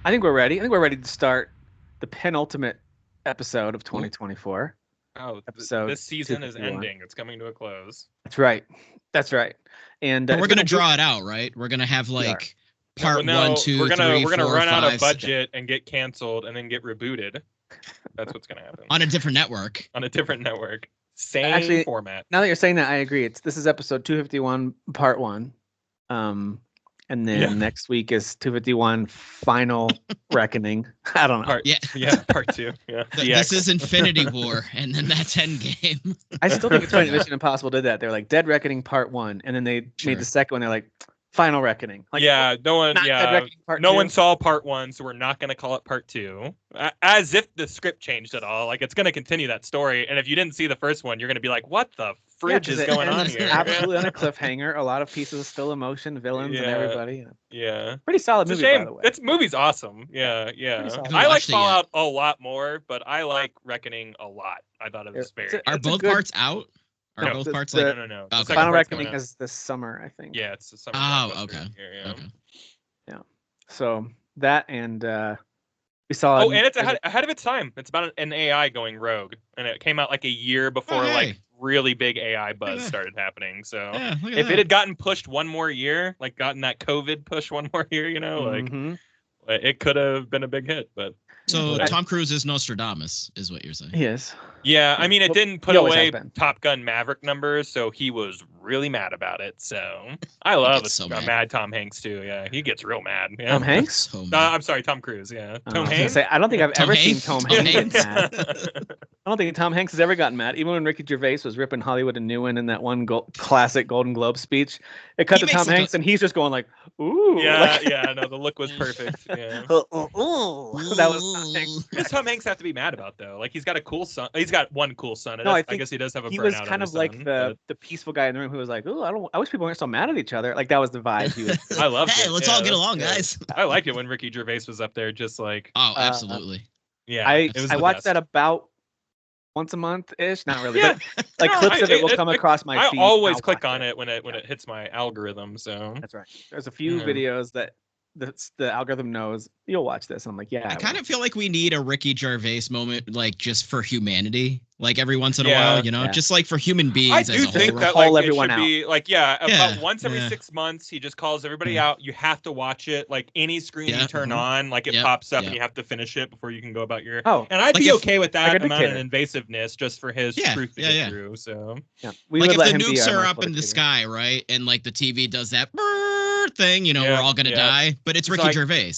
I think we're ready. I think we're ready to start the penultimate episode of 2024. Oh, Episode this season is 251. ending. It's coming to a close. That's right. That's right. And But we're gonna draw it out, right? We're gonna have like part no, 1, 2, we're gonna 3, we're gonna 4, run 5, out of budget and get canceled and then get rebooted. That's what's gonna happen. on a different network. On a different network. Same format. Now that you're saying that, I agree. This is episode 251, part 1. And then next week is 251 Final Reckoning. I don't know. Part 2. Yeah. This is Infinity War, and then that's Endgame. I still think it's funny Mission Impossible did that. They're like Dead Reckoning Part 1, and then they made the second one. They're like Final Reckoning. Like, no one saw part 1, so we're not going to call it part 2. As if the script changed at all. Like, it's going to continue that story, and if you didn't see the first one, you're going to be like, what the fridge is going on here? Absolutely on a cliffhanger. A lot of pieces of still emotion, villains, and everybody. Yeah. Pretty solid movie, by the way. This movie's awesome. Yeah. I like Fallout a lot more, but I like Reckoning a lot. I thought it was very Are both parts out? Are both parts like... No. Okay. Final Reckoning is this summer, I think. Yeah, it's the summer. Oh, okay. Yeah. So that and we saw... Oh, and it's ahead of its time. It's about an AI going rogue. And it came out like a year before like really big AI buzz started happening. So if it had gotten pushed one more year, like gotten that COVID push one more year, like it could have been a big hit. But so Tom Cruise is Nostradamus, is what you're saying. He is. Yeah, I mean, it didn't put away Top Gun Maverick numbers, so he was really mad about it. So I love mad Tom Hanks too. Yeah, he gets real mad. Yeah. Tom Hanks? I'm sorry, Tom Cruise. Yeah, Tom Hanks. I don't think I've ever seen Tom Hanks get mad. I don't think Tom Hanks has ever gotten mad. Even when Ricky Gervais was ripping Hollywood and Newen in that one classic Golden Globe speech, it cut to Tom Hanks and he's just going like, "Ooh." No, the look was perfect. Yeah. That was. What does Tom Hanks have to be mad about though? Like he's got a cool son. He's got one cool son. I guess he does have a burnout. He was kind of like the peaceful guy in the room who was like, "Oh, I wish people weren't so mad at each other." Like that was the vibe he was. I loved it. Hey, let's all get along, guys. I liked it when Ricky Gervais was up there, just like. Oh, absolutely. Yeah, I watched that about once a month ish. Not really, but like clips of it will come across my feed. I always click on it when it hits my algorithm. So that's right. There's a few videos that the algorithm knows you'll watch this. And I'm like, yeah. I kind of feel like we need a Ricky Gervais moment, like just for humanity, like every once in a while, just like for human beings. I do think that like it should be like about once every 6 months he just calls everybody out. You have to watch it. Like any screen you turn on, like it pops up and you have to finish it before you can go about your. And I'd be okay with that amount of invasiveness just for his truth to get through. So like if the nukes are up in the sky, right, and like the TV does that thing, we're all gonna die, but it's Ricky Gervais.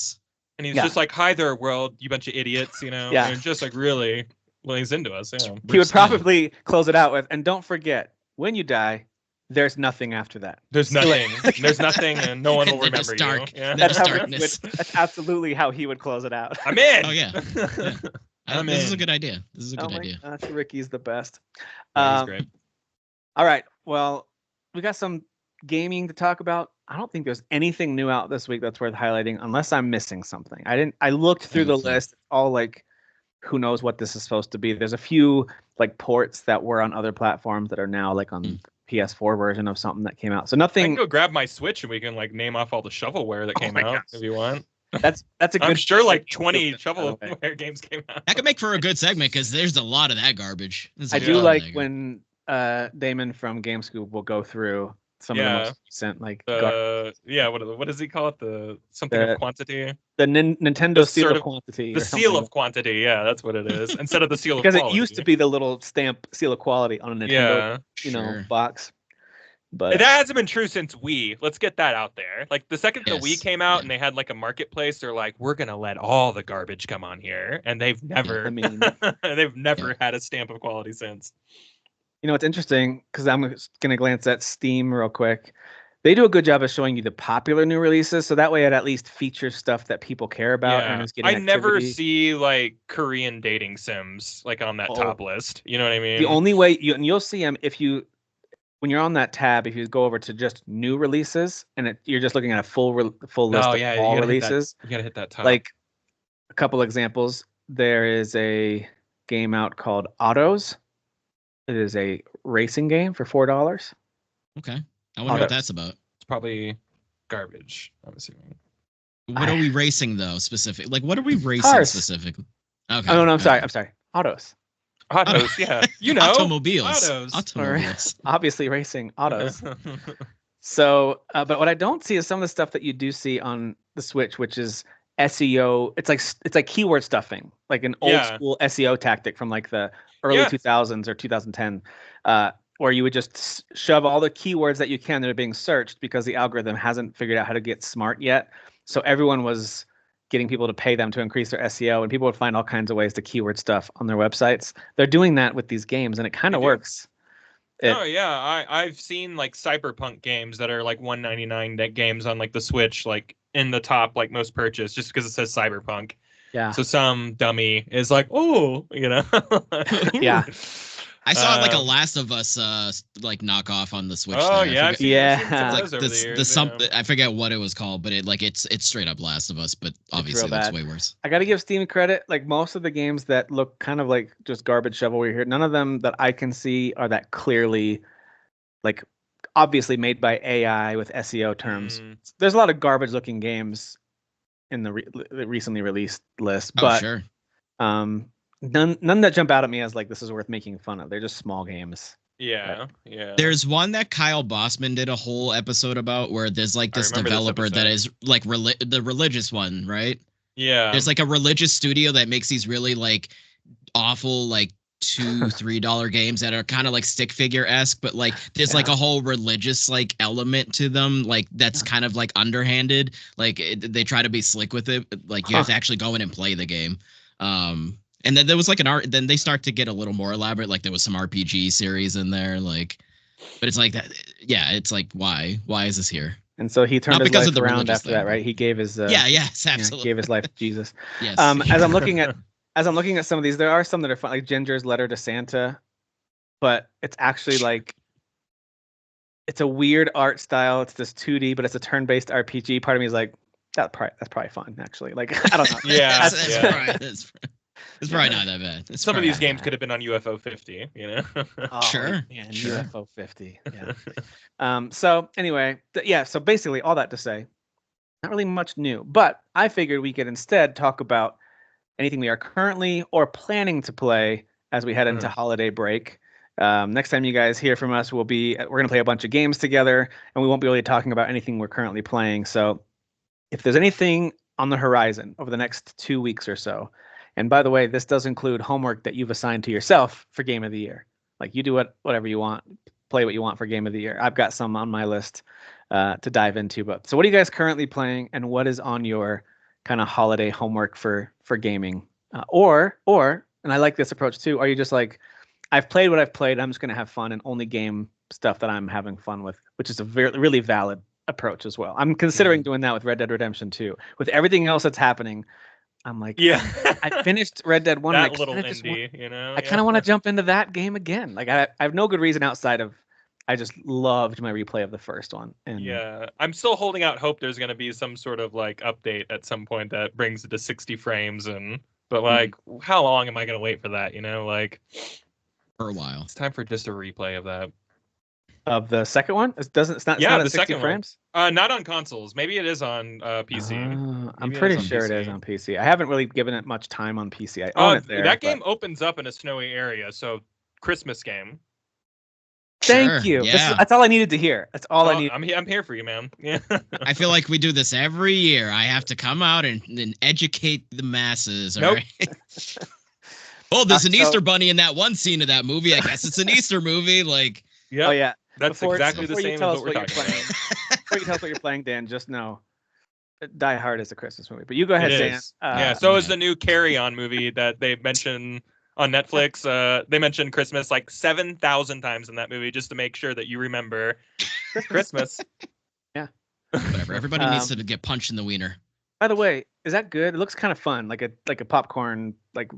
And he's just like, "Hi there, world, you bunch of idiots," and just like really lays into us. Yeah. He would probably close it out with, "And don't forget, when you die, there's nothing after that. There's nothing. There's nothing, and no one will remember dark. you." Yeah. That's absolutely how he would close it out. I'm in. Oh yeah. This is a good idea. Gosh, Ricky's the best. He's great. All right. Well, we got some gaming to talk about. I don't think there's anything new out this week that's worth highlighting, unless I'm missing something. I looked through the list. It's all like, who knows what this is supposed to be. There's a few like ports that were on other platforms that are now like on PS4 version of something that came out. So nothing. I can go grab my Switch and we can like name off all the shovelware that came out if you want. That's a good. I'm sure like 20 shovelware games came out. That could make for a good segment because there's a lot of that garbage. I do like when Damon from Game Scoop will go through some of the most recent like what does he call it, the something of quantity, the Nintendo seal of quantity, the seal of quantity, that's what it is instead of the seal of quality, because it used to be the little stamp seal of quality on a Nintendo box, but that hasn't been true since Wii. Let's get that out there. Like the second the Wii came out and they had like a marketplace, they're like, we're gonna let all the garbage come on here, and they've never they've never had a stamp of quality since. It's interesting because I'm going to glance at Steam real quick. They do a good job of showing you the popular new releases, so that way it at least features stuff that people care about. And is getting I never see like Korean dating sims like on that top list. You know what I mean? The only way you'll see them when you're on that tab, if you go over to just new releases and you're just looking at a full list of all releases. You gotta hit that top. Like a couple examples, there is a game out called Autos. It is a racing game for $4. Okay. I wonder what that's about. It's probably garbage, I'm assuming. What are we racing though? Specific, like what are we racing cars. Specifically? Okay. Oh no, I'm sorry. Autos. Yeah. You know, automobiles. Obviously racing autos. So, but what I don't see is some of the stuff that you do see on the Switch, which is SEO. It's like keyword stuffing, like an old school SEO tactic from like the early 2000s or 2010, where you would just shove all the keywords that you can that are being searched because the algorithm hasn't figured out how to get smart yet. So everyone was getting people to pay them to increase their SEO, and people would find all kinds of ways to keyword stuff on their websites. They're doing that with these games, and it kind of works. I've seen like cyberpunk games that are like $1.99 games on like the Switch, like in the top like most purchased, just because it says cyberpunk. Yeah. So some dummy is like, oh, you know. Yeah. I saw like a Last of Us like knockoff on the Switch. Oh there. yeah, like I forget what it was called, but it's straight up Last of Us, but obviously it looks way worse. I got to give Steam credit. Like most of the games that look kind of like just garbage shovelware here, none of them that I can see are that clearly, like, obviously made by AI with SEO terms. There's a lot of garbage looking games in the recently released list, but sure. None that jump out at me as like this is worth making fun of. They're just small games. Yeah. There's one that Kyle Bossman did a whole episode about where there's like this developer that is like the religious one, right? Yeah. There's like a religious studio that makes these really like awful like $2-3 games that are kind of like stick figure-esque, but like there's like a whole religious like element to them, like that's kind of like underhanded. Like they try to be slick with it. Like you have to actually go in and play the game. And then there was like then they start to get a little more elaborate. Like there was some RPG series in there, like, but it's like that. Yeah, it's like why is this here? And so he turned his life around after that, right? He gave his yes, absolutely. Gave his life to Jesus. Yes. As I'm looking at some of these, there are some that are fun, like Ginger's Letter to Santa, but it's actually like it's a weird art style. It's this 2D, but it's a turn-based RPG. Part of me is like, that's probably fun, actually. Like I don't know. It's probably not that bad. Some of these games could have been on UFO 50, you know? Sure. Man, sure. UFO 50. Yeah. So anyway, so basically all that to say, not really much new, but I figured we could instead talk about anything we are currently or planning to play as we head into holiday break. Next time you guys hear from us, we're going to play a bunch of games together, and we won't be really talking about anything we're currently playing. So if there's anything on the horizon over the next 2 weeks or so, and by the way, this does include homework that you've assigned to yourself for Game of the Year. Like you do whatever you want, play what you want for Game of the Year. I've got some on my list to dive into. But so what are you guys currently playing, and what is on your kind of holiday homework for gaming? Or, and I like this approach too, are you just like, I've played what I've played, I'm just going to have fun and only game stuff that I'm having fun with, which is a really valid approach as well. I'm considering doing that with Red Dead Redemption 2. With everything else that's happening, I'm like, I finished Red Dead 1. That little indie, you know? I kind of want to jump into that game again. Like I have no good reason outside of I just loved my replay of the first one. And I'm still holding out hope there's going to be some sort of like update at some point that brings it to 60 frames but like how long am I going to wait for that, you know? Like for a while. It's time for just a replay of that. Of the second one? It's not at 60 frames? Not on consoles. Maybe it is on PC. I'm pretty sure it is on PC. I haven't really given it much time on PC. I own it there. That game opens up in a snowy area, so Christmas game. Thank you. Yeah. That's all I needed to hear. That's all I need. I'm here for you, man. Yeah. I feel like we do this every year. I have to come out and educate the masses. Nope. Right? Oh, there's an Easter bunny in that one scene of that movie. I guess it's an Easter movie. Like, oh yeah. That's exactly the same as what we're talking about. Before you tell us what you're playing, Dan, just know Die Hard is a Christmas movie. But you go ahead, Dan. So is the new Carry On movie that they mention on Netflix. They mentioned Christmas like 7,000 times in that movie just to make sure that you remember Christmas. Yeah. Whatever. Everybody needs to get punched in the wiener. By the way, is that good? It looks kind of fun, like a popcorn, like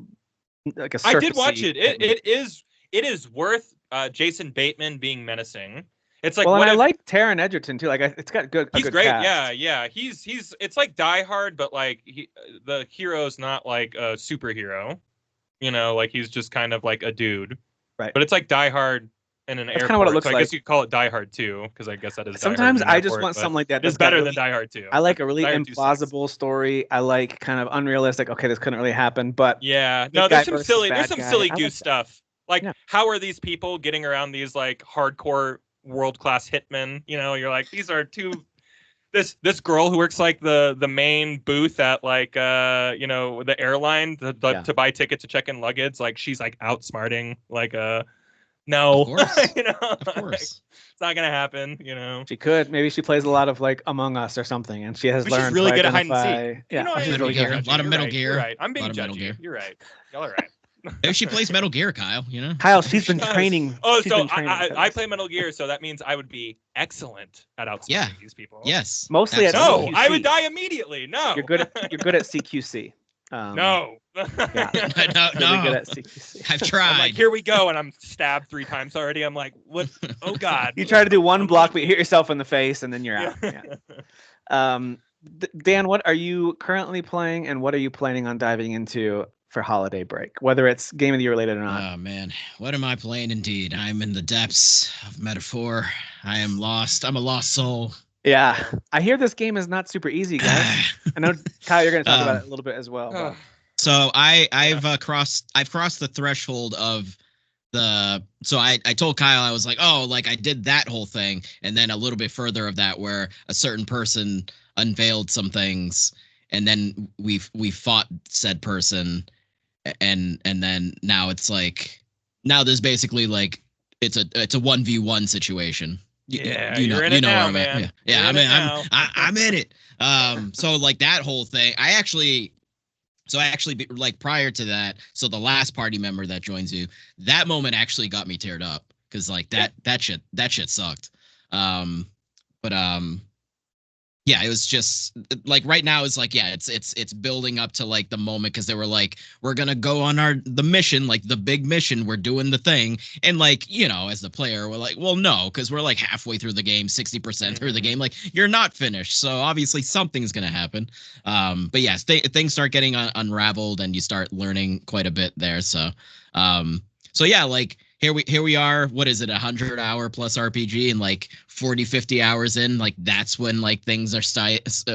a. I did watch it. It is worth Jason Bateman being menacing. It's like, I like Taron Egerton too. Like it's got good. He's good great. cast. Yeah. He's. It's like Die Hard, but like the hero's not like a superhero. You know, like he's just kind of like a dude. Right. But it's like Die Hard in an airport. Kind of what it looks like. I guess you could call it Die Hard 2 because I guess that is. Sometimes I just want something like that. It's better than Die Hard 2. I like a really implausible story. I like kind of unrealistic. Okay, this couldn't really happen, but yeah, no, there's some silly goose stuff. Like, how are these people getting around these like hardcore world-class hitmen? You know, you're like, these are two. This girl who works like the main booth at like the airline to buy tickets to check in luggage. Like, she's like outsmarting like no, of course. you know, of course. Like, it's not gonna happen. You know, she could. Maybe she plays a lot of like Among Us or something, and she has learned. She's really to good at hide identify... and seek. Yeah, you know, she's really good. A lot of Metal Gear. You're right. I'm being judgy. You're right. Y'all are right. Maybe she plays Metal Gear, Kyle. You know, Kyle. She's been training. Oh, so I play Metal Gear, so that means I would be excellent at outsmarting these people. Yes, mostly at CQC. I would die immediately. No, you're good at CQC. No. no. Really good at CQC. I've tried. I'm like, here we go, and I'm stabbed 3 times already. I'm like, what? Oh God! You try to do one block, but you hit yourself in the face, and then you're out. Yeah. Dan, what are you currently playing, and what are you planning on diving into for holiday break, whether it's Game of the Year related or not? Oh man, what am I playing? Indeed, I'm in the depths of metaphor. I am lost. I'm a lost soul. Yeah, I hear this game is not super easy, guys. I know, Kyle, you're going to talk about it a little bit as well. But... So I've crossed the threshold of the. So I told Kyle, I was like, oh, like I did that whole thing, and then a little bit further of that where a certain person unveiled some things, and then we fought said person, and then now it's like there's basically like it's a 1v1 situation. Yeah, you're in it now, man. Yeah, I'm in it. So like that whole thing, I actually like prior to that, so the last party member that joins you, that moment actually got me teared up because like that shit sucked. Yeah, it was just like right now it's like, yeah, it's building up to like the moment because they were like, we're gonna go on the mission, like the big mission, we're doing the thing, and like, you know, as the player, we're like, well, no, because we're like halfway through the game, 60% through the game, like you're not finished, so obviously something's gonna happen. But yes, things start getting unraveled, and you start learning quite a bit there. So yeah, like. Here we are. What is it? 100-hour plus RPG, and like 40-50 hours in, like that's when like things are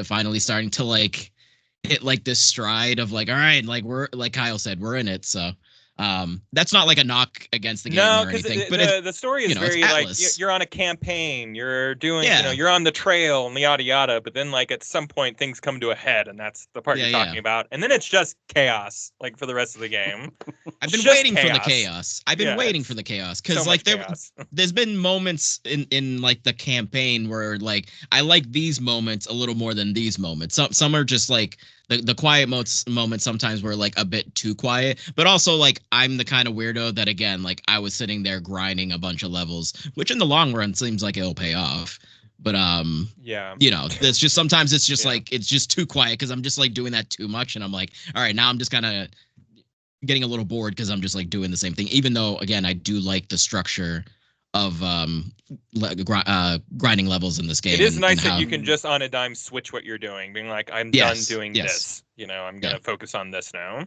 finally starting to like hit like this stride of like, all right, like we're like Kyle said, we're in it. So that's not like a knock against the game or anything. But the story is very like you're on a campaign, you're doing, you're on the trail and yada yada. But then like at some point things come to a head, and that's the part you're talking about. And then it's just chaos, like for the rest of the game. I've been waiting for the chaos. I've been waiting for the chaos because so like there's been moments in like the campaign where like I like these moments a little more than these moments. Some are just like. The quiet moments sometimes were like a bit too quiet, but also like I'm the kind of weirdo that again like I was sitting there grinding a bunch of levels, which in the long run seems like it'll pay off. But you know, it's just sometimes it's just like it's just too quiet because I'm just like doing that too much, and I'm like, all right, now I'm just kind of getting a little bored because I'm just like doing the same thing. Even though again I do like the structure of grinding levels in this game. It is nice that you can just on a dime switch what you're doing, being like, I'm done doing this. You know, I'm gonna focus on this now.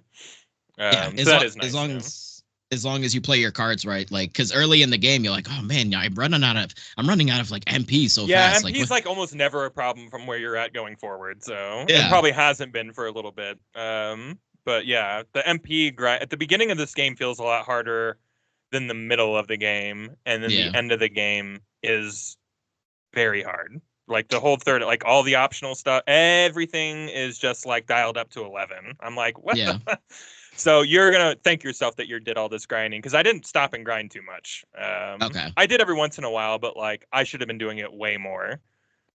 That is nice. As long as you play your cards right, like because early in the game you're like, oh man, I'm running out of like MP so fast. Yeah, MP's like almost never a problem from where you're at going forward. So it probably hasn't been for a little bit. But yeah, the MP grind at the beginning of this game feels a lot harder than the middle of the game, and then the end of the game is very hard. Like the whole third, like all the optional stuff, everything is just like dialed up to 11. I'm like, what? Yeah. So you're gonna thank yourself that you did all this grinding because I didn't stop and grind too much. Okay. I did every once in a while, but like I should have been doing it way more.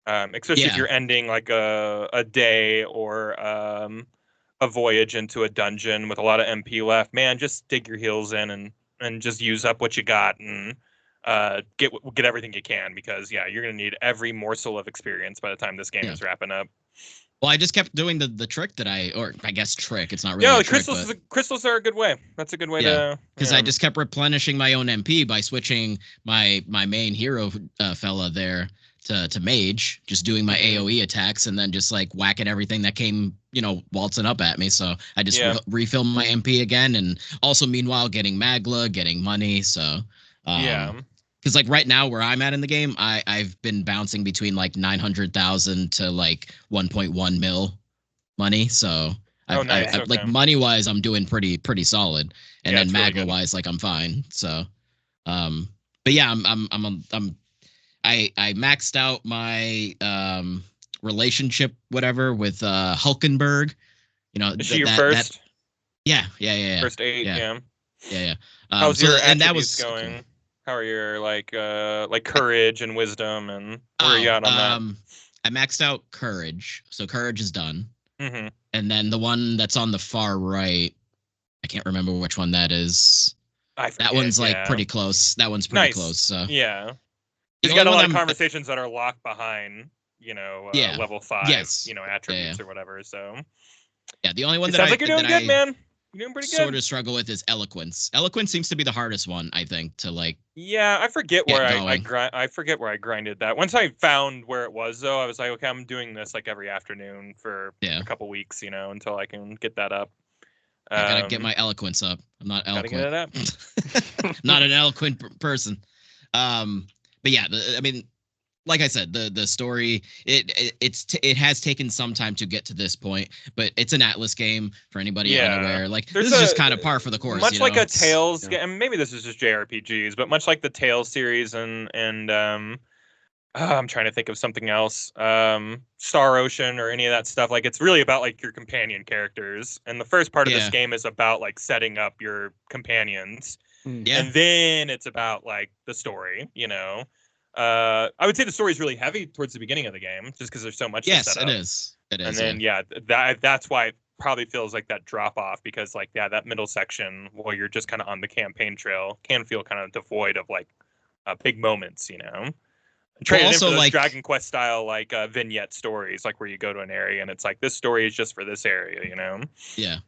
Especially if you're ending like a day or a voyage into a dungeon with a lot of MP left. Man, just dig your heels in and just use up what you got and get everything you can because you're gonna need every morsel of experience by the time this game is wrapping up. Well, I just kept doing the trick that I guess trick. It's not really a trick, crystals are a good way. That's a good way to because I just kept replenishing my own MP by switching my main hero fella there to mage, just doing my AoE attacks and then just like whacking everything that came, waltzing up at me. So I just refilled my MP again, and also meanwhile getting Magla, getting money. So because like right now where I'm at in the game, I've been bouncing between like 900,000 to like 1.1 mil money. So nice. I like money wise, I'm doing pretty solid, and then magma really wise, like I'm fine. So, but yeah, I maxed out my relationship whatever with Hulkenberg. You know, is she your first? Yeah. First 8, yeah. How's your attributes going? Cool. How are your like courage and wisdom, and where are you at on that? I maxed out courage, so courage is done. Mm-hmm. And then the one that's on the far right, I can't remember which one that is. That one's like pretty close. That one's pretty close. So yeah, he's got a lot of conversations that are locked behind, level 5, attributes or whatever. So yeah, the only one that sounds like you're doing good, man. You're doing pretty good. Sort of struggle with is eloquence. Eloquence seems to be the hardest one, I think, to like. Yeah, I forget where I forget where I grinded that. Once I found where it was, though, I was like, okay, I'm doing this like every afternoon for a couple weeks, until I can get that up. I gotta get my eloquence up. I'm not eloquent. Gotta get it up. Not an eloquent person. But yeah, I mean, like I said, the story it has taken some time to get to this point, but it's an Atlas game for anybody unaware. Like this is just kind of par for the course. Much like a Tales game, and maybe this is just JRPGs, but much like the Tales series and I'm trying to think of something else, Star Ocean or any of that stuff. Like it's really about like your companion characters, and the first part of this game is about like setting up your companions, and then it's about like the story, I would say the story is really heavy towards the beginning of the game, just because there's so much. Yes, to set up. It is. And then that's why it probably feels like that drop off, because like that middle section, while you're just kind of on the campaign trail, can feel kind of devoid of like big moments, Trade also in for those like Dragon Quest style like vignette stories, like where you go to an area and it's like this story is just for this area, Yeah.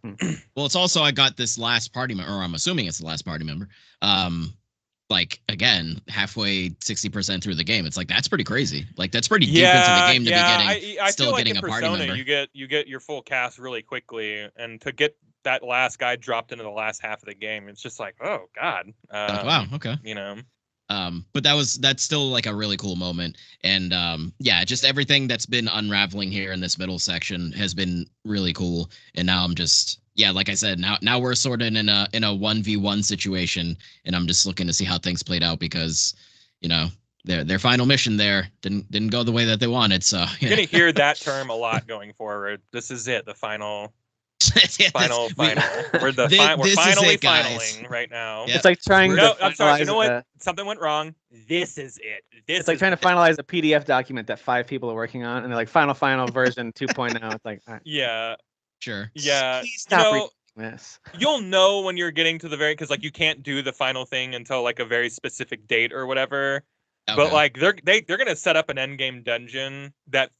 Well, it's also I got this last party member, or I'm assuming it's the last party member. Like again, halfway 60% through the game, it's like that's pretty crazy. Like that's pretty deep into the game to be getting I still feel like getting a party member. You get your full cast really quickly, and to get that last guy dropped into the last half of the game, it's just like, oh god. Wow. Okay. But that's still like a really cool moment, and just everything that's been unraveling here in this middle section has been really cool, and now I'm just. Yeah, like I said, now we're sort of in a 1v1 situation, and I'm just looking to see how things played out because, their final mission there didn't go the way that they wanted. So you're gonna hear that term a lot going forward. This is it, the final. Final. We're finally finaling right now. Yep. It's like trying to. I'm sorry. You know what? Something went wrong. This is it. It's like trying to finalize a PDF document that 5 people are working on, and they're like final version 2.0. It's like all right. Yeah. Sure. Yeah. Please stop reading this. You'll know when you're getting to the very, because like you can't do the final thing until like a very specific date or whatever. Okay. But like they're gonna set up an end game dungeon that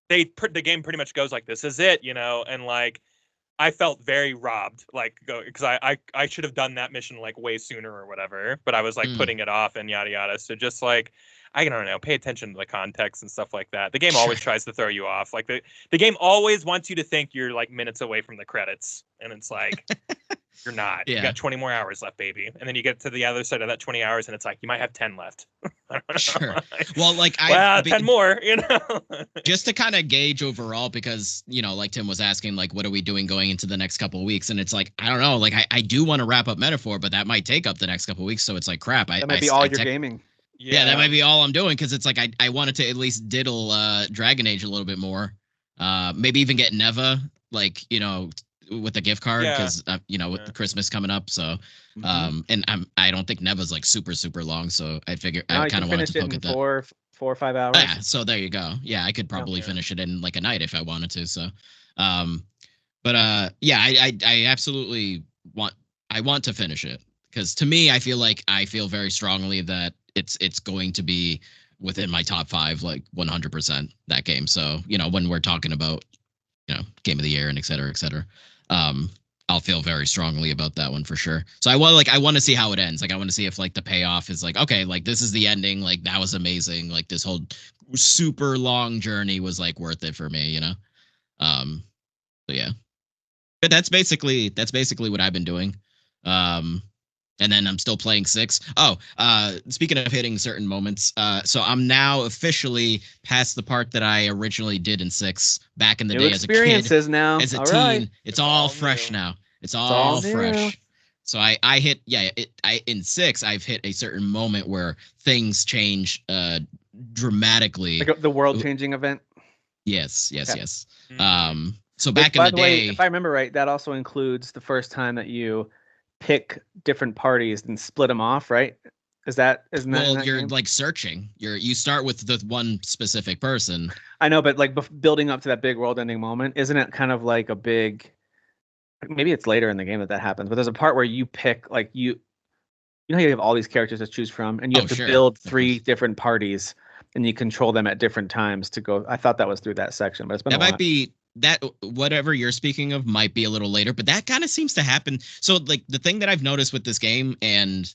the game pretty much goes like this is it, and like I felt very robbed, like because I should have done that mission like way sooner or whatever, but I was like putting it off and yada yada. So just like. I don't know, pay attention to the context and stuff like that. The game always tries to throw you off. Like the game always wants you to think you're like minutes away from the credits. And it's like, you're not. Yeah. You got 20 more hours left, baby. And then you get to the other side of that 20 hours and it's like, you might have 10 left. Sure. Well, like 10 more, Just to kind of gauge overall, because, like Tim was asking, like, what are we doing going into the next couple of weeks? And it's like, I don't know, like I do want to wrap up Metaphor, but that might take up the next couple of weeks. So it's like, crap. That might be all your gaming. Yeah, that might be all I'm doing, because it's like I wanted to at least diddle Dragon Age a little bit more. Maybe even get Neva, like, with a gift card, because with the Christmas coming up. So and I don't think Neva's like super long, so I figure I kind of wanted to poke at that. 4 or 5 hours. Yeah, so there you go. Yeah, I could probably finish it in like a night if I wanted to. So but I absolutely want to finish it, because to me I feel very strongly that it's going to be within my top 5, like 100%, that game. So, when we're talking about, game of the year and et cetera, I'll feel very strongly about that one for sure. So I want to see how it ends. Like, I want to see if like the payoff is like, okay, like this is the ending. Like that was amazing. Like this whole super long journey was like worth it for me, So yeah, but that's basically what I've been doing. And then I'm still playing 6. Oh, speaking of hitting certain moments, so I'm now officially past the part that I originally did in 6 back in the day as a kid. Experiences now. As a teen, it's all fresh now. It's all fresh. So I hit in 6 I've hit a certain moment where things change dramatically. Like the world-changing event. Yes. So back in the day, if I remember right, that also includes the first time that you pick different parties and split them off, right? Isn't that you're game? Like searching. You start with the one specific person. I know, but like building up to that big world-ending moment, isn't it kind of like a big? Maybe it's later in the game that happens, but there's a part where you pick like you know you have all these characters to choose from, and you have to build 3 different parties, and you control them at different times to go. I thought that was through that section, but it's been that might be. That whatever you're speaking of might be a little later, but that kind of seems to happen. So like the thing that I've noticed with this game, and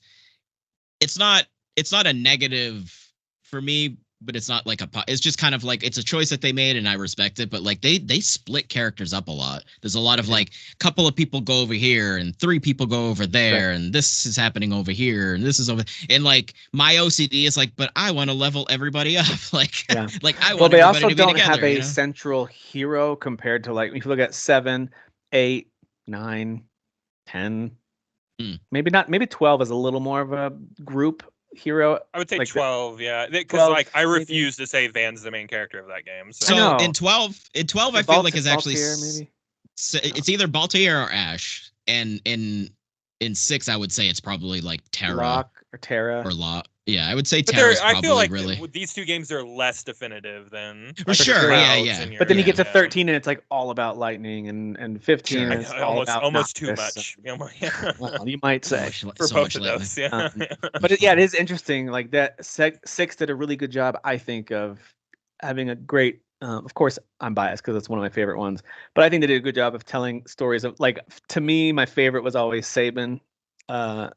it's not a negative for me, but it's not like it's just kind of like it's a choice that they made and I respect it, but like they split characters up a lot. There's a lot of like couple of people go over here and 3 people go over there, and this is happening over here and this is over, and like my OCD is like, but I want to level everybody up. Like like I want they everybody also to be don't together, have a central hero compared to like if you look at 7, 8, 9, 10. Maybe 12 is a little more of a group hero. I would say like 12, because like I refuse to say Van's the main character of that game. So in 12 I feel like is actually maybe it's either Baltier or Ash, and in 6 I would say it's probably like Terra. Locke or Terra or Locke. Yeah, I would say Terra's probably. I feel like really these 2 games are less definitive than for sure. Yeah. But then you get to 13 and it's like all about lightning, and 15 is almost too much. Well, you might say for both of those. Yeah. But it is interesting. Like that 6 did a really good job, I think, of having a great. Of course, I'm biased because it's one of my favorite ones, but I think they did a good job of telling stories of like. To me, my favorite was always Sabin. I'm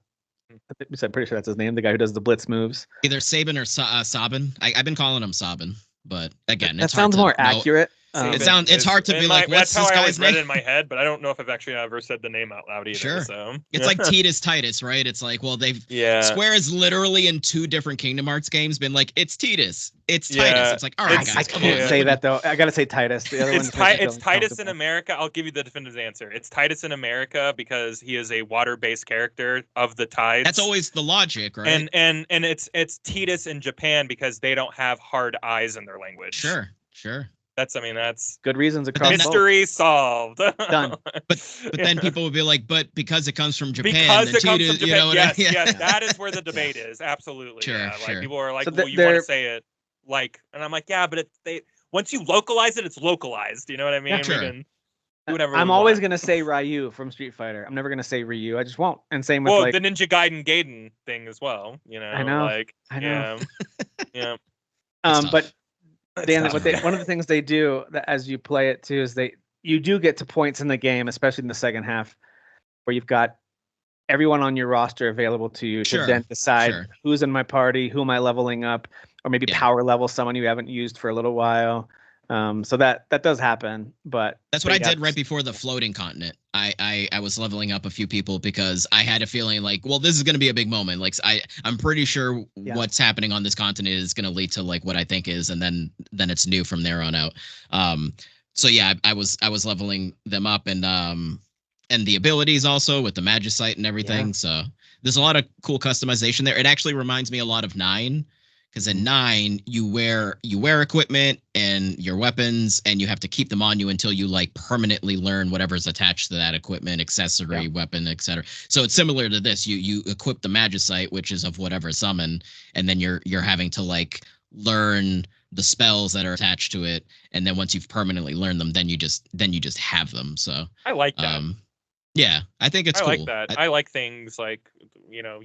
pretty sure that's his name, the guy who does the blitz moves. Either Sabin or Sabin. I've been calling him Sabin, but again, that sounds more accurate. It's hard to be like, what's this guy's name? Read it in my head, but I don't know if I've actually ever said the name out loud either. Sure. So it's like Titus, right? It's like, well, Square is literally in 2 different Kingdom Hearts games been like, it's Titus. It's Titus. It's like, all right, guys. I can't say that though. I gotta say Titus. The other it's Titus in America. I'll give you the definitive answer. It's Titus in America because he is a water-based character of the tides. That's always the logic, right? And it's Titus in Japan because they don't have hard I's in their language. Sure. That's good reasons across mystery solved. Done. But then people would be like, but because it comes from Japan, yes, that is where the debate is. Absolutely. Sure. Like people are like, well, you want to say it like, and I'm like, yeah, but once you localize it, it's localized. You know what I mean? Yeah, sure. We can do whatever I'm always gonna say Ryu from Street Fighter. I'm never gonna say Ryu. I just won't. And same with the Ninja Gaiden thing as well. You know, I know. Yeah. But Dan, one of the things they do that as you play it too is you do get to points in the game, especially in the second half, where you've got everyone on your roster available to you to then decide who's in my party, who am I leveling up, or maybe power level someone you haven't used for a little while. So that does happen, but that's what I did right before the floating continent. I was leveling up a few people because I had a feeling like, well, this is going to be a big moment. Like I'm pretty sure what's happening on this continent is going to lead to like what I think is, and then it's new from there on out. So yeah, I was leveling them up, and the abilities also with the Magicite and everything. So there's a lot of cool customization there. It actually reminds me a lot of 9. Because in 9, you wear equipment and your weapons, and you have to keep them on you until you like permanently learn whatever's attached to that equipment, accessory, weapon, etc. So it's similar to this. You equip the Magicite, which is of whatever summon, and then you're having to like learn the spells that are attached to it, and then once you've permanently learned them, then you just have them. So I like that. Yeah, I think it's cool. I like that. I like things like,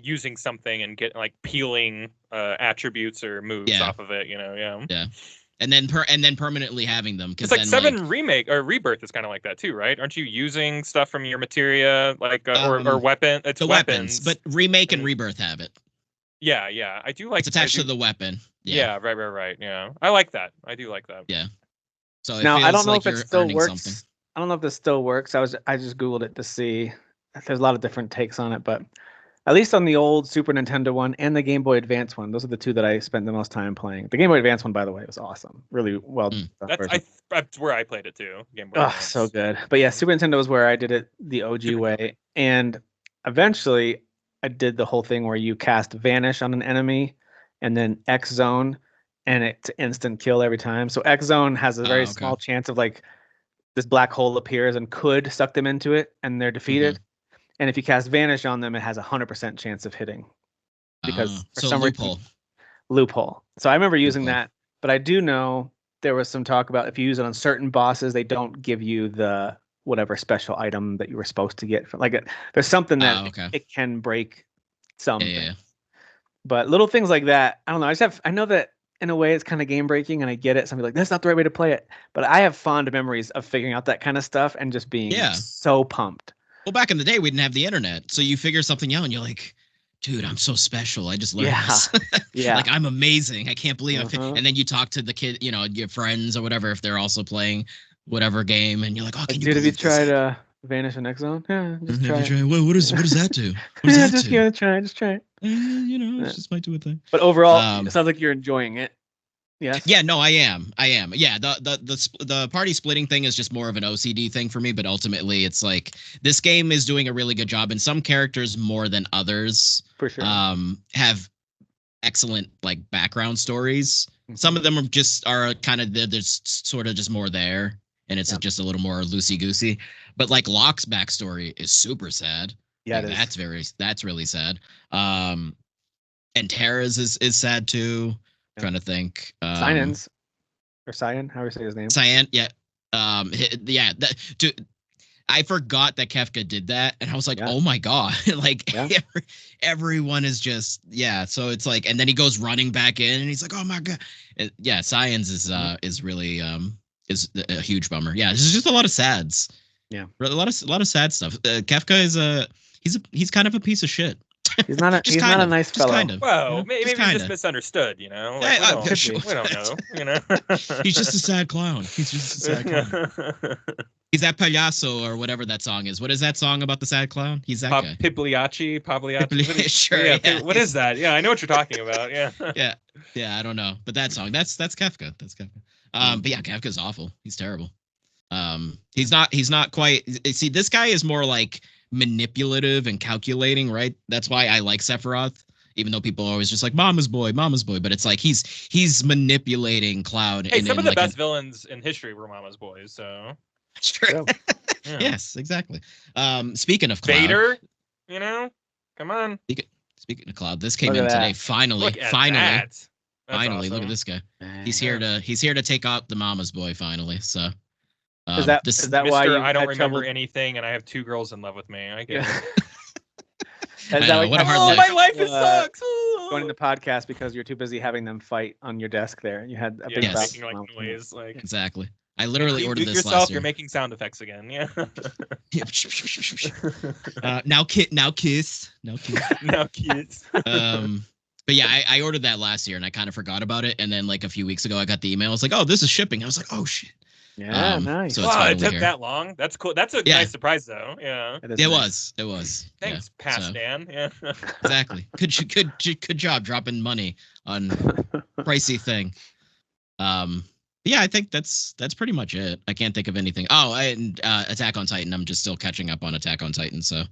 using something and get like peeling attributes or moves off of it. Yeah, and then permanently having them. It's like 7 remake or Rebirth is kind of like that too, right? Aren't you using stuff from your materia like or weapon? It's the weapons, but remake and Rebirth have it. Yeah, I do like. It's attached to the weapon. Yeah, right. Yeah, I like that. I do like that. Yeah. So now I don't know if it still works. I don't know if this still works. I just Googled it to see. There's a lot of different takes on it, but At least on the old Super Nintendo one and the Game Boy Advance one. Those are the two that I spent the most time playing. The Game Boy Advance one, by the way, was awesome. Really well. That's where I played it too. Game Boy Advance. So good. But yeah, Super Nintendo was where I did it the OG way. And eventually I did the whole thing where you cast Vanish on an enemy and then X Zone, and it's instant kill every time. So X Zone has a very small chance of like this black hole appears and could suck them into it and they're defeated. And if you cast Vanish on them, it has 100% chance of hitting. Because for some reason, loophole. So I remember using that, but I do know there was some talk about if you use it on certain bosses, they don't give you the whatever special item that you were supposed to get. There's something that it can break something. Yeah. But little things like that, I don't know. I know that in a way it's kind of game breaking, and I get it. Somebody's like, that's not the right way to play it. But I have fond memories of figuring out that kind of stuff and just being so pumped. Well, back in the day, we didn't have the internet, so you figure something out, and you're like, "Dude, I'm so special. I just learned this. Like I'm amazing. I can't believe it." And then you talk to the kid, your friends or whatever, if they're also playing whatever game, and you're like, "Oh, can you?" Have you tried Vanish and X Zone? Yeah, just try. What does that do? Just try it. It just might do a thing. But overall, it sounds like you're enjoying it. Yes. Yeah, no, I am. Yeah, the party splitting thing is just more of an OCD thing for me, but ultimately it's like this game is doing a really good job, and some characters more than others for sure have excellent like background stories. Some of them are kind of there's sort of just more there, and it's just a little more loosey goosey. But like Locke's backstory is super sad. Yeah, like, that's really sad. And Tara's is sad too. Trying to think. Cyan's or Cyan, how do you say his name? Cyan, yeah. I forgot that Kefka did that, and I was like, oh my god. Like everyone is just so it's like, and then he goes running back in and he's like, oh my god. Cyan's is really is a huge bummer. Yeah, there's just a lot of sads. Yeah. A lot of sad stuff. Kefka is he's kind of a piece of shit. He's not a nice fellow. Kind of. Well, maybe he's just misunderstood, we don't know, He's just a sad clown. He's that payaso or whatever that song is. What is that song about the sad clown? He's that guy. Pagliacci. Sure. Yeah. What is that? Yeah, I know what you're talking about. Yeah. Yeah, I don't know. But that song, that's Kefka. But yeah, Kefka's awful. He's terrible. He's not quite. See, this guy is more like manipulative and calculating, right? That's why I like Sephiroth, even though people are always just like mama's boy, but it's like he's manipulating Cloud. Hey, some of the best villains in history were mama's boys, so that's true. Yeah. Yes, exactly. Speaking of Cloud, Vader, come on. Speaking of Cloud, this came in today. Finally, awesome. Look at this guy. He's here to take out the mama's boy. Finally, so. Is that why I don't remember anything, and I have 2 girls in love with me? I get it. My life sucks. Joining the podcast because you're too busy having them fight on your desk there. You had a big making like noise, like exactly. I literally ordered this yourself, last year. You're making sound effects again. Yeah. Now kiss. But yeah, I ordered that last year and I kind of forgot about it. And then like a few weeks ago, I got the email. I was like, oh, this is shipping. I was like, oh shit. Yeah, nice. So it took that long. That's cool. That's a nice surprise, though. Yeah, it was. Thanks, Dan. Yeah, exactly. Good job dropping money on pricey thing. Yeah, I think that's pretty much it. I can't think of anything. Oh, and Attack on Titan. I'm just still catching up on Attack on Titan. So,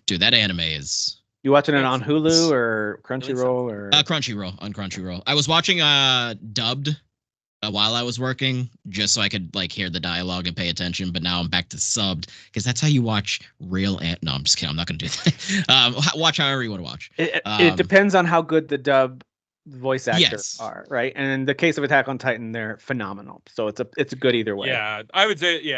dude, that anime is. You watching it on Hulu or Crunchyroll or? Crunchyroll. I was watching dubbed. While I was working, just so I could like hear the dialogue and pay attention. But now I'm back to subbed because that's how you watch real. No, I'm just kidding. I'm not going to do that. Watch however you want to watch. It depends on how good the dub voice actors are, right? And in the case of Attack on Titan, they're phenomenal. So it's good either way. Yeah, I would say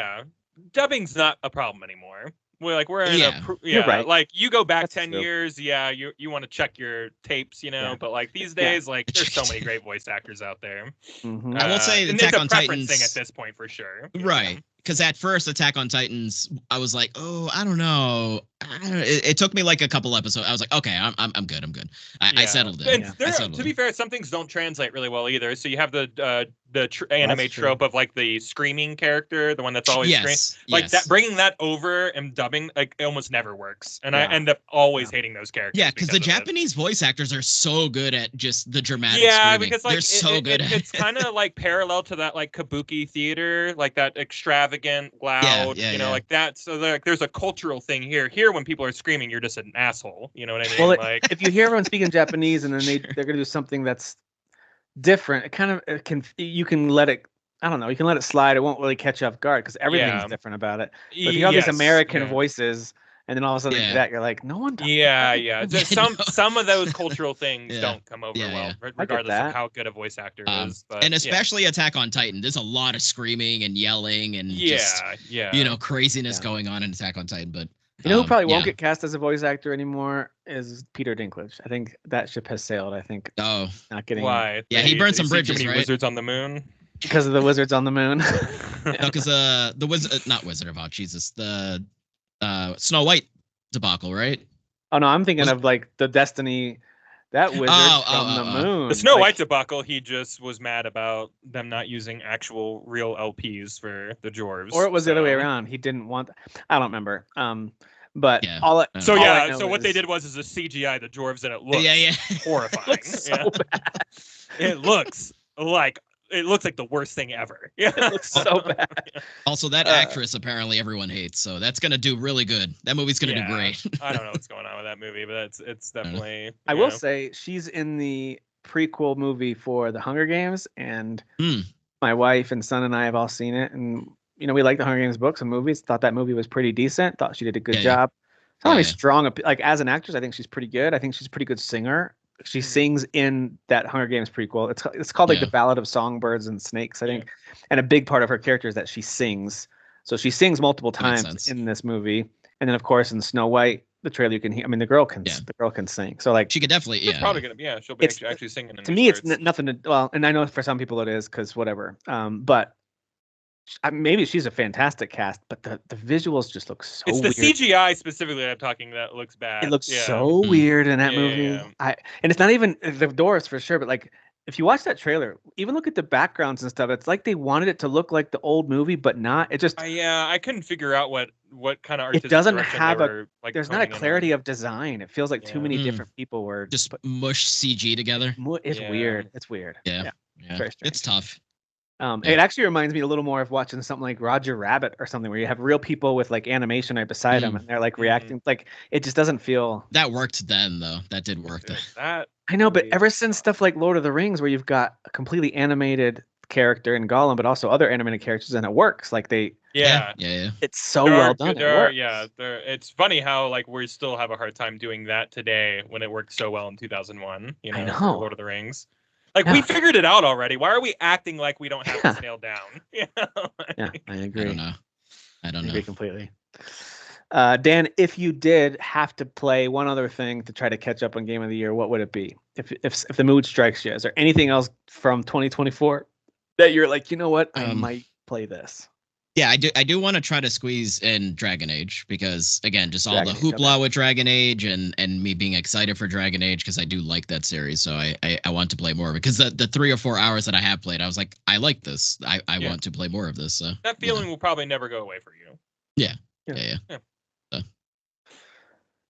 dubbing's not a problem anymore. We're in you're right. Like you go back 10 years, you want to check your tapes, but like these days, like there's so many great voice actors out there. Mm-hmm. I will say Attack on Titans thing at this point for sure. Right. Because at first Attack on Titans, I was like, oh, I don't know. It took me like a couple episodes. I was like, okay, I'm good. I settled in. To be fair, some things don't translate really well either. So you have the anime trope of like the screaming character, the one that's always screaming. Like that, bringing that over and dubbing, like it almost never works. And I end up always hating those characters. Yeah, because the Japanese voice actors are so good at just the dramatic screaming. Because like they're good. It's kind of like parallel to that like kabuki theater, like that extravagant, loud, like that. So like there's a cultural thing here. Here, when people are screaming, you're just an asshole. You know what I mean? Well, like if you hear everyone speaking Japanese and then they're gonna do something that's different, you can let it. I don't know. You can let it slide. It won't really catch you off guard because everything's different about it. But if you have these American voices, and then all of a sudden that you're like, no one. Some of those cultural things don't come over well, regardless of how good a voice actor is. But, and especially Attack on Titan, there's a lot of screaming and yelling and craziness going on in Attack on Titan. But you know who probably won't get cast as a voice actor anymore is Peter Dinklage. I think that ship has sailed. I think. Oh, not getting. Why? Yeah, he burned some bridges, right? Wizards on the Moon. Because of the Wizards on the Moon. No, because the Wizard, not Wizard of Oz, Jesus, the Snow White debacle, right? Oh no, I'm thinking of like the Destiny, that wizard from the moon. The Snow White debacle, he just was mad about them not using actual real LPs for the dwarves. Or it was the other way around. He didn't want. I don't remember. But so what they did was a CGI the dwarves, and it looks horrifying. It looks so bad. It looks like the worst thing ever. Yeah, it looks so bad. Also, that actress apparently everyone hates, so that's gonna do really good. That movie's gonna do great. I don't know what's going on with that movie, but it's definitely. I will say she's in the prequel movie for the Hunger Games, and my wife and son and I have all seen it, and we like the Hunger Games books and movies. Thought that movie was pretty decent. Thought she did a good job. It's not really strong. Like as an actress, I think she's pretty good. I think she's a pretty good singer. She sings in that Hunger Games prequel. It's called like the Ballad of Songbirds and Snakes, I think. And a big part of her character is that she sings. So she sings multiple times in this movie. And then of course in Snow White, the trailer you can hear. I mean, the girl can sing. So like she could definitely she's probably gonna she'll be actually singing. To me, it's nothing to and I know for some people it is because whatever. But maybe she's a fantastic cast, but the visuals just look so weird. It's the CGI specifically that I'm talking that looks bad. It looks so weird in that movie. And it's not even the doors for sure, but like if you watch that trailer, even look at the backgrounds and stuff, it's like they wanted it to look like the old movie, but not. It just I couldn't figure out what kind of artistic it doesn't have there's not a clarity of design. It feels like too many different people were just mush CG together. It's weird. It's weird. Yeah. It's tough. It actually reminds me a little more of watching something like Roger Rabbit or something where you have real people with like animation right beside them and they're like reacting. Like it just doesn't feel. That worked then though. That did work then. I know, but ever since stuff like Lord of the Rings, where you've got a completely animated character in Gollum, but also other animated characters, and it works. Like it's so well done. It's funny how like we still have a hard time doing that today when it worked so well in 2001. I know. For Lord of the Rings. Like we figured it out already. Why are we acting like we don't have this nailed down? I agree. I don't know. I agree completely. Dan, if you did have to play one other thing to try to catch up on Game of the Year, what would it be? If the mood strikes you, is there anything else from 2024 that you're like, you know what, I might play this? Yeah, I do want to try to squeeze in Dragon Age because again, just all the hoopla with Dragon Age and me being excited for Dragon Age because I do like that series. So I want to play more of it because the 3 or 4 hours that I have played, I was like, I like this. I want to play more of this. So that feeling will probably never go away for you. Yeah.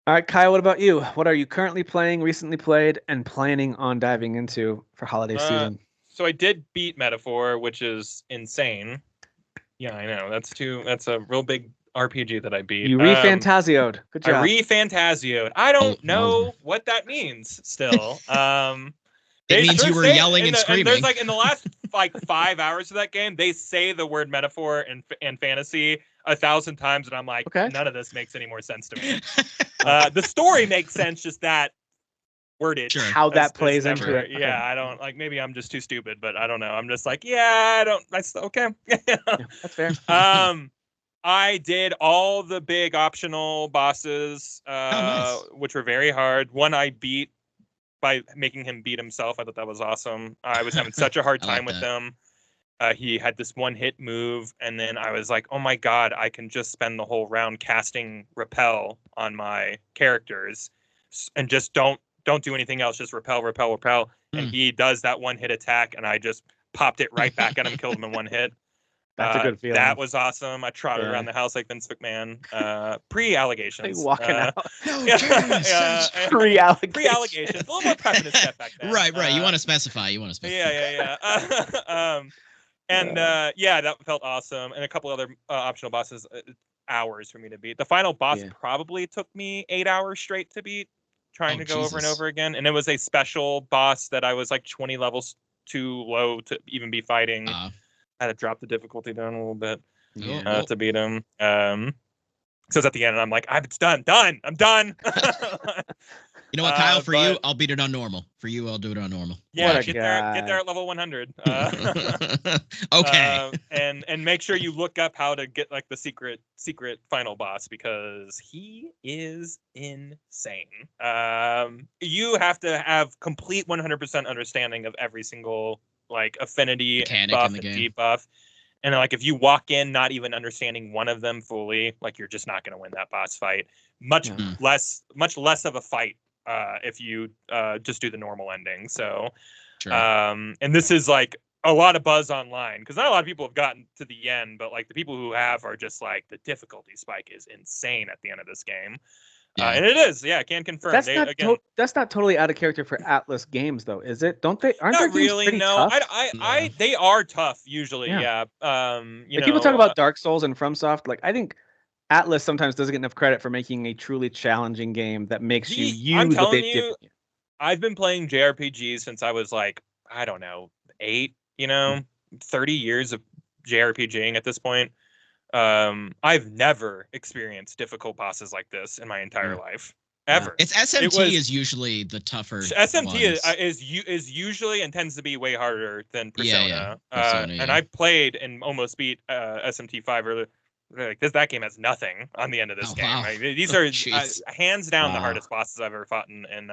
All right, Kyle, what about you? What are you currently playing, recently played, and planning on diving into for holiday season? So I did beat Metaphor, which is insane. Yeah, I know. That's a real big RPG that I beat. You refantasioed. Good job. I refantasioed. I don't know what that means still. It means you were yelling and screaming. And there's like in the last like 5 hours of that game, they say the word metaphor and fantasy 1,000 times, and I'm like, none of this makes any more sense to me. The story makes sense, just that worded. Sure. How that plays into it. Yeah, I don't like. Maybe I'm just too stupid, but I don't know. I'm just like, I don't. That's okay. That's fair. I did all the big optional bosses, nice. which were very hard. One I beat by making him beat himself. I thought that was awesome. I was having such a hard time with him. He had this one-hit move, and then I was like, oh my god, I can just spend the whole round casting repel on my characters and just don't do anything else, just repel. And he does that one-hit attack, and I just popped it right back at him, killed him in one hit. That's a good feeling. That was awesome. I trotted around the house like Vince McMahon. Pre-allegations. Like walking out. Pre-allegations. Pre-allegations. A little more prep in his step back then. Right. You want to specify. Yeah. That felt awesome. And a couple other optional bosses, hours for me to beat. The final boss probably took me 8 hours straight to beat, trying to go over and over again. And it was a special boss that I was like 20 levels too low to even be fighting. I had to drop the difficulty down a little bit to beat him. So it's at the end, and I'm like, it's done. I'm done. You know what, Kyle? For you, I'll beat it on normal. For you, I'll do it on normal. Yeah, get there at level 100. Okay. And make sure you look up how to get like the secret final boss, because he is insane. You have to have complete 100% understanding of every single like affinity mechanic buff in the and game. debuff. And like if you walk in not even understanding one of them fully, like you're just not going to win that boss fight. Much less of a fight if you just do the normal ending. So, and this is like a lot of buzz online, because not a lot of people have gotten to the end, but like the people who have are just like, the difficulty spike is insane at the end of this game. And it is, I can confirm. That's not totally out of character for Atlas games, though, is it? Aren't their games pretty tough? No. They are tough usually. People talk about Dark Souls and FromSoft. Like, I think Atlas sometimes doesn't get enough credit for making a truly challenging game that makes I'm telling you, I've been playing JRPGs since I was like, I don't know, 8. 30 years of JRPGing at this point. I've never experienced difficult bosses like this in my entire life, ever. It's SMT is usually the tougher. SMT is usually and tends to be way harder than Persona. And I played and almost beat SMT 5 earlier. Like that game has nothing on the end of this game. Wow. Right? These are hands down the hardest bosses I've ever fought in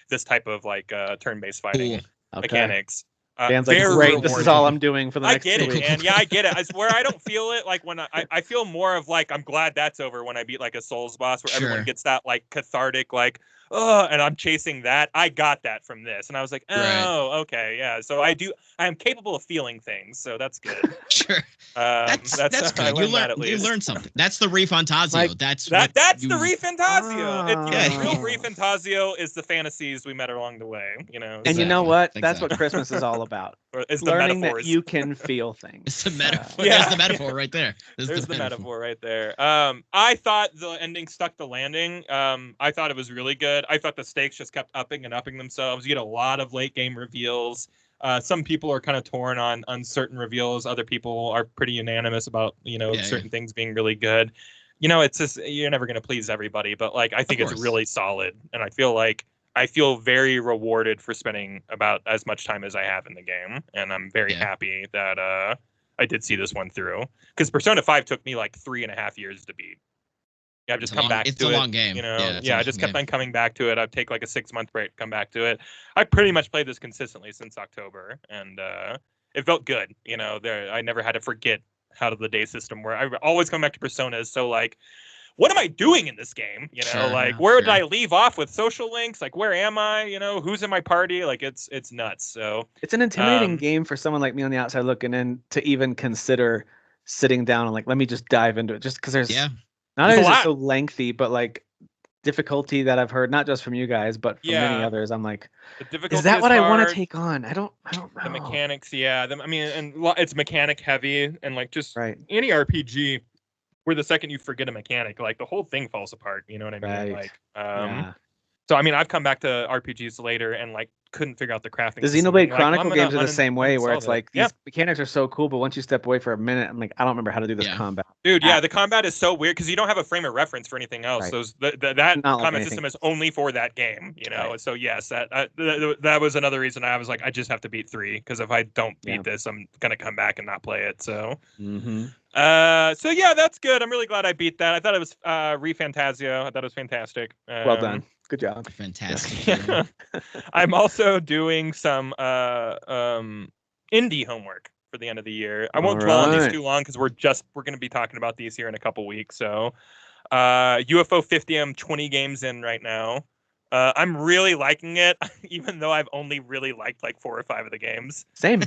this type of like turn-based fighting mechanics. Dan's like, great, this is all I'm doing for the next 2 weeks. I get it, man. Yeah, I get it. I swear I don't feel it like when I feel more of like, I'm glad that's over when I beat like a Souls boss where everyone gets that like cathartic, like, and I'm chasing that. I got that from this. And I was like, okay, yeah. So I am capable of feeling things, so that's good. Sure. That's good. You learned something. That's the Refantasio. Like, that's the Refantasio. Real Refantasio is the fantasies we met along the way, And you know what? That's what Christmas is all about. It's learning that you can feel things. It's the metaphor. There's the metaphor right there. There's the metaphor right there. I thought the ending stuck the landing. I thought it was really good. I thought the stakes just kept upping and upping themselves. You get a lot of late game reveals. Some people are kind of torn on certain reveals. Other people are pretty unanimous about certain things being really good. It's just, you're never going to please everybody, but like I think it's really solid, and I feel very rewarded for spending about as much time as I have in the game, and I'm very happy that I did see this one through, because Persona 5 took me like 3.5 years to beat. I've just come back to it. It's a long game. I just kept on coming back to it. I'd take like a 6-month break, come back to it. I pretty much played this consistently since October, and it felt good. I never had to forget how the day system worked. I always come back to Personas, so like, what am I doing in this game? Where did I leave off with social links? Like, where am I? Who's in my party? Like, it's nuts. So it's an intimidating game for someone like me on the outside looking in to even consider sitting down and like, let me just dive into it, just because there's not only is it so lengthy, but like difficulty that I've heard not just from you guys, but from many others. I'm like, is that what I want to take on? I don't know. The mechanics, and it's mechanic heavy, and like just any RPG where the second you forget a mechanic, like the whole thing falls apart. You know what I mean? Like, so I've come back to RPGs later and like couldn't figure out the crafting. The Xenoblade Chronicle games are the same way, where it's like these mechanics are so cool, but once you step away for a minute, I'm like, I don't remember how to do this combat. Dude, the combat is so weird because you don't have a frame of reference for anything else. So that combat system is only for that game, So yes, that was another reason I was like, I just have to beat 3, because if I don't beat this, I'm gonna come back and not play it. So. That's good. I'm really glad I beat that. I thought it was Refantasio. I thought it was fantastic. Well done. Good job. Fantastic. I'm also doing some indie homework for the end of the year. I won't dwell on these too long because we're going to be talking about these here in a couple weeks. So UFO 50, I'm 20 games in right now. I'm really liking it, even though I've only really liked like 4 or 5 of the games. Same.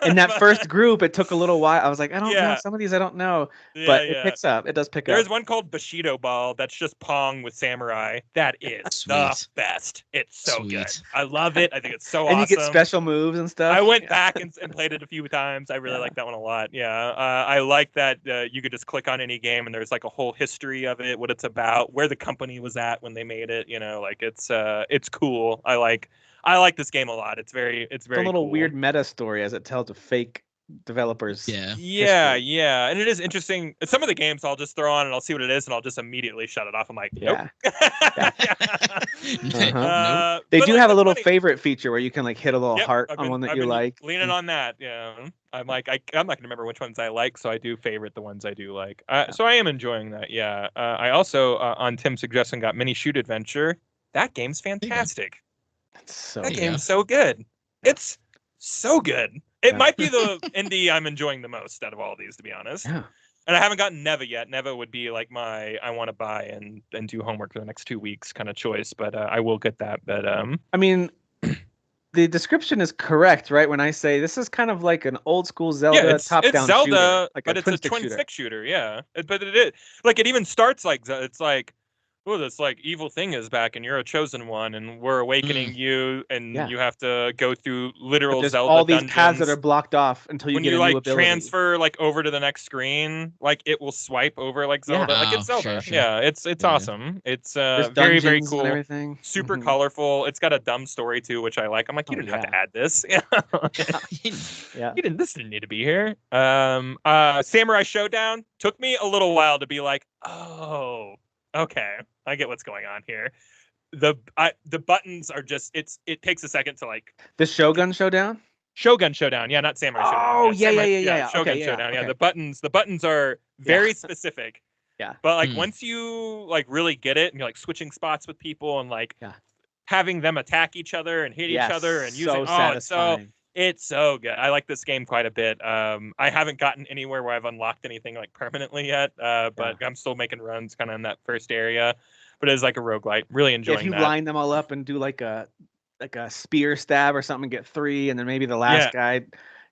In that first group, it took a little while. I was like, I don't know. Some of these I don't know, but it picks up. It does pick up. There's one called Bushido Ball that's just Pong with Samurai. That is the best. It's so good. I love it. I think it's so awesome. And you get special moves and stuff. I went back and played it a few times. I really like that one a lot. Yeah. I like that you could just click on any game and there's like a whole history of it, what it's about, where the company was at when they made it. Like it's cool. I like this game a lot. It's very a little cool. Weird meta story as it tells a fake developers. Yeah. And it is interesting. Some of the games I'll just throw on and I'll see what it is and I'll just immediately shut it off. I'm like, nope. Nope. They do have a little favorite feature where you can like hit a little heart on one that you like. Leaning on that. Yeah. I'm like, I'm not gonna remember which ones I like, so I do favorite the ones I do like. So I am enjoying that. Yeah. I also on Tim's suggestion got Mini Shoot Adventure. That game's fantastic. That game's so good. It's so good. It might be the indie I'm enjoying the most out of all of these, to be honest. Yeah. And I haven't gotten Neva yet. Neva would be like my I want to buy and do homework for the next 2 weeks kind of choice, but I will get that. But I mean, the description is correct, right? When I say this is kind of like an old school Zelda top-down Zelda, shooter, like but it's a twin stick shooter. Yeah, but it is like it even starts like it's like. Oh, this like evil thing is back, and you're a chosen one, and we're awakening you, and you have to go through literal Zelda all these dungeons. Paths that are blocked off until you get a new ability. When you transfer like over to the next screen, like it will swipe over like Zelda. Like it's Zelda. Sure. Yeah, it's awesome. It's very cool. Everything. Super colorful. It's got a dumb story too, which I like. I'm like, you didn't have to add this. This didn't need to be here. Samurai Showdown took me a little while to be like, oh. Okay, I get what's going on here. The buttons are just it takes a second to like the Shogun Showdown. Shogun Showdown, yeah, not Samurai Showdown. Oh yeah. Shogun Showdown, yeah. The buttons are very specific. Yeah. But like once you like really get it, and you're like switching spots with people and like having them attack each other and hit each other and using it's so good. I like this game quite a bit. I haven't gotten anywhere where I've unlocked anything like permanently yet, but I'm still making runs kind of in that first area. But it's like a roguelite. Really enjoying that. If you line them all up and do like a spear stab or something, get 3, and then maybe the last guy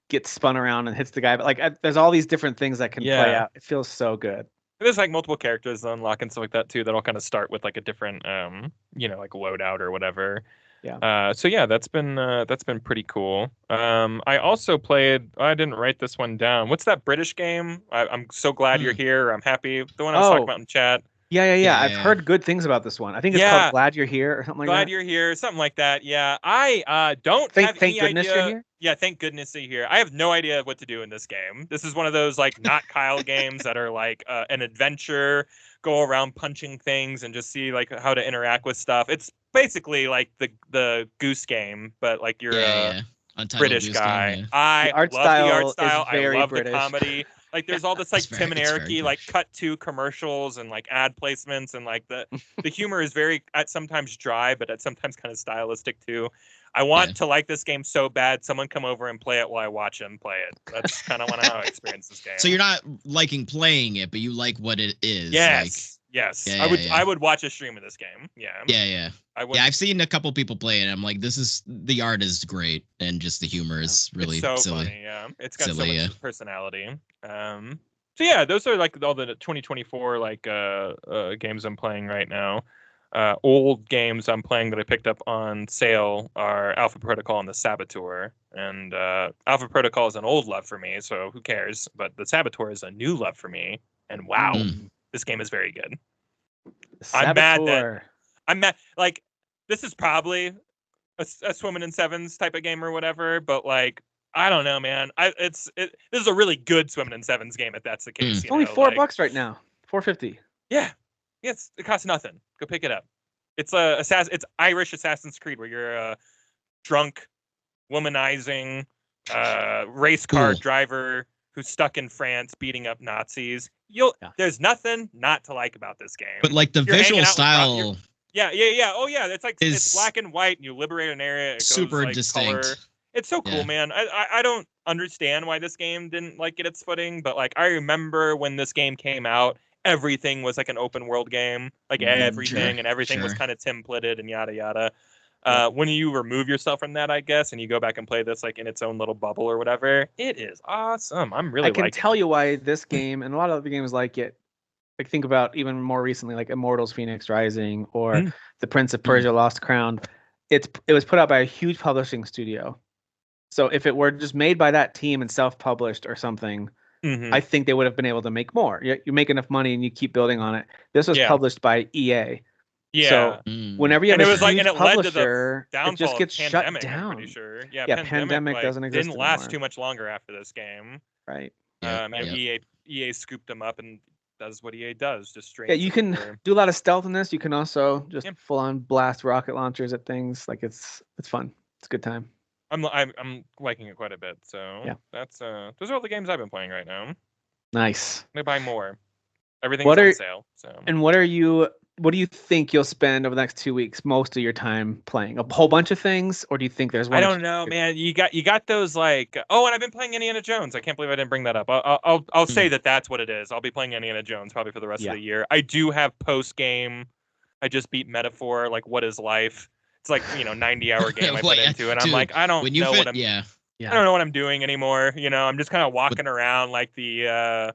gets spun around and hits the guy. But like there's all these different things that can play out. It feels so good. There's like multiple characters to unlock and stuff like that too. That'll kind of start with like a different like loadout or whatever. Yeah. So yeah, that's been pretty cool. I also played. I didn't write this one down. What's that British game? I'm so glad you're here. I'm happy. The one I was talking about in chat. Yeah. I've heard good things about this one. I think it's called Glad You're Here or something like that. Glad You're Here, something like that. Yeah. I don't have any thank goodness idea. You're here. Yeah, thank goodness you're here. I have no idea what to do in this game. This is one of those like not Kyle games that are like an adventure, go around punching things and just see like how to interact with stuff. It's basically like the Goose Game, but like you're a British guy. Game, I love the art style. I love British. The comedy. Like there's all this like Tim and Eric-y like cut to commercials and like ad placements, and like the humor is very at sometimes dry, but at sometimes kind of stylistic too. I want to like this game so bad. Someone come over and play it while I watch them play it. That's kind of how I experience this game. So you're not liking playing it, but you like what it is. Yes. Yes. I would watch a stream of this game. Yeah. Yeah. I've seen a couple people play it. I'm like, the art is great, and just the humor is really so silly. Funny. Yeah. It's got so much personality. So yeah, those are like all the 2024 like games I'm playing right now. Old games I'm playing that I picked up on sale are Alpha Protocol and the Saboteur. And Alpha Protocol is an old love for me, so who cares? But the Saboteur is a new love for me. And wow, this game is very good. I'm mad. Like, this is probably a Swimming in Sevens type of game or whatever, but like, I don't know, man. This is a really good Swimming in Sevens game if that's the case. It's only $4 right now. $4.50. Yeah. Yes, it costs nothing. Go pick it up. It's it's Irish Assassin's Creed where you're a drunk, womanizing race car driver who's stuck in France beating up Nazis. There's nothing not to like about this game. But like the visual style. Yeah. Oh yeah, it's black and white, and you liberate an area. It super goes, like, distinct. Color. It's so cool, man. I don't understand why this game didn't like get its footing, but like I remember when this game came out, everything was like an open world game, like everything was kind of templated and yada yada. When you remove yourself from that, I guess, and you go back and play this like in its own little bubble or whatever, it is awesome. I can tell you why this game and a lot of other games like it. Like think about even more recently, like Immortals: Phoenix Rising or The Prince of Persia: Lost Crown. It was put out by a huge publishing studio. So if it were just made by that team and self-published or something, I think they would have been able to make more. You make enough money and you keep building on it. This was published by EA. Yeah. So whenever you have a huge publisher, it just gets shut down. I'm pretty sure. Yeah, Pandemic doesn't exist didn't last anymore. too much longer after this game. Right. EA scooped them up and does what EA does. Just straight. Yeah, you can do a lot of stealth in this. You can also just full on blast rocket launchers at things. Like it's fun. It's a good time. I'm liking it quite a bit. So that's those are all the games I've been playing right now. Nice. They buy more. Everything's on sale. So. And what do you think you'll spend over the next 2 weeks most of your time playing? A whole bunch of things, or do you think there's one? I don't know, man. You got those like and I've been playing Indiana Jones. I can't believe I didn't bring that up. I'll say that's what it is. I'll be playing Indiana Jones probably for the rest of the year. I do have post game. I just beat Metaphor. Like, what is life? It's like 90-hour game I put into, and I'm like, I don't know what I'm. I don't know what I'm doing anymore. I'm just kind of walking around like the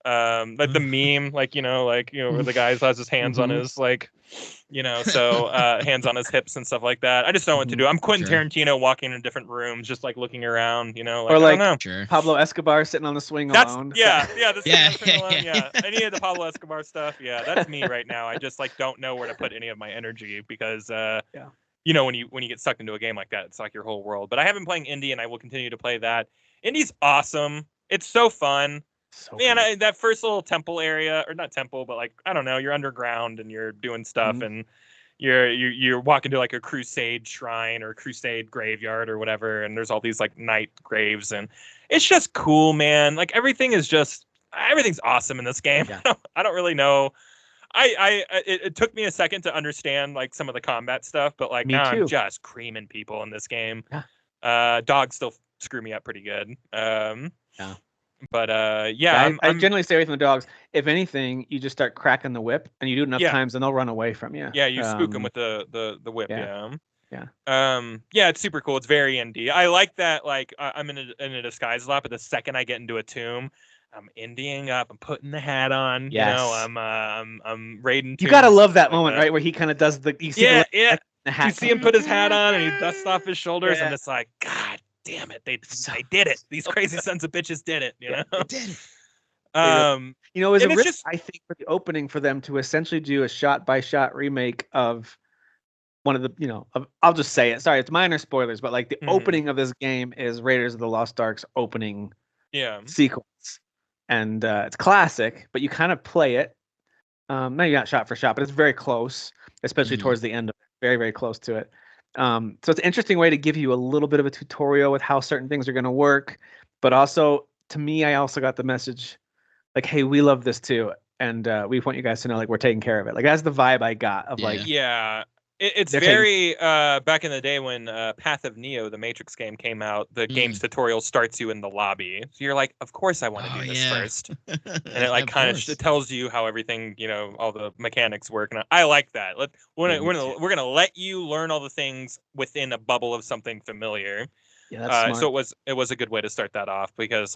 like the meme, where the guy has his hands on his hands on his hips and stuff like that. I just don't know what to do. I'm Quentin Tarantino walking in different rooms, just like looking around, or like I don't know. Pablo Escobar sitting on the swing alone. Any of the Pablo Escobar stuff. Yeah, that's me right now. I just don't know where to put any of my energy because when you get sucked into a game like that, it's like your whole world. But I have been playing Indie, and I will continue to play that. Indie's awesome. It's so fun. Man, that first little temple area, or not temple, but I don't know, you're underground and you're doing stuff, and you're walking to like a crusade shrine or crusade graveyard or whatever, and there's all these night graves, and it's just cool, man. Everything's awesome in this game. Yeah. I don't really know. It took me a second to understand some of the combat stuff, but now I'm just creaming people in this game. Yeah. Dogs still screw me up pretty good. But I generally stay away from the dogs. If anything, you just start cracking the whip, and you do it enough times, and they'll run away from you. Yeah, you spook them with the whip. Yeah. It's super cool. It's very indie. I like that. I'm in a disguise a lot, but the second I get into a tomb, I'm indieing up. I'm putting the hat on. Yes. I'm raiding. You gotta love that moment, right, where he kind of does the. You see the hat. You see him put his hat on, and he dusts off his shoulders, and it's like, God damn it, they did it. These crazy sons of bitches did it. They did it. It was a risk, I think, for the opening for them to essentially do a shot-by-shot remake of one of the, I'll just say it. Sorry, it's minor spoilers, but the opening of this game is Raiders of the Lost Ark's opening sequence, and it's classic. But you kind of play it. Maybe not shot for shot, but it's very close, especially towards the end of it. Very, very close to it. So it's an interesting way to give you a little bit of a tutorial with how certain things are going to work, but also to me, I also got the message hey, we love this too, and we want you guys to know we're taking care of it. That's the vibe I got of it's very back in the day when Path of Neo, the Matrix game, came out. The game's tutorial starts you in the lobby, so you're like, of course I want to do this first, and it kind of tells you how everything, all the mechanics work, and I like that. We're gonna let you learn all the things within a bubble of something familiar. Yeah, that's smart. So it was a good way to start that off, because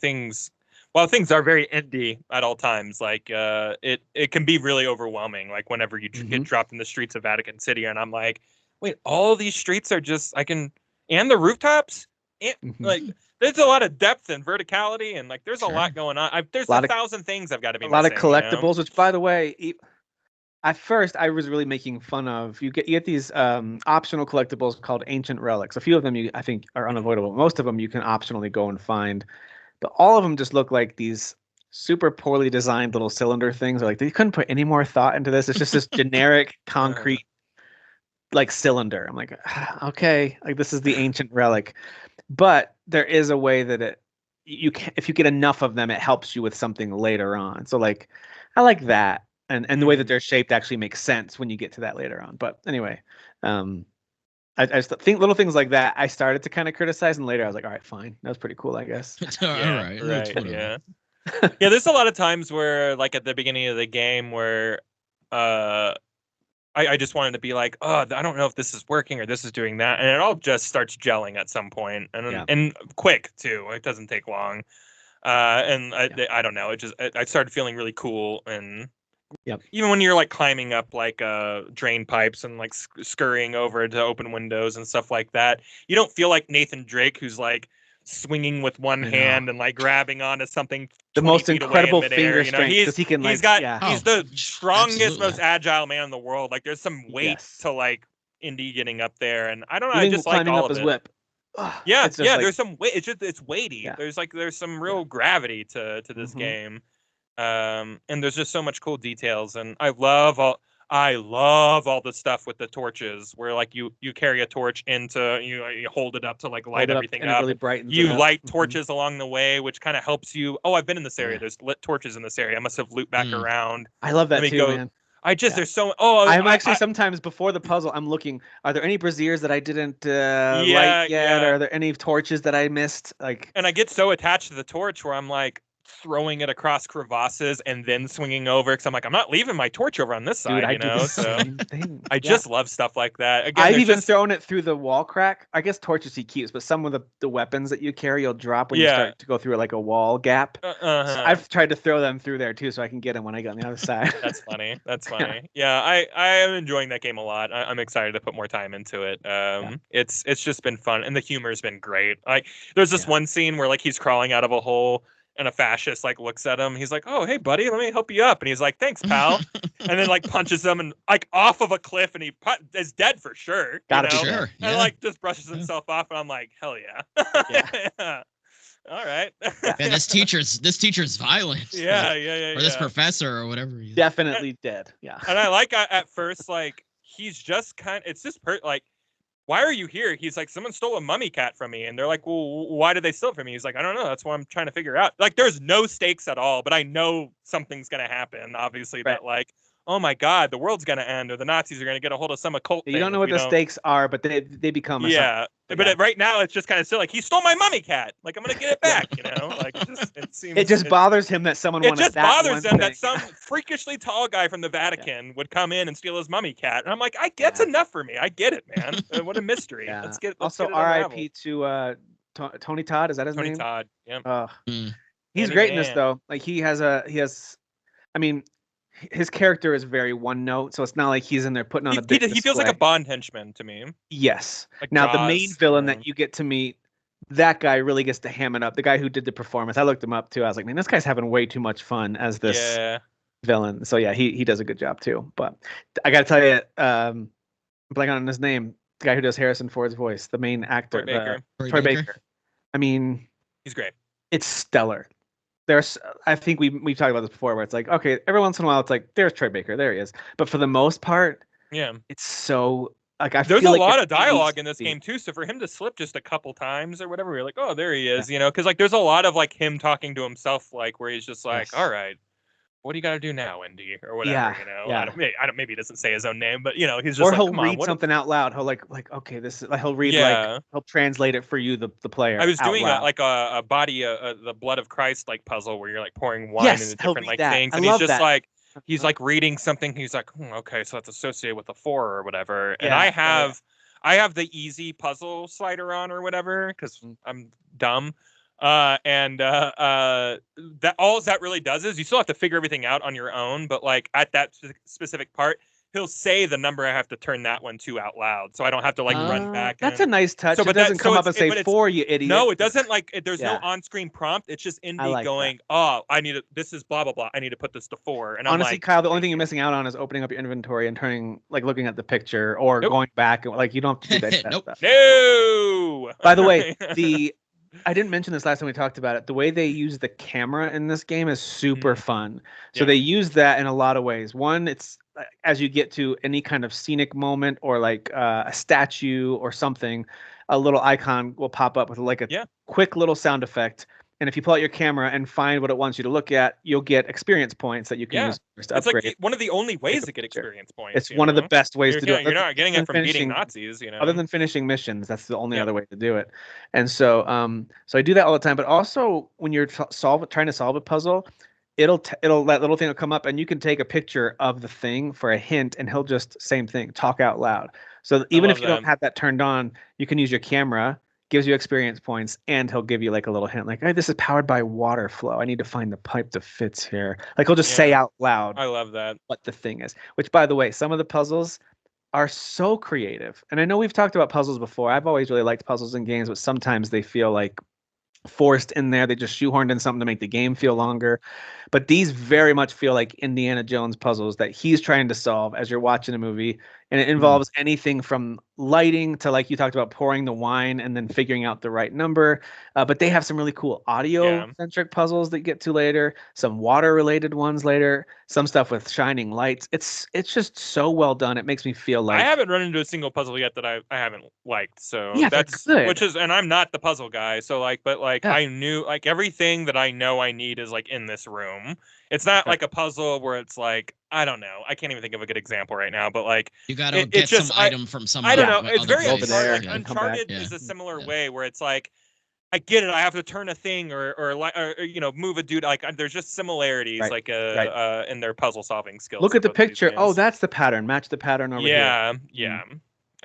things. While things are very indie at all times, it can be really overwhelming. Whenever you get dropped in the streets of Vatican City, and I'm like, wait, all these streets are just and the rooftops, there's a lot of depth and verticality, and there's a lot going on. There's a thousand things I've got to be. A lot of collectibles, which, by the way, at first I was really making fun of. You get these optional collectibles called ancient relics. A few of them I think are unavoidable. Most of them you can optionally go and find. But all of them just look like these super poorly designed little cylinder things. They couldn't put any more thought into this. It's just this generic concrete cylinder. I'm like, okay, this is the ancient relic. But there is a way that if you get enough of them, it helps you with something later on. So I like that. And the way that they're shaped actually makes sense when you get to that later on. But anyway, I just think little things like that I started to kind of criticize, and later I was like, all right, fine. That was pretty cool, I guess. All right. Yeah. There's a lot of times where, at the beginning of the game, where I just wanted to be like, oh, I don't know if this is working or this is doing that, and it all just starts gelling at some point, and quick too. It doesn't take long, and I don't know. It just I started feeling really cool, and even when you're like climbing up like drain pipes and like scurrying over to open windows and stuff like that, you don't feel like Nathan Drake, who's like swinging with one hand and like grabbing onto something. The most incredible finger strength, because he can like he's the strongest, most agile man in the world. Like there's some weight to like Indy getting up there, and I don't know. Even I just like all up of his it. Whip. There's some weight. It's weighty. There's some real gravity to this game, and there's just so much cool details, and I love all the stuff with the torches, where like you carry a torch into you hold it up to like light everything up. Really brightens you light torches along the way, which kind of helps you. Oh, I've been in this area. There's lit torches in this area. I must have looped back around. I love that too, man. There's so. I'm actually sometimes before the puzzle, I'm looking. Are there any braziers that I didn't light yet? Are there any torches that I missed? And I get so attached to the torch where I'm like throwing it across crevasses and then swinging over, because I'm like, I'm not leaving my torch over on this side, So I just love stuff like that. Again, I've even thrown it through the wall crack. I guess torches he keeps, but some of the weapons that you carry, you'll drop when you start to go through like a wall gap. So I've tried to throw them through there too, so I can get them when I get on the other side. That's funny. I am enjoying that game a lot. I'm excited to put more time into it. It's just been fun, and the humor's been great. Like there's this one scene where like he's crawling out of a hole, and a fascist like looks at him. He's like, "Oh, hey, buddy, let me help you up." And he's like, "Thanks, pal." And then like punches him and like off of a cliff, and he is dead for sure. Got it, sure. And like just brushes himself off, and I'm like, "Hell yeah!" All right. Man, this teacher's violent. Or this professor or whatever. He is. Definitely dead. Yeah. And I like at first like he's just it's just like. Why are you here? He's like, someone stole a mummy cat from me. And they're like, well, why did they steal it from me? He's like, I don't know. That's what I'm trying to figure out. Like, there's no stakes at all, but I know something's going to happen. Obviously, that like, oh my God, the world's going to end, or the Nazis are going to get a hold of some occult thing. You don't know what the stakes are, but they become right now it's just kind of silly. Like, he stole my mummy cat. Like, I'm going to get it back, Like, it just bothers him that someone wanted that. It just bothers him that some freakishly tall guy from the Vatican would come in and steal his mummy cat. And I'm like, that's enough for me. I get it, man. What a mystery. Let's get RIP to Tony Todd. Is that his name? Tony Todd. Yeah. He's great in this though. Like I mean, his character is very one note, so it's not like he's in there putting on a big He feels like a Bond henchman to me. Yes. Like now the main villain that you get to meet, that guy really gets to ham it up. The guy who did the performance, I looked him up too. I was like, man, this guy's having way too much fun as this villain. So yeah, he does a good job too. But I got to tell you, I'm blanking on his name. The guy who does Harrison Ford's voice, the main actor, Troy Baker. I mean, he's great. It's stellar. I think we've talked about this before, where it's like, okay, every once in a while it's like, there's Troy Baker, there he is. But for the most part, it's so like there's a lot of dialogue in this game too. So for him to slip just a couple times or whatever, you're like, oh, there he is, because like there's a lot of like him talking to himself, like where he's just like, all right, what do you got to do now, Indy, or whatever, I don't, maybe he doesn't say his own name, but he's just or he'll read something out loud. He'll like okay, this is, he'll read he'll translate it for you, the player. I was doing a body, the blood of Christ like puzzle where you're like pouring wine into different like things, and he's just like he's like reading something. He's like, okay, so that's associated with the 4 or whatever, and I have the easy puzzle slider on or whatever because I'm dumb. That all that really does is you still have to figure everything out on your own, but like at that specific part, he'll say the number I have to turn that one to out loud, so I don't have to like run back. That's a nice touch. So, but it doesn't come up and say "for you idiot." No, it doesn't. Like there's no on-screen prompt. It's just Indy going, "Oh, I need it. This is blah blah blah. I need to put this to 4." And honestly, Kyle, the only thing you're missing out on is opening up your inventory and turning, like, looking at the picture or going back. Like you don't have to do that stuff. No. By the way, I didn't mention this last time we talked about it. The way they use the camera in this game is super fun. So they use that in a lot of ways. One, it's as you get to any kind of scenic moment or like a statue or something, a little icon will pop up with like a quick little sound effect. And if you pull out your camera and find what it wants you to look at, you'll get experience points that you can use to upgrade. It's like one of the only ways to get experience points. It's one of the best ways to do it. You're not getting it from beating Nazis, Other than finishing missions, that's the only other way to do it. And so, so I do that all the time. But also, when you're trying to solve a puzzle, it'll that little thing will come up, and you can take a picture of the thing for a hint, and he'll just same thing, talk out loud. So even if you don't have that turned on, you can use your camera, gives you experience points, and he'll give you like a little hint, like, hey, this is powered by water flow. I need to find the pipe that fits here. Like he'll just say out loud. I love that. What the thing is. Which, by the way, some of the puzzles are so creative. And I know we've talked about puzzles before. I've always really liked puzzles in games, but sometimes they feel like forced in there. They just shoehorned in something to make the game feel longer. But these very much feel like Indiana Jones puzzles that he's trying to solve as you're watching a movie. And it involves anything from lighting to, like you talked about, pouring the wine and then figuring out the right number. But they have some really cool audio-centric puzzles that get to later, some water-related ones later, some stuff with shining lights. It's just so well done. It makes me feel like... I haven't run into a single puzzle yet that I haven't liked. So yeah, that's good. Which is, and I'm not the puzzle guy. So like, but like I knew like everything that I know I need is like in this room. It's not like a puzzle where it's like, I don't know. I can't even think of a good example right now, but like you got to get some item from some. I don't know. It's very Uncharted. Like, Uncharted is a similar way where it's like, I get it. I have to turn a thing or you know, move a dude. Like there's just similarities like in their puzzle solving skills. Look at the picture. Oh, that's the pattern. Match the pattern over here. Yeah.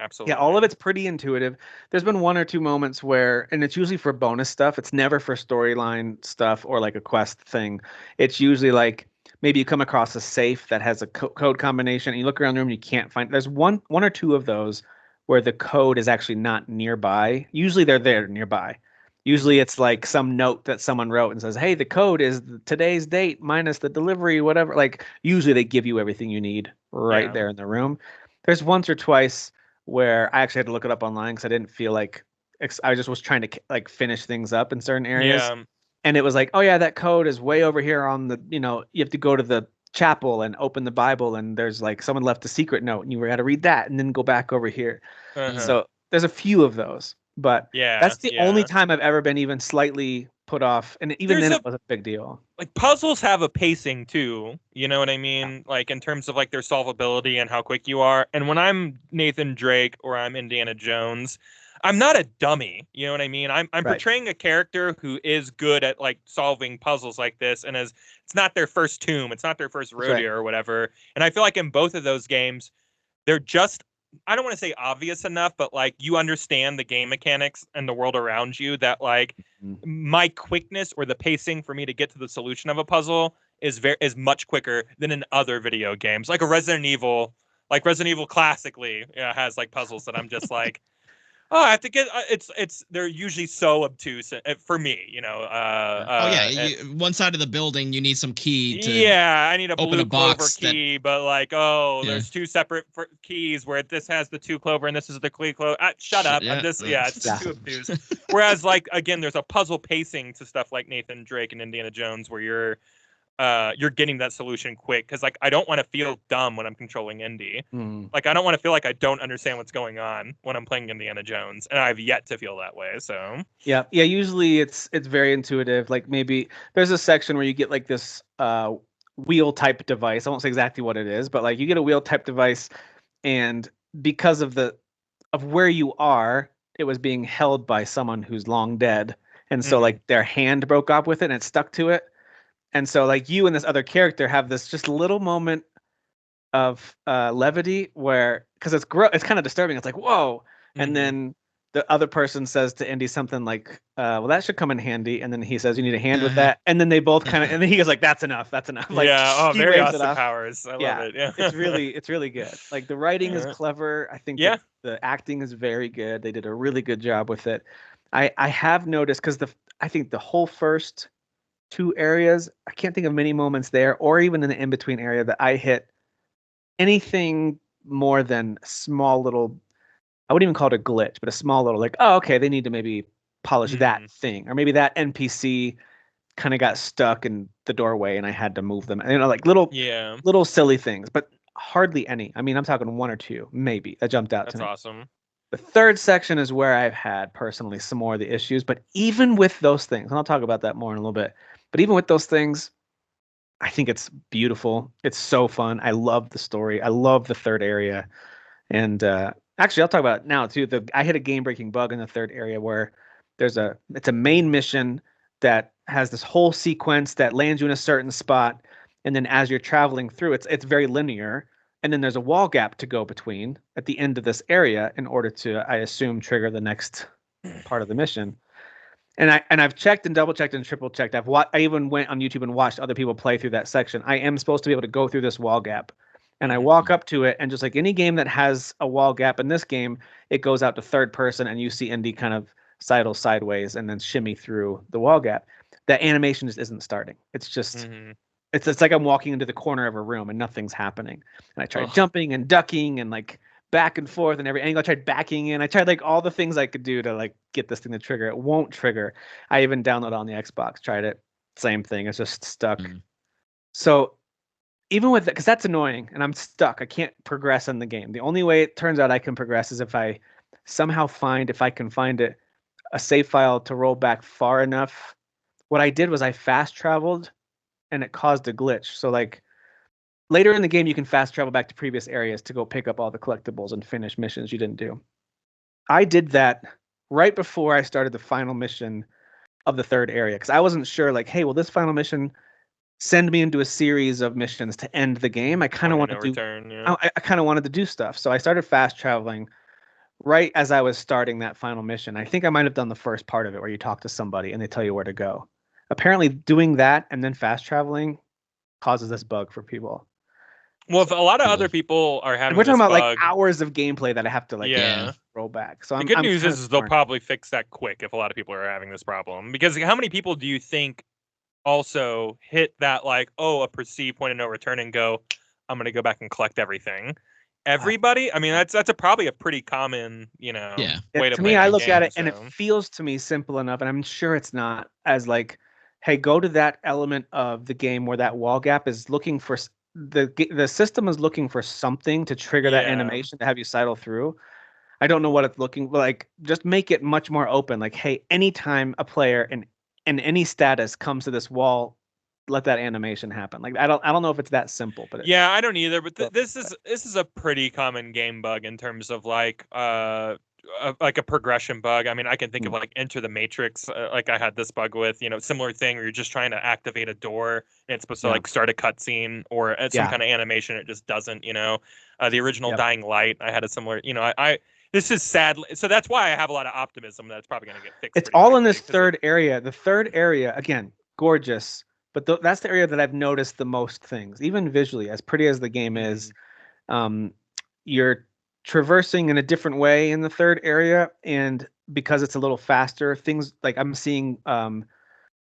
Absolutely. Yeah, all of it's pretty intuitive. There's been one or two moments where, and it's usually for bonus stuff. It's never for storyline stuff or like a quest thing. It's usually like maybe you come across a safe that has a code combination, and you look around the room and you can't find. There's one or two of those where the code is actually not nearby. Usually they're there nearby. Usually it's like some note that someone wrote and says, hey, the code is today's date minus the delivery, whatever. Like usually they give you everything you need right there in the room. There's once or twice where I actually had to look it up online because I didn't feel like I just was trying to like finish things up in certain areas. Yeah. And it was like, oh yeah, that code is way over here on the, you know, you have to go to the chapel and open the Bible, and there's like someone left a secret note and you got to read that and then go back over here. So there's a few of those, but that's the only time I've ever been even slightly put off, and even then it was a big deal. Like puzzles have a pacing too, you know what I mean? Like in terms of like their solvability and how quick you are. And when I'm Nathan Drake or I'm Indiana Jones, I'm not a dummy, you know what I mean? I'm portraying a character who is good at like solving puzzles like this, and it's not their first tomb, it's not their first rodeo or whatever. And I feel like in both of those games, they're just, I don't want to say obvious enough, but like you understand the game mechanics and the world around you, that like my quickness or the pacing for me to get to the solution of a puzzle is much quicker than in other video games. Like a Resident Evil classically has like puzzles that I'm just like, oh, I have to get. They're usually so obtuse for me, you know. One side of the building, you need some key to. Yeah, I need a open blue a box clover key, but like, there's two separate keys where this has the two clover and this is the clover. Shut up! I'm just it's just too obtuse. Whereas, like again, there's a puzzle pacing to stuff like Nathan Drake and Indiana Jones where you're getting that solution quick, because like I don't want to feel dumb when I'm controlling Indy. Like I don't want to feel like I don't understand what's going on when I'm playing Indiana Jones, and I've yet to feel that way. So yeah. Usually it's very intuitive. Like maybe there's a section where you get like this wheel type device. I won't say exactly what it is, but like you get a wheel type device, and because of where you are, it was being held by someone who's long dead, and so like their hand broke off with it and it stuck to it. And so like you and this other character have this just little moment of levity where, because it's kind of disturbing. It's like, whoa. And then the other person says to Indy something like, well, that should come in handy. And then he says, you need a hand with that. And then they both kind of, and then he goes like, that's enough. Like, very Austin Powers. I love it. Yeah. it's really good. Like the writing is clever. I think the acting is very good. They did a really good job with it. I have noticed, because I think the whole first two areas, I can't think of many moments there, or even in the in-between area, that I hit anything more than a small little, I wouldn't even call it a glitch, but a small little like, oh, okay, they need to maybe polish that thing, or maybe that NPC kind of got stuck in the doorway and I had to move them. You know, like little silly things, but hardly any. I mean, I'm talking one or two, maybe, that jumped out to me. That's awesome. The third section is where I've had personally some more of the issues, but even with those things, and I'll talk about that more in a little bit, but even with those things, I think it's beautiful. It's so fun. I love the story. I love the third area. And actually, I'll talk about it now too. I hit a game-breaking bug in the third area where it's a main mission that has this whole sequence that lands you in a certain spot, and then as you're traveling through, it's very linear, and then there's a wall gap to go between at the end of this area in order to, I assume, trigger the next part of the mission. And I've checked and double checked and triple checked. I even went on YouTube and watched other people play through that section. I am supposed to be able to go through this wall gap, and I walk up to it, and just like any game that has a wall gap, in this game, it goes out to third person, and you see Indy kind of sidle sideways and then shimmy through the wall gap. That animation just isn't starting. It's just it's like I'm walking into the corner of a room and nothing's happening. And I tried jumping and ducking and like back and forth and every angle. I tried backing in. I tried like all the things I could do to like get this thing to trigger. It won't trigger. I even downloaded on the Xbox, tried it. Same thing. It's just stuck. So even with that, because that's annoying and I'm stuck. I can't progress in the game. The only way it turns out I can progress is if I somehow if I can find it, a save file to roll back far enough. What I did was I fast traveled and it caused a glitch. So like later in the game, you can fast travel back to previous areas to go pick up all the collectibles and finish missions you didn't do. I did that right before I started the final mission of the third area, because I wasn't sure like, hey, will this final mission send me into a series of missions to end the game? I kind of wanted to do I kind of wanted to do stuff. So I started fast traveling right as I was starting that final mission. I think I might have done the first part of it where you talk to somebody and they tell you where to go. Apparently doing that and then fast traveling causes this bug for people. Well, if a lot of other people are having, we're talking about like hours of gameplay that I have to like roll back. So the good news is they'll probably fix that quick if a lot of people are having this problem. Because how many people do you think also hit that like, a perceived point of no return and go, I'm going to go back and collect everything? Everybody? I mean, that's probably a pretty common, way to me. I look at it and it feels to me simple enough, and I'm sure it's not as like, hey, go to that element of the game where that wall gap is looking for the system is looking for something to trigger that animation to have you sidle through. I don't know what it's looking like. Just make it much more open. Like, hey, anytime a player in any status comes to this wall, let that animation happen. Like I don't know if it's that simple, but I don't either. But this is a pretty common game bug in terms of like a progression bug. I mean, I can think of like Enter the Matrix. Like I had this bug with similar thing where you're just trying to activate a door and it's supposed to like start a cutscene or some kind of animation. It just doesn't. The original Dying Light. I had a similar. This is sad. So that's why I have a lot of optimism that it's probably going to get fixed. It's all in this third area. The third area, again, gorgeous. But that's the area that I've noticed the most things, even visually, as pretty as the game is. You're traversing in a different way in the third area. And because it's a little faster, things like I'm seeing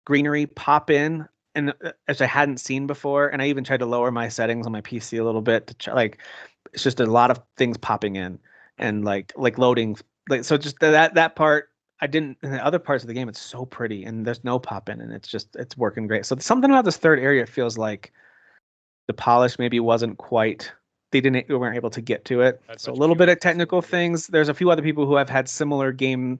greenery pop in, and as I hadn't seen before. And I even tried to lower my settings on my PC a little bit to try, it's just a lot of things popping in and like loading. So just that part. I didn't. In the other parts of the game, it's so pretty, and there's no pop in, and it's working great. So something about this third area feels like the polish maybe wasn't quite. They weren't able to get to it. So a little bit of technical things. There's a few other people who have had similar game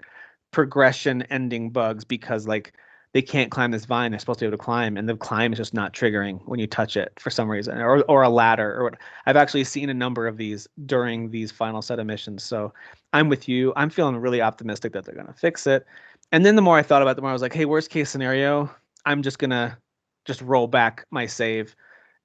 progression ending bugs because like they can't climb this vine they're supposed to be able to climb, and the climb is just not triggering when you touch it for some reason, or a ladder or what. I've actually seen a number of these during these final set of missions. So I'm with you. I'm feeling really optimistic that they're going to fix it. And then the more I thought about it, the more I was like, hey, worst case scenario, I'm just going to roll back my save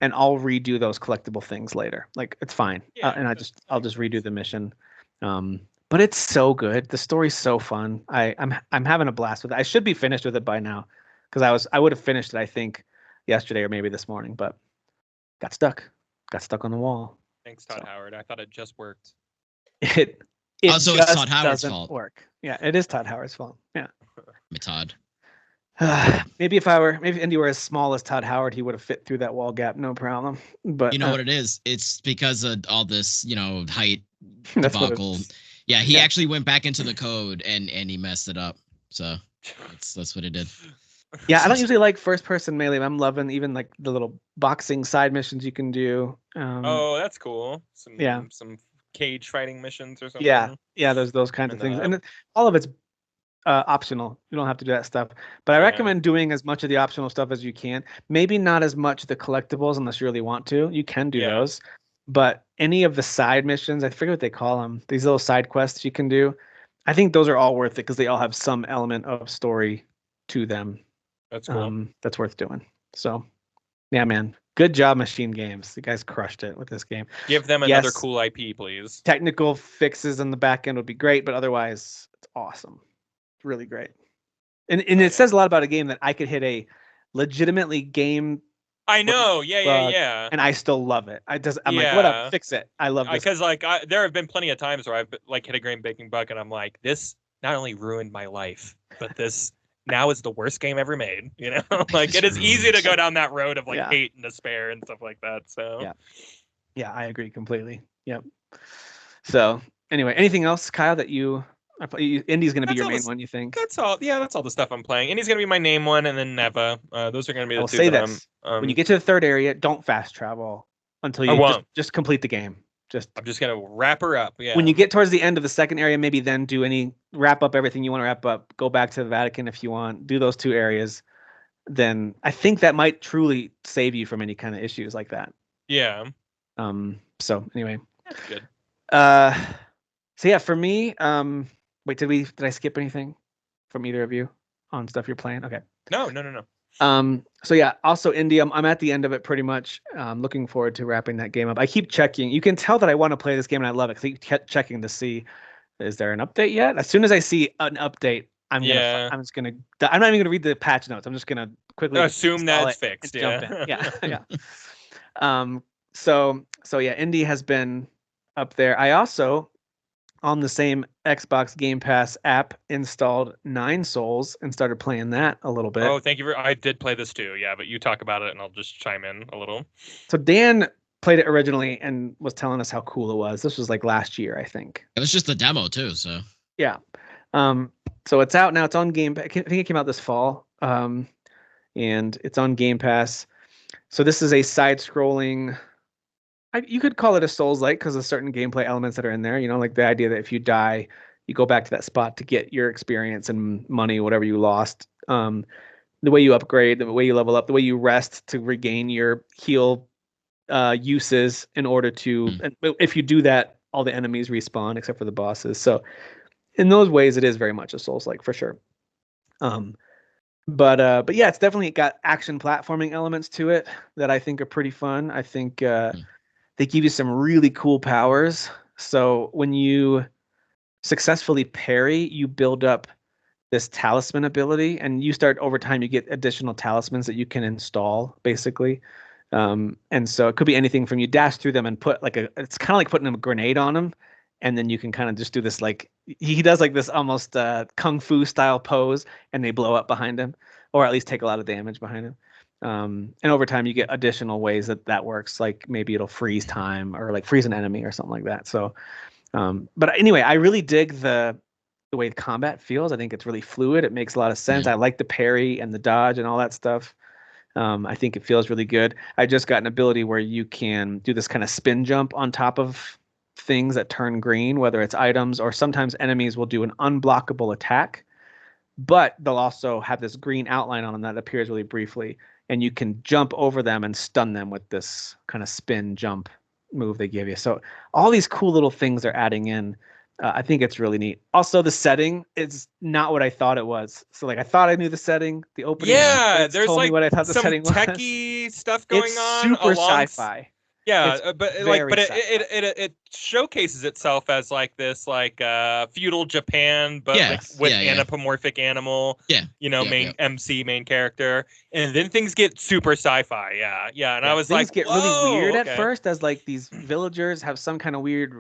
and I'll redo those collectible things later. Like it's fine. And I'll just redo the mission. But it's so good. The story's so fun. I'm having a blast with it. I should be finished with it by now, because I would have finished it, I think, yesterday or maybe this morning, but got stuck on the wall. Thanks, Todd Howard. I thought it just worked. It also it's Todd Howard's fault. Work. Yeah, it is Todd Howard's fault. Yeah. Todd. Maybe if Indy were as small as Todd Howard, he would have fit through that wall gap, no problem. But you know what it is? It's because of all this, height debacle. Yeah, he actually went back into the code and he messed it up. So that's what it did. Yeah, I don't usually like first-person melee. I'm loving even like the little boxing side missions you can do. That's cool. Some cage fighting missions or something. Yeah, there's those kinds of things, and all of it's optional. You don't have to do that stuff. But I recommend doing as much of the optional stuff as you can. Maybe not as much the collectibles unless you really want to. You can do those. But any of the side missions, I forget what they call them, these little side quests you can do, I think those are all worth it because they all have some element of story to them. That's cool. That's worth doing. So, yeah, man, good job, Machine Games. You guys crushed it with this game. Give them another cool IP, please. Technical fixes in the back end would be great, but otherwise, it's awesome. It's really great. And it says a lot about a game that I could hit a legitimately game. I know, yeah. And I still love it. I'm like, what up? Fix it. I love this. Because like there have been plenty of times where I've like hit a game breaking bug, and I'm like, this not only ruined my life, but this now is the worst game ever made. You know, like it is easy to go down that road of like hate and despair and stuff like that. So yeah, I agree completely. Yep. So anyway, anything else, Kyle, that Indy's going to be your main one, you think? That's all. Yeah, that's all the stuff I'm playing. Indy's going to be my name one, and then Neva. Those are going to be the two. I'll say this: when you get to the third area, don't fast travel until you just complete the game. I'm just going to wrap her up. Yeah. When you get towards the end of the second area, maybe then wrap up everything you want to wrap up. Go back to the Vatican if you want. Do those 2 areas. Then I think that might truly save you from any kind of issues like that. Yeah. So anyway. That's good. So yeah, for me, wait, did I skip anything from either of you on stuff you're playing? Okay. No. So yeah, also Indy, I'm at the end of it pretty much. Looking forward to wrapping that game up. I keep checking. You can tell that I want to play this game and I love it because I keep checking to see, is there an update yet? As soon as I see an update, I'm not even gonna read the patch notes. I'm just gonna quickly assume that it's fixed. Jump in. Yeah. So yeah, Indy has been up there. I also, on the same Xbox Game Pass app, installed 9 Souls and started playing that a little bit. Oh, thank you. I did play this too. Yeah, but you talk about it and I'll just chime in a little. So Dan played it originally and was telling us how cool it was. This was like last year, I think. It was just the demo too, so. Yeah. So it's out now. It's on Game Pass. I think it came out this fall. And it's on Game Pass. So this is a side-scrolling, you could call it a Souls-like because of certain gameplay elements that are in there. You know, like the idea that if you die, you go back to that spot to get your experience and money, whatever you lost. The way you upgrade, the way you level up, the way you rest to regain your heal uses in order to. And if you do that, all the enemies respawn except for the bosses. So in those ways, it is very much a Souls-like for sure. But yeah, it's definitely got action platforming elements to it that I think are pretty fun. I think they give you some really cool powers. So when you successfully parry, you build up this talisman ability, and you start over time, you get additional talismans that you can install, basically. And so it could be anything from you dash through them and put it's kind of like putting a grenade on them. And then you can kind of just do this, like he does like this almost kung fu style pose, and they blow up behind him, or at least take a lot of damage behind him. And over time you get additional ways that works, like maybe it'll freeze time or like freeze an enemy or something like that. So, but anyway, I really dig the way the combat feels. I think it's really fluid. It makes a lot of sense. I like the parry and the dodge and all that stuff. I think it feels really good. I just got an ability where you can do this kind of spin jump on top of things that turn green, whether it's items or sometimes enemies will do an unblockable attack, but they'll also have this green outline on them that appears really briefly, and you can jump over them and stun them with this kind of spin jump move they give you. So all these cool little things they're adding in. I think it's really neat. Also, the setting is not what I thought it was. So like I thought I knew the setting. The opening there's told like me what I thought the setting was. Techie stuff going on. Super sci-fi. Yeah, but it showcases itself as like this feudal Japan, but with anthropomorphic animal. Main character, and then things get super sci-fi. And I was things like, get really weird at first, as like these villagers have some kind of weird.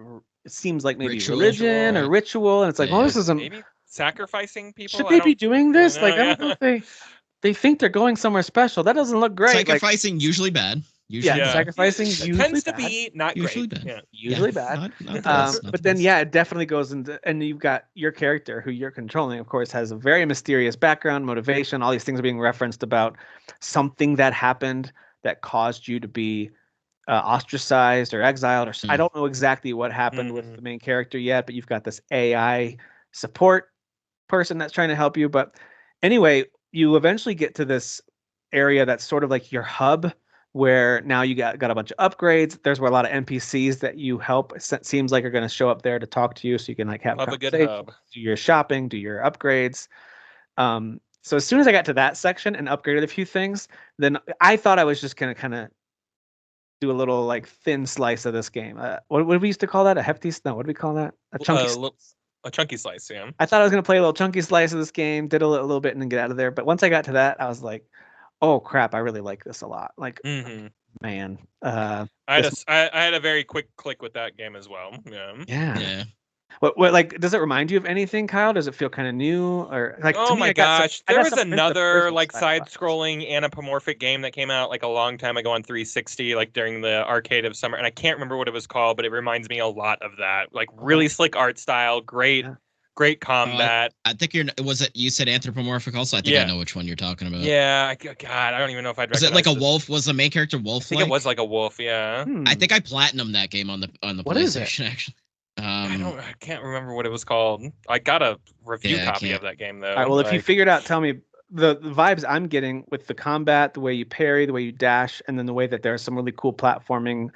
It seems like maybe religion or ritual, and it's like, this is maybe sacrificing people. Should they be doing this? I don't know if they think they're going somewhere special. That doesn't look great. Sacrificing usually bad. Sacrificing tends to be not usually great. Bad. Usually bad. But then it definitely goes into, and you've got your character who you're controlling, of course, has a very mysterious background, motivation. All these things are being referenced about something that happened that caused you to be ostracized or exiled, or I don't know exactly what happened with the main character yet, but you've got this AI support person that's trying to help you. But anyway, you eventually get to this area that's sort of like your hub, where now you got a bunch of upgrades. There's where a lot of NPCs that you help, it seems like, are going to show up there to talk to you, so you can like have a good hub. Do your shopping, do your upgrades. So as soon as I got to that section and upgraded a few things, then I thought I was just gonna kind of do a little like thin slice of this game. What we used to call that? A hefty? No, what do we call that? A chunky. A chunky slice. Yeah. I thought I was gonna play a little chunky slice of this game, did a little bit, and then get out of there. But once I got to that, I was like, oh crap, I really like this a lot. Like, man. I had a very quick click with that game as well. Yeah. What like does it remind you of anything, Kyle? Does it feel kind of new or like? Oh my gosh, there was another like side-scrolling anthropomorphic game that came out like a long time ago on 360, like during the arcade of summer, and I can't remember what it was called, but it reminds me a lot of that. Like really slick art style, great combat. I think you said anthropomorphic also? I think I know which one you're talking about. Yeah, God, I don't even know if I'd recognize. Was it like a wolf? Was the main character wolf? I think it was like a wolf, yeah. I think I platinumed that game on the PlayStation, actually. I can't remember what it was called. I got a review copy of that game though. All right, well, if you figured out, tell me the vibes I'm getting with the combat, the way you parry, the way you dash, and then the way that there are some really cool platforming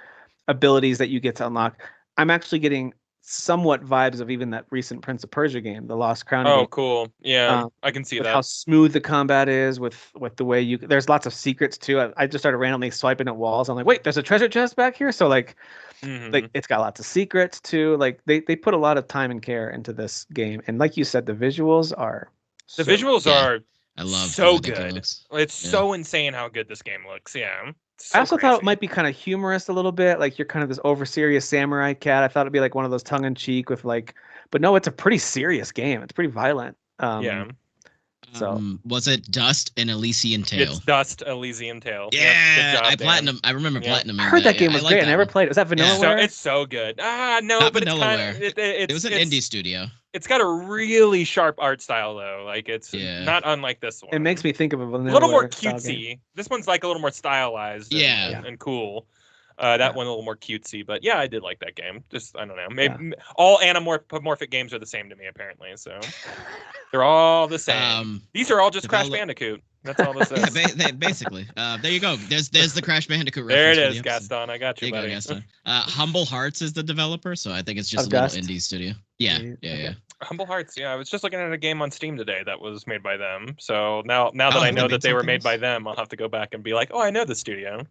abilities that you get to unlock. I'm actually getting somewhat vibes of even that recent Prince of Persia game, The Lost Crown. Oh, cool. Yeah, I can see that. How smooth the combat is with the way there's lots of secrets too. I just started randomly swiping at walls. I'm like, wait, there's a treasure chest back here. So like it's got lots of secrets too. Like they put a lot of time and care into this game. And like you said, the visuals are I love so good. It's so insane how good this game looks. Yeah. I also thought it might be kind of humorous a little bit. Like you're kind of this over serious samurai cat. I thought it'd be like one of those tongue in cheek with like, but no, it's a pretty serious game. It's pretty violent. So was it Dust and Elysian Tale? It's Dust Elysian Tale. Yeah, I remember platinum. I heard that game was great. I never played it. Was that Vanillaware? It's so good. No, not but Vanillaware. It was an indie studio. It's got a really sharp art style though. Like it's not unlike this one. It makes me think of a Vanillaware. A little more cutesy. This one's like a little more stylized. And cool. That one a little more cutesy, but yeah, I did like that game. Just I don't know, maybe all anamorphic games are the same to me apparently. So they're all the same. These are all just Crash Bandicoot. That's all this is. Basically. There you go. There's the Crash Bandicoot. There it is, Gaston. I got you, buddy. Gaston. Humble Hearts is the developer, so I think it's just a little indie studio. Yeah. Humble Hearts. Yeah, I was just looking at a game on Steam today that was made by them. So now that I know that they were made by them, I'll have to go back and be like, oh, I know the studio.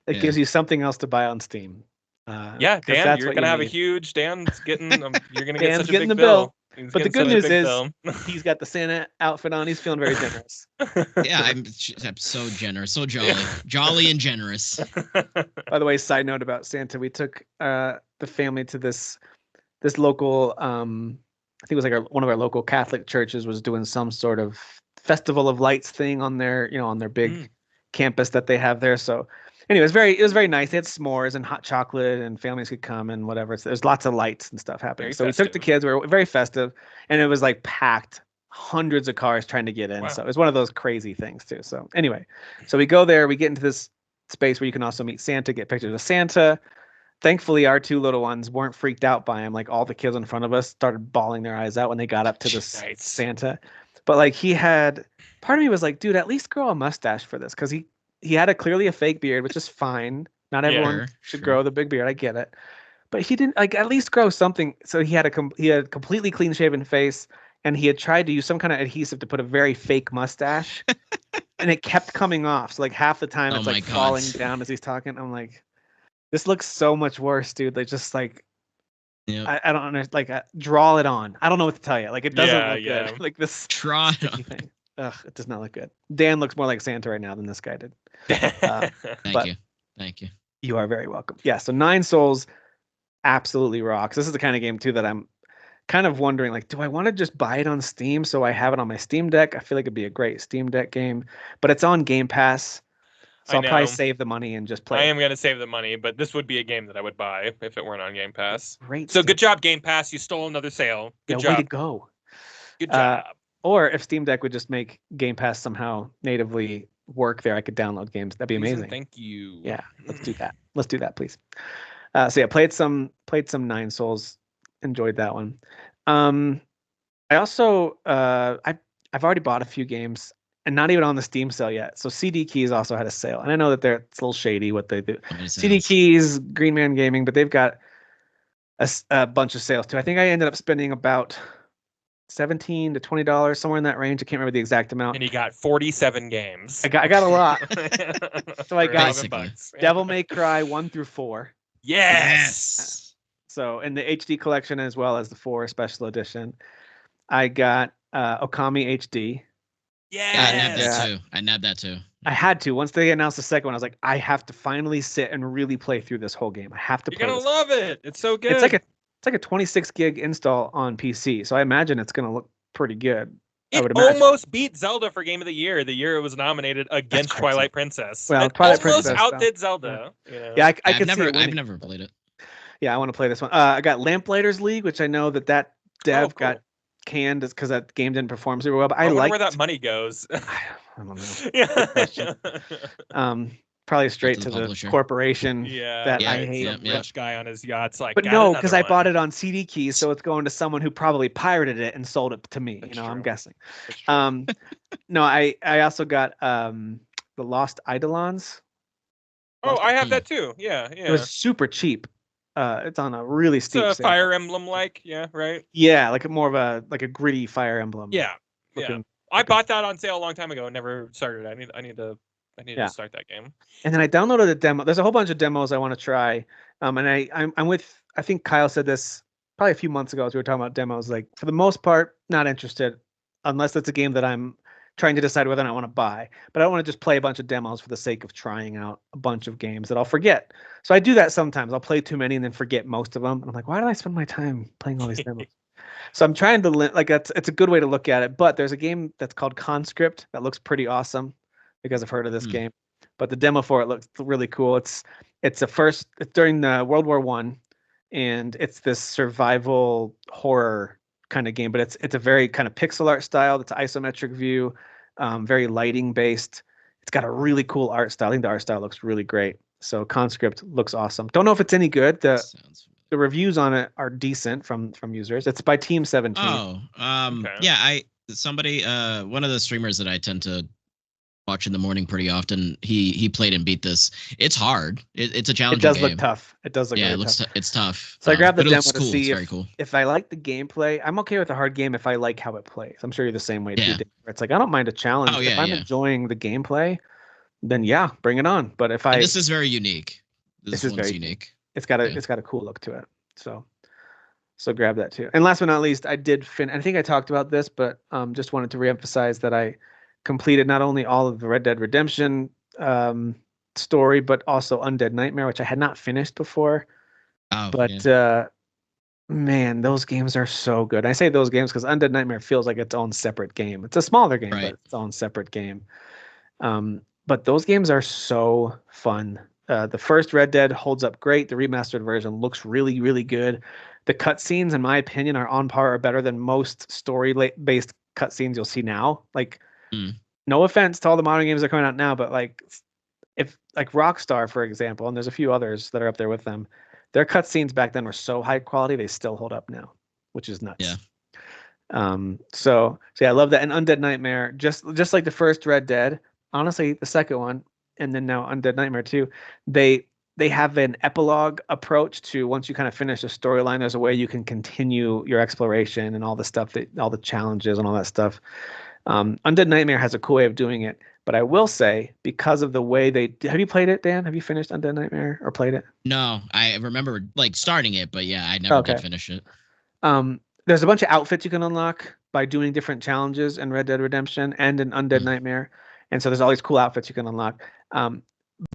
It gives you something else to buy on Steam. Dan, you're gonna have a huge. Dan's getting. You're gonna get such a big bill. But the good news is he's got the Santa outfit on. He's feeling very generous. Yeah, I'm so generous, so jolly and generous. By the way, side note about Santa, we took the family to this local. I think it was like one of our local Catholic churches was doing some sort of festival of lights thing on their big campus that they have there. So anyway, it was very nice. They had s'mores and hot chocolate, and families could come and whatever. So there's lots of lights and stuff happening. We took the kids. We were very festive, and it was like packed, hundreds of cars trying to get in. Wow. So it was one of those crazy things too. So anyway, so we go there. We get into this space where you can also meet Santa, get pictures of Santa. Thankfully, our two little ones weren't freaked out by him. Like all the kids in front of us started bawling their eyes out when they got up to this Santa. But like part of me was like, dude, at least grow a mustache for this, because he had clearly a fake beard, which is fine. Not everyone should grow the big beard. I get it, but he didn't at least grow something. So he had a completely clean shaven face, and he had tried to use some kind of adhesive to put a very fake mustache, and it kept coming off. So like half the time it's falling down as he's talking. I'm like, this looks so much worse, dude. Like just like. I don't understand. Like draw it on. I don't know what to tell you. Like it doesn't look good. Like this try thing. Ugh, it does not look good. Dan looks more like Santa right now than this guy did. Thank you. You are very welcome. Yeah. So 9 Souls absolutely rocks. This is the kind of game too that I'm kind of wondering, like, do I want to just buy it on Steam so I have it on my Steam Deck? I feel like it'd be a great Steam Deck game, but it's on Game Pass. So I'll probably save the money and just play. I am going to save the money, but this would be a game that I would buy if it weren't on Game Pass. Great. So good job, Game Pass. You stole another sale. Good job. Way to go. Good job. Or if Steam Deck would just make Game Pass somehow natively work there, I could download games. That'd be amazing. Thank you. Yeah, let's do that. Let's do that, please. So yeah, played some 9 Souls. Enjoyed that one. I also I've already bought a few games. And not even on the Steam sale yet. So CD Keys also had a sale. And I know that it's a little shady what they do. CD Keys, Green Man Gaming, but they've got a bunch of sales too. I think I ended up spending about $17 to $20, somewhere in that range. I can't remember the exact amount. And he got 47 games. I got a lot. So I got $11. Devil May Cry 1 through 4. Yes. So in the HD collection as well as the 4 special edition. I got Okami HD. Yeah, I nabbed that too. I had to. Once they announced the second one, I was like, I have to finally sit and really play through this whole game. I have to. You're gonna love it. It's so good. It's like a 26 gig install on PC, so I imagine it's gonna look pretty good. It almost beat Zelda for Game of the Year it was nominated against Twilight Princess. Well, Twilight Princess outdid Zelda. Yeah, I could see it. I've never played it. Yeah, I want to play this one. I got Lamplighters League, which I know that dev got canned because that game didn't perform super well. But I like where that money goes. I don't know. Yeah. Probably straight to the corporation that I hate. Some rich guy on his yacht's like. But no, because I bought it on CD keys, so it's going to someone who probably pirated it and sold it to me. That's true. I'm guessing. No, I also got the Lost Eidolons. I have that too. Yeah. It was super cheap. It's on a really steep. It's a Fire Emblem like, right? Yeah, like more of a gritty Fire Emblem. Yeah. I bought that on sale a long time ago and never started. I need to start that game. And then I downloaded a demo. There's a whole bunch of demos I want to try. And I'm with, I think Kyle said this probably a few months ago as we were talking about demos. Like, for the most part, not interested unless it's a game that I'm trying to decide whether or not I want to buy. But I don't want to just play a bunch of demos for the sake of trying out a bunch of games that I'll forget. So I do that sometimes. I'll play too many and then forget most of them. And I'm like, why did I spend my time playing all these demos? So I'm trying to it's a good way to look at it. But there's a game that's called Conscript that looks pretty awesome. Because I've heard of this game, but the demo for it looks really cool. It's during the World War I, and it's this survival horror kind of game. But it's a very kind of pixel art style. It's an isometric view, very lighting based. It's got a really cool art style. I think the art style looks really great. So Conscript looks awesome. Don't know if it's any good. The reviews on it are decent from users. It's by Team 17. Yeah. Somebody one of the streamers that I tend to watch in the morning pretty often. He played and beat this. It's hard. It's a challenging game. It does look tough. It does look tough. It's tough. So I grabbed the demo to see if I like the gameplay. I'm okay with a hard game if I like how it plays. I'm sure you're the same way too. It's like I don't mind a challenge. If I'm enjoying the gameplay, then bring it on. But if this is very unique. This is very unique. It's got a cool look to it. So grab that too. And last but not least, I did I think I talked about this, but just wanted to reemphasize that I completed not only all of the Red Dead Redemption story, but also Undead Nightmare, which I had not finished before. Man, those games are so good. I say those games because Undead Nightmare feels like its own separate game. It's a smaller game, but it's its own separate game. But those games are so fun. The first Red Dead holds up great. The remastered version looks really, really good. The cutscenes, in my opinion, are on par or better than most story-based cutscenes you'll see now. Like, no offense to all the modern games that are coming out now, but if Rockstar, for example, and there's a few others that are up there with them, their cutscenes back then were so high quality they still hold up now, which is nuts. So I love that. And Undead Nightmare, just like the first Red Dead, honestly, the second one, and then now Undead Nightmare 2, they have an epilogue approach to once you kind of finish a storyline, there's a way you can continue your exploration and all the stuff all the challenges and all that stuff. Undead Nightmare has a cool way of doing it, but I will say because of the way have you played it, Dan? Have you finished Undead Nightmare or played it? No, I remember starting it, but I never did finish it. There's a bunch of outfits you can unlock by doing different challenges in Red Dead Redemption and in Undead Nightmare, and so there's all these cool outfits you can unlock.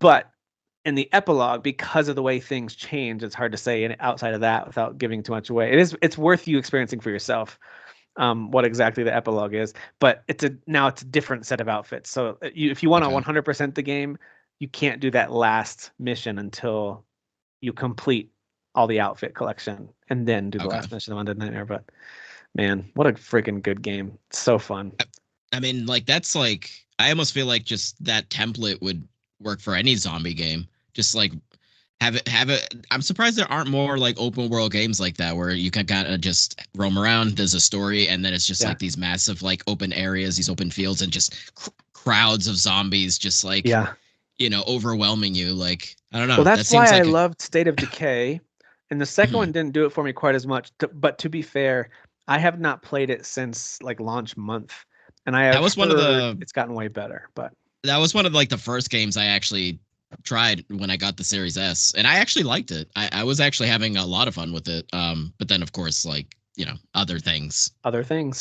But in the epilogue, because of the way things change, it's hard to say outside of that without giving too much away. It's worth you experiencing for yourself. What exactly the epilogue is, but it's a different set of outfits. So if you want to 100% the game, you can't do that last mission until you complete all the outfit collection and then do the last mission of Undead Nightmare. But man, what a freaking good game! It's so fun. I mean, that's I almost feel like just that template would work for any zombie game. Just have it. I'm surprised there aren't more open world games like that where you can kind of just roam around. There's a story, and then it's just these massive open areas, these open fields, and just crowds of zombies, just overwhelming you. I don't know. Well, that's why I loved State of Decay, and the second one didn't do it for me quite as much. But to be fair, I have not played it since like launch month, and I have that was one of the. It's gotten way better, but that was one of like the first games I actually tried when I got the Series S, and I actually liked it. I was actually having a lot of fun with it. But then of course, like, you know, other things happen.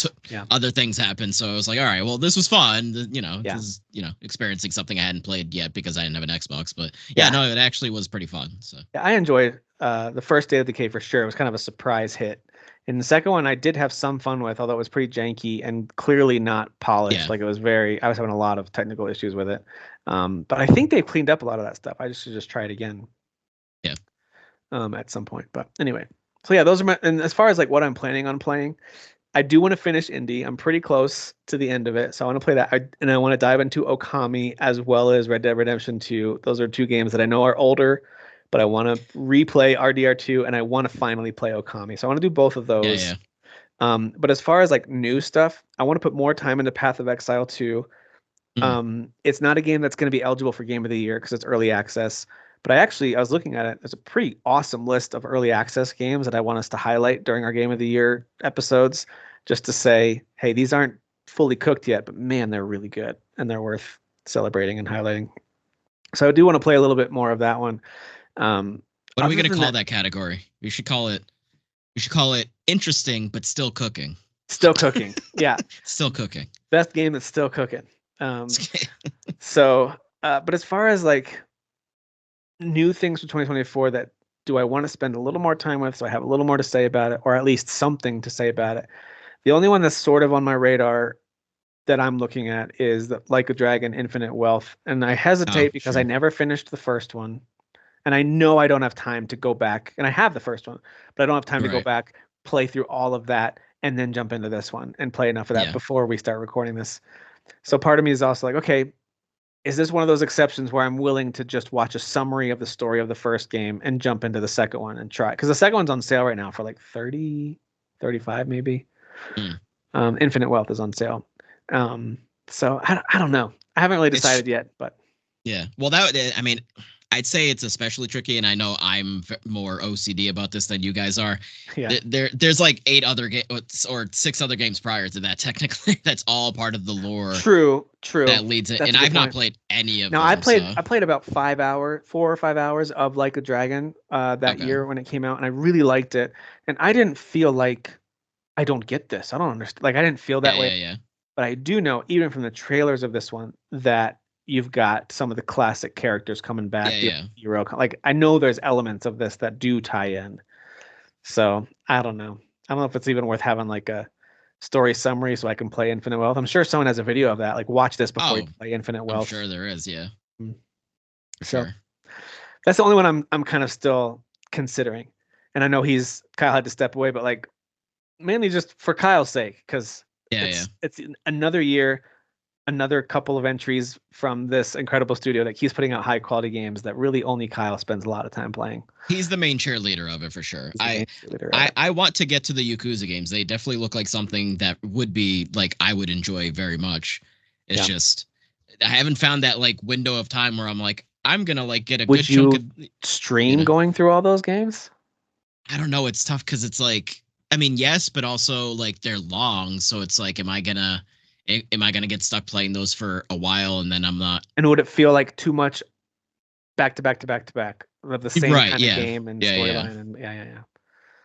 So I was like, all right, well, this was fun. You know, this is, you know, experiencing something I hadn't played yet because I didn't have an Xbox. But no, it actually was pretty fun. So yeah, I enjoyed the first State of Decay for sure. It was kind of a surprise hit. And the second one I did have some fun with, although it was pretty janky and clearly not polished. Like I was having a lot of technical issues with it. But I think they've cleaned up a lot of that stuff. I should just try it again. Yeah. At some point. But anyway. So yeah, those are and as far as like what I'm planning on playing, I do want to finish Indie. I'm pretty close to the end of it. So I want to play that. And I want to dive into Okami as well as Red Dead Redemption 2. Those are two games that I know are older, but I want to replay RDR2 and I want to finally play Okami. So I want to do both of those. Yeah. But as far as like new stuff, I want to put more time into Path of Exile 2. It's not a game that's going to be eligible for Game of the Year because it's early access. But I was looking at it. There's a pretty awesome list of early access games that I want us to highlight during our Game of the Year episodes, just to say, hey, these aren't fully cooked yet, but man, they're really good and they're worth celebrating and highlighting. So I do want to play a little bit more of that one. What are we going to call that category? We should call it interesting, but still cooking. Still cooking. Yeah. Still cooking. Best game that's still cooking. So, but as far as like new things for 2024 that do I want to spend a little more time with, so I have a little more to say about it, or at least something to say about it. The only one that's sort of on my radar that I'm looking at is the Like a Dragon Infinite Wealth. And I hesitate because I never finished the first one. And I know I don't have time to go back. And I have the first one, but I don't have time to go back, play through all of that, and then jump into this one and play enough of that before we start recording this. So part of me is also like, okay, is this one of those exceptions where I'm willing to just watch a summary of the story of the first game and jump into the second one and try? Because the second one's on sale right now for like 30, 35 maybe. Infinite Wealth is on sale. So I don't know. I haven't really decided yet, but. Yeah. Well, I mean, I'd say it's especially tricky, and I know I'm more OCD about this than you guys are. Yeah. There's like 8 other games or 6 other games prior to that. Technically, that's all part of the lore. True. That leads it, and I've not played any of them. No, I played about 4 or 5 hours of Like a Dragon that year when it came out, and I really liked it. And I didn't feel like I don't get this. I don't understand. Like I didn't feel that way. Yeah. But I do know, even from the trailers of this one, that you've got some of the classic characters coming back. Hero, like I know there's elements of this that do tie in. So I don't know. I don't know if it's even worth having like a story summary so I can play Infinite Wealth. I'm sure someone has a video of that. Like watch this before you play Infinite Wealth. I'm sure there is. Yeah. So that's the only one I'm kind of still considering. And I know Kyle had to step away, but like mainly just for Kyle's sake, because it's another year. Another couple of entries from this incredible studio that keeps putting out high quality games that really only Kyle spends a lot of time playing. He's the main cheerleader of it for sure. I want to get to the Yakuza games. They definitely look like something that would be like I would enjoy very much. It's just I haven't found that like window of time where I'm like I'm gonna like get a good chunk of stream going through all those games. I don't know. It's tough because it's like I mean yes, but also like they're long, so it's like am I gonna get stuck playing those for a while and then I'm not? And would it feel like too much back to back to back to back of the same kind of game and storyline?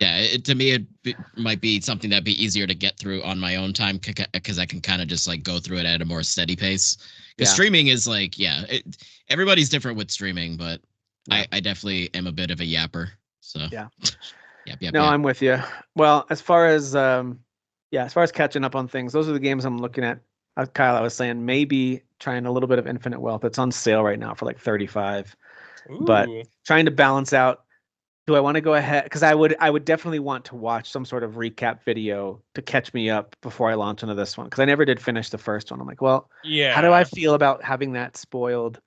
And to me, it might be something that'd be easier to get through on my own time because I can kind of just like go through it at a more steady pace. Because streaming is like, everybody's different with streaming, but I definitely am a bit of a yapper. So I'm with you. Well, as far as catching up on things, those are the games I'm looking at. Kyle, I was saying maybe trying a little bit of Infinite Wealth. It's on sale right now for like $35. Ooh. But trying to balance out, do I want to go ahead? Because I would definitely want to watch some sort of recap video to catch me up before I launch into this one. Because I never did finish the first one. I'm like, well, how do I feel about having that spoiled?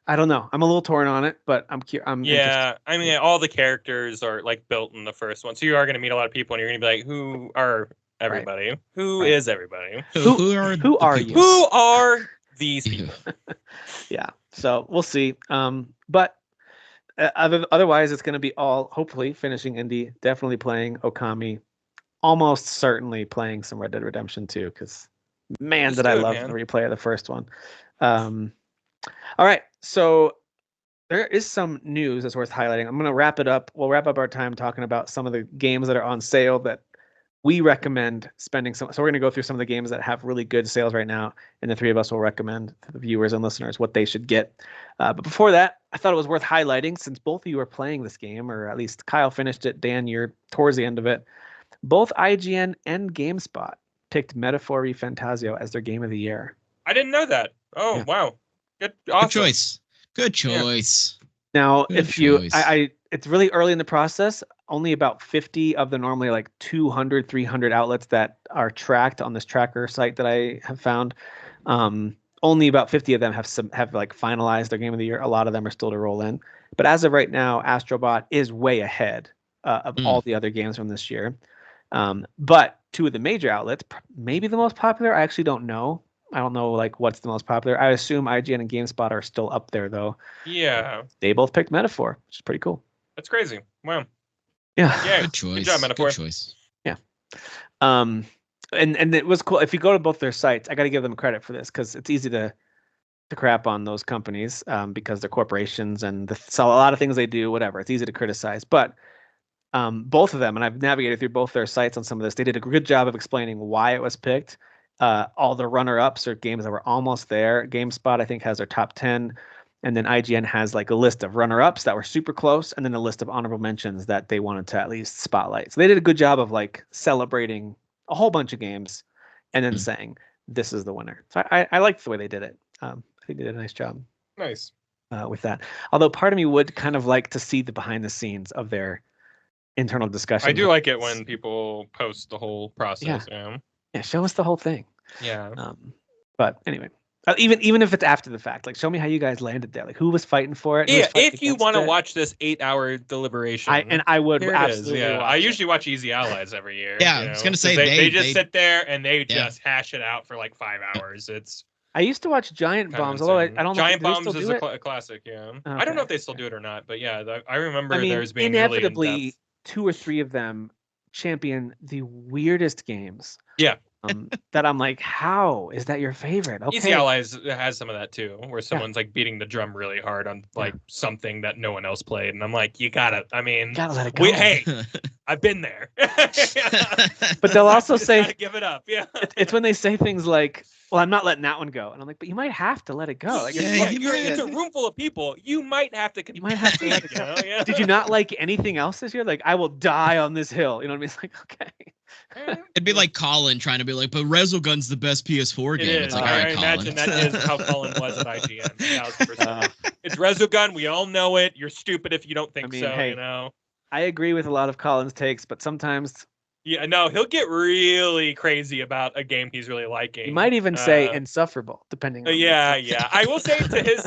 I don't know. I'm a little torn on it, but I'm interested. I mean, all the characters are like built in the first one, so you are going to meet a lot of people, and you're going to be like, who are everybody? Right. Who is everybody? Who are you? Who are these people? Yeah. So we'll see. But otherwise, it's going to be all hopefully finishing indie, definitely playing Okami, almost certainly playing some Red Dead Redemption 2 because, man, did I love the replay of the first one. All right, so there is some news that's worth highlighting. I'm going to wrap it up. We'll wrap up our time talking about some of the games that are on sale that we recommend spending some. So we're going to go through some of the games that have really good sales right now, and the three of us will recommend to the viewers and listeners what they should get. But before that, I thought it was worth highlighting, since both of you are playing this game, or at least Kyle finished it, Dan, you're towards the end of it. Both IGN and GameSpot picked Metaphor Refantasio as their game of the year. I didn't know that. Oh, yeah. Wow. Awesome. Good choice. Good choice. Yeah. Now, it's really early in the process. Only about 50 of the normally like 200, 300 outlets that are tracked on this tracker site that I have found. Only about 50 of them have like finalized their game of the year. A lot of them are still to roll in. But as of right now, Astrobot is way ahead of all the other games from this year. But two of the major outlets, maybe the most popular, I actually don't know. I don't know like what's the most popular. I assume IGN and GameSpot are still up there though. Yeah. They both picked Metaphor, which is pretty cool. That's crazy. Wow. Yeah. Good choice. Good job, Metaphor. Good choice. Yeah. And it was cool. If you go to both their sites, I got to give them credit for this because it's easy to crap on those companies because they're corporations and so a lot of things they do, whatever. It's easy to criticize, but both of them, and I've navigated through both their sites on some of this, they did a good job of explaining why it was picked. All the runner-ups are games that were almost there. GameSpot, I think, has their top 10. And then IGN has like a list of runner-ups that were super close, and then a list of honorable mentions that they wanted to at least spotlight. So they did a good job of like celebrating a whole bunch of games and then saying, this is the winner. So I liked the way they did it. I think they did a nice job. Nice. With that. Although part of me would kind of like to see the behind the scenes of their internal discussion. I do like it when people post the whole process. Yeah, show us the whole thing. Yeah. But anyway, even if it's after the fact, like show me how you guys landed there. Like who was fighting for it? Yeah, if you want to watch this 8-hour deliberation, I would absolutely. Yeah, I usually watch Easy Allies every year. Yeah, I was gonna say they just sit there and they just hash it out for like 5 hours. I used to watch Giant Bombs, although I don't know. Giant Bombs is a classic. Yeah, okay. I don't know if they still do it or not, but yeah, I remember there's being inevitably really 2 or 3 of them champion the weirdest games. Yeah. That I'm like, how is that your favorite? Okay. Easy Allies has some of that too, where someone's like beating the drum really hard on like something that no one else played, and I'm like, you gotta let it go. Hey, I've been there. But they'll also say, gotta give it up. Yeah, it's when they say things like, well, I'm not letting that one go, and I'm like, but you might have to let it go. Like, it's a room full of people. You might have to. You might have to let it go. Yeah. Did you not like anything else this year? Like, I will die on this hill. You know what I mean? It's like, okay. It'd be like Colin trying to be like, but Resogun's the best PS4 game. It's like, all right, I imagine that is how Colin was at IGN. 1000%. It's Resogun. We all know it. You're stupid if you don't think so. Hey, you know. I agree with a lot of Colin's takes, but sometimes. Yeah, no, he'll get really crazy about a game he's really liking. He might even say insufferable, depending on yeah. I will say to his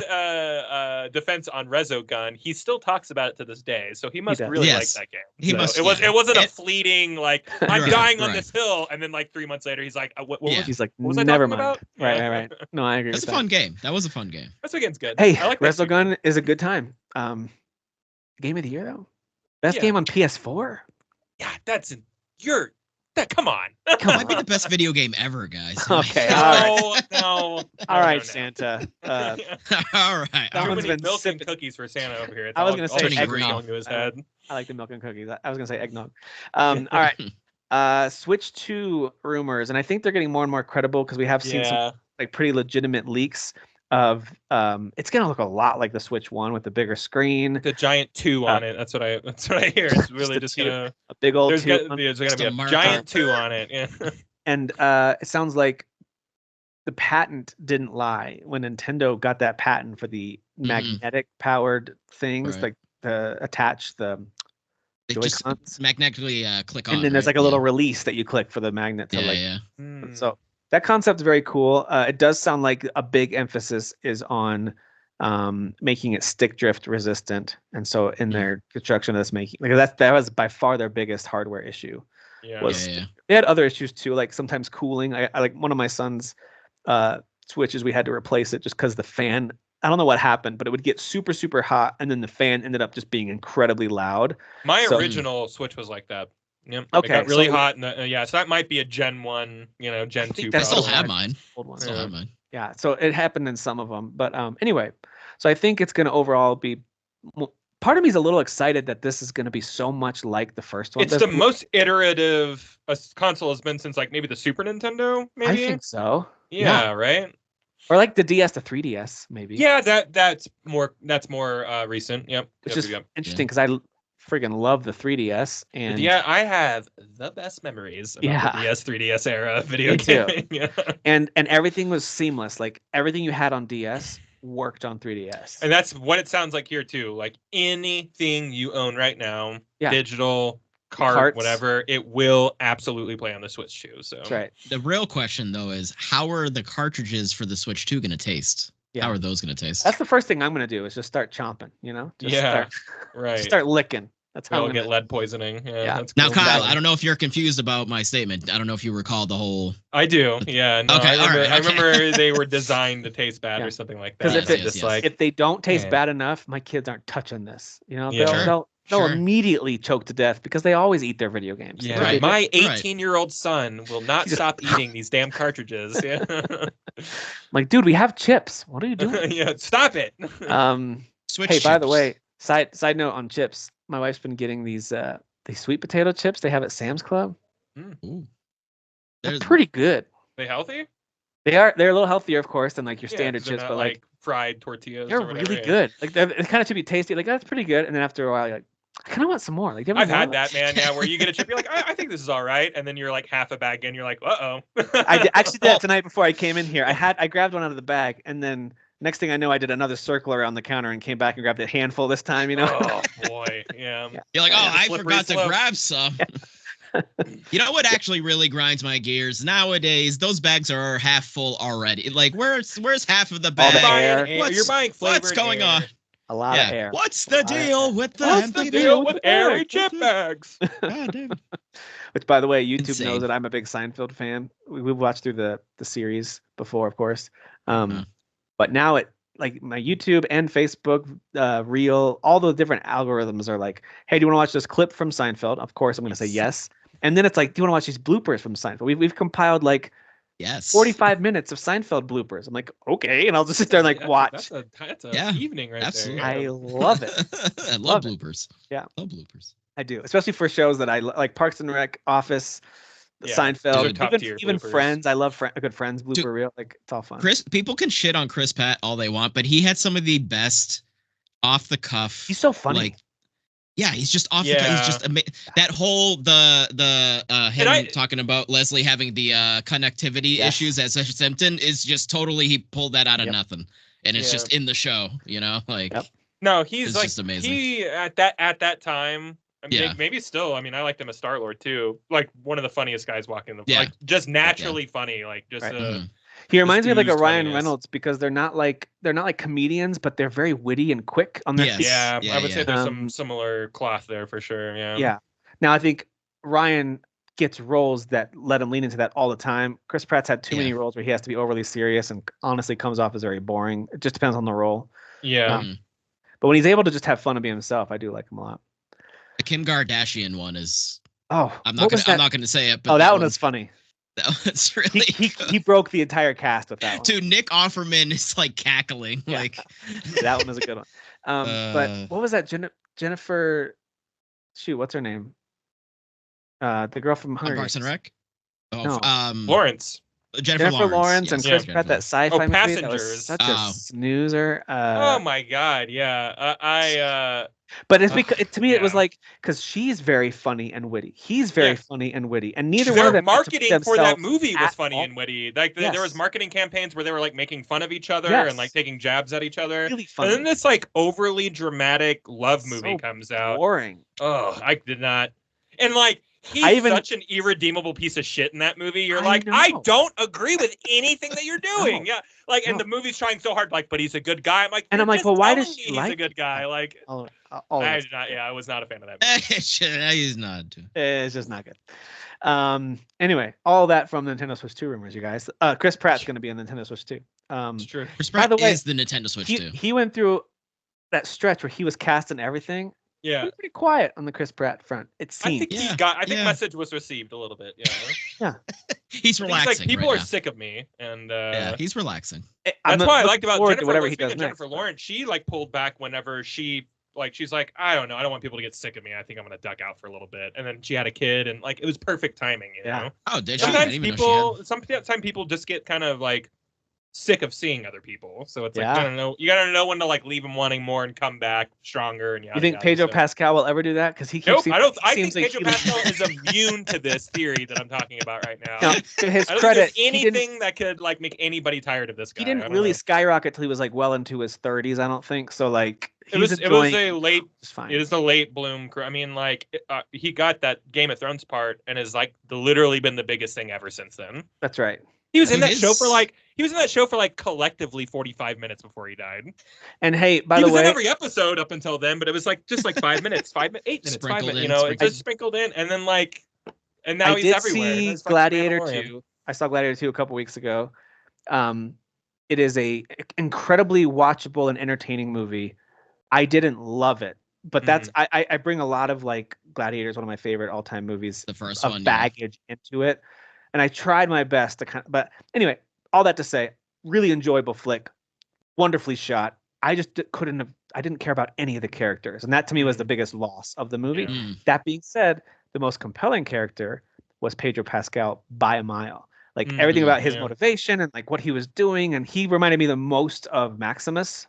defense on Resogun, he still talks about it to this day, so he must really like that game. It wasn't a fleeting like I'm dying on this hill, and then like 3 months later he's like, he's like, what was never I talking mind. About? Right. No, I agree. That's a fun game. That was a fun game. Resogun's good. Hey, I like Resogun is a good time. Game of the year though, best game on PS4. Yeah, come on. Might be the best video game ever, guys. Okay. No. All right, Santa. All right. That one's been milk and cookies for Santa over here. I was going to say eggnog. I like the milk and cookies. I was going to say eggnog. All right. Switch 2 rumors, and I think they're getting more and more credible because we have seen some like pretty legitimate leaks of it's gonna look a lot like the Switch 1 with the bigger screen, the giant 2 on it. That's what I hear. It's really just gonna a big old there's 2. There's gonna be a giant 2 on it. Yeah. And it sounds like the patent didn't lie when Nintendo got that patent for the magnetic powered things, like the attach the Joy-Cons. Magnetically click on. And then there's like a little release that you click for the magnet to So that concept is very cool. It does sound like a big emphasis is on making it stick drift resistant, and so in their construction of this making, like that was by far their biggest hardware issue. They had other issues too, like sometimes cooling. I like one of my son's Switches, we had to replace it just because the fan. I don't know what happened, but it would get super, super hot, and then the fan ended up just being incredibly loud. My original Switch was like that. Yep. Okay. It got really hot. So that might be a Gen 1, Gen 2. I still have mine. Yeah. So it happened in some of them. But anyway, so I think it's going to overall be. Part of me is a little excited that this is going to be so much like the first one. It's the most iterative a console has been since like maybe the Super Nintendo. Maybe I think so. Yeah. Right. Or like the DS to 3DS, maybe. Yeah, that's more recent. Yep. Which is interesting because I friggin' love the 3DS. And yeah, I have the best memories about the DS 3DS era video game. Yeah. And everything was seamless. Like everything you had on DS worked on 3DS. And that's what it sounds like here too. Like anything you own right now, digital, cart, whatever, it will absolutely play on the Switch 2. So that's right. The real question though is how are the cartridges for the Switch 2 going to taste? Yeah. How are those going to taste? That's the first thing I'm going to do is just start chomping, start licking. That's how I'll get lead poisoning. Yeah. That's cool. Now, Kyle, I don't know if you're confused about my statement. I don't know if you recall the whole. I do. Yeah. No, okay. I remember they were designed to taste bad or something like that. Because if they don't taste bad enough, my kids aren't touching this. They'll immediately choke to death because they always eat their video games. Yeah. Right. My 18-year-old son will not stop eating these damn cartridges. Yeah. Like, dude, we have chips. What are you doing? Yeah. Stop it. Switch. Hey, chips. by the way, side note on chips. My wife's been getting these sweet potato chips they have at Sam's Club. They're pretty good. They healthy? They're a little healthier, of course, than like your standard chips, not but like fried tortillas. They're really good. Like they kind of should be tasty. Like that's pretty good. And then after a while, you're like, I kind of want some more. Like I've had that, man. Yeah, where you get a chip, you're like, I think this is all right, and then you're like half a bag in, you're like, uh-oh. I actually did that tonight before I came in here. I grabbed one out of the bag, and then. Next thing I know, I did another circle around the counter and came back and grabbed a handful this time, Oh, boy. Yeah. You're like, I forgot to grab some. You know what actually really grinds my gears? Nowadays, those bags are half full already. Like, where's half of the bag? You're buying flavored What's going on? A lot of air. What's the deal with the airy chip bags? God damn. Which, by the way, YouTube knows that I'm a big Seinfeld fan. We've watched through the series before, of course. But now like my YouTube and Facebook Reel, all the different algorithms are like, hey, do you want to watch this clip from Seinfeld? Of course, I'm going to say yes. And then it's like, do you want to watch these bloopers from Seinfeld? We've compiled like 45 minutes of Seinfeld bloopers. I'm like, okay, and I'll just sit there and like watch. That's a evening right absolutely. there. I love it. I love bloopers. Yeah, love bloopers. I do, especially for shows that I like, Parks and Rec, Office. Seinfeld, even Friends. I love a good Friends blooper reel. Like it's all fun. People can shit on Chris Pratt all they want, but he had some of the best off the cuff. He's so funny. Like, yeah, he's just off the cuff. He's just that whole him talking about Leslie having the connectivity issues as a symptom is just totally he pulled that out of nothing, and it's just in the show. Like no, he's like just amazing. He at that time. I mean, maybe still. I mean, I liked him as Star-Lord too. Like one of the funniest guys walking the like just naturally funny. Like just he reminds me of like a Ryan Reynolds because they're not like comedians, but they're very witty and quick on their feet. Yeah, I would say there's some similar cloth there for sure. Yeah. Yeah. Now I think Ryan gets roles that let him lean into that all the time. Chris Pratt's had too many roles where he has to be overly serious and honestly comes off as very boring. It just depends on the role. Yeah. But when he's able to just have fun and be himself, I do like him a lot. The Kim Kardashian one is. Oh, I'm not gonna say it. But that one was funny. That was really. He broke the entire cast with that one. Dude, Nick Offerman is like cackling. Yeah. Like that one was a good one. But what was that? Jennifer. Shoot, what's her name? The girl from Hunger Parks and Rec. Oh, no. Lawrence. Jennifer Lawrence and Chris Pratt, that sci-fi movie. Passengers. That was such a snoozer. Oh my god, yeah. But it's because to me it was like because she's very funny and witty. He's very funny and witty, and neither one of them. Marketing for that movie was funny and witty. Like there was marketing campaigns where they were like making fun of each other and like taking jabs at each other. Really funny. And then this like overly dramatic love movie comes out. Boring. Oh, I did not. And like. He's such an irredeemable piece of shit in that movie. You're like, I don't agree with anything that you're doing. No. Yeah, like, and the movie's trying so hard, like, but he's a good guy. I'm like, well, why does she he's a good guy? Like, I was not a fan of that movie. He's not. It's just not good. Anyway, all that from Nintendo Switch 2 rumors, you guys. Chris Pratt's going to be on Nintendo Switch 2. It's true. Chris Pratt is the Nintendo Switch 2. He went through that stretch where he was cast in everything. pretty quiet on the Chris Pratt front. It seems. I think message was received a little bit. Yeah. He's relaxing. He's like, people right are sick of me, and he's relaxing. That's why I liked about Jennifer Lawrence. She like pulled back whenever she's like, I don't know, I don't want people to get sick of me. I think I'm gonna duck out for a little bit, and then she had a kid, and like it was perfect timing. You know? Oh, did sometimes people just get kind of like sick of seeing other people, so it's like you gotta know when to like leave them wanting more and come back stronger. And you think Pedro Pascal will ever do that? Because he keeps. I think Pedro Pascal is immune to this theory that I'm talking about right now. No, to his credit, anything that could like make anybody tired of this guy. He didn't really skyrocket till he was like well into his 30s. I don't think so. Like it was a late bloom. I mean, like he got that Game of Thrones part and has like literally been the biggest thing ever since then. That's right. He was in that show for like collectively 45 minutes before he died. And hey, by the way, he was in every episode up until then, but it was like just like 5 minutes, 8 minutes, 5 minutes. You know, it just sprinkled in, and then like, and now he's everywhere. I did see Gladiator 2. I saw Gladiator 2 a couple weeks ago. It is a incredibly watchable and entertaining movie. I didn't love it, but that's I bring a lot of like Gladiator is one of my favorite all-time movies. The first one, baggage into it. And I tried my best to but anyway, all that to say, really enjoyable flick, wonderfully shot. I just I didn't care about any of the characters. And that to me was the biggest loss of the movie. Yeah. That being said, the most compelling character was Pedro Pascal by a mile. Like everything about his motivation and like what he was doing. And he reminded me the most of Maximus.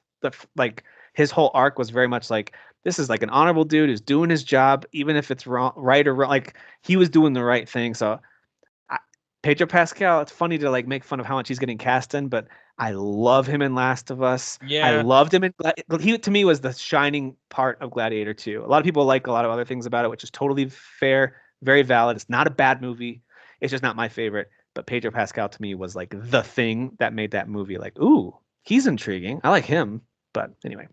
Like his whole arc was very much like, this is like an honorable dude who's doing his job, even if it's right or wrong. Like he was doing the right thing. So Pedro Pascal, it's funny to like make fun of how much he's getting cast in, but I love him in Last of Us. Yeah. I loved him in he to me was the shining part of Gladiator 2. A lot of people like a lot of other things about it, which is totally fair, very valid. It's not a bad movie. It's just not my favorite. But Pedro Pascal to me was like the thing that made that movie like, ooh, he's intriguing. I like him. But anyway.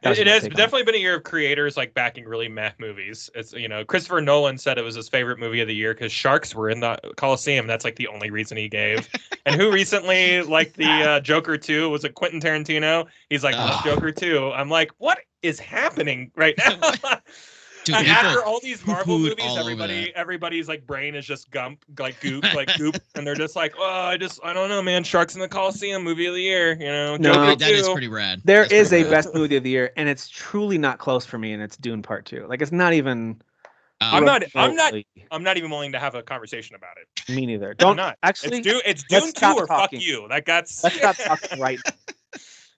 It has definitely been a year of creators like backing really meh movies. It's Christopher Nolan said it was his favorite movie of the year because sharks were in the Coliseum. That's like the only reason he gave. And who recently liked the Joker 2? Was it Quentin Tarantino? He's like, Joker 2. I'm like, what is happening right now? Dude, after all these Marvel movies, everybody's like brain is just goop, and they're just like, I don't know, man. Sharks in the Coliseum, movie of the year, No, Joker that is pretty rad. There is a best movie of the year, and it's truly not close for me, and it's Dune Part 2. Like it's not even. I'm not even willing to have a conversation about it. Me neither. Don't actually. It's Dune 2 or fuck you. Let's stop talking right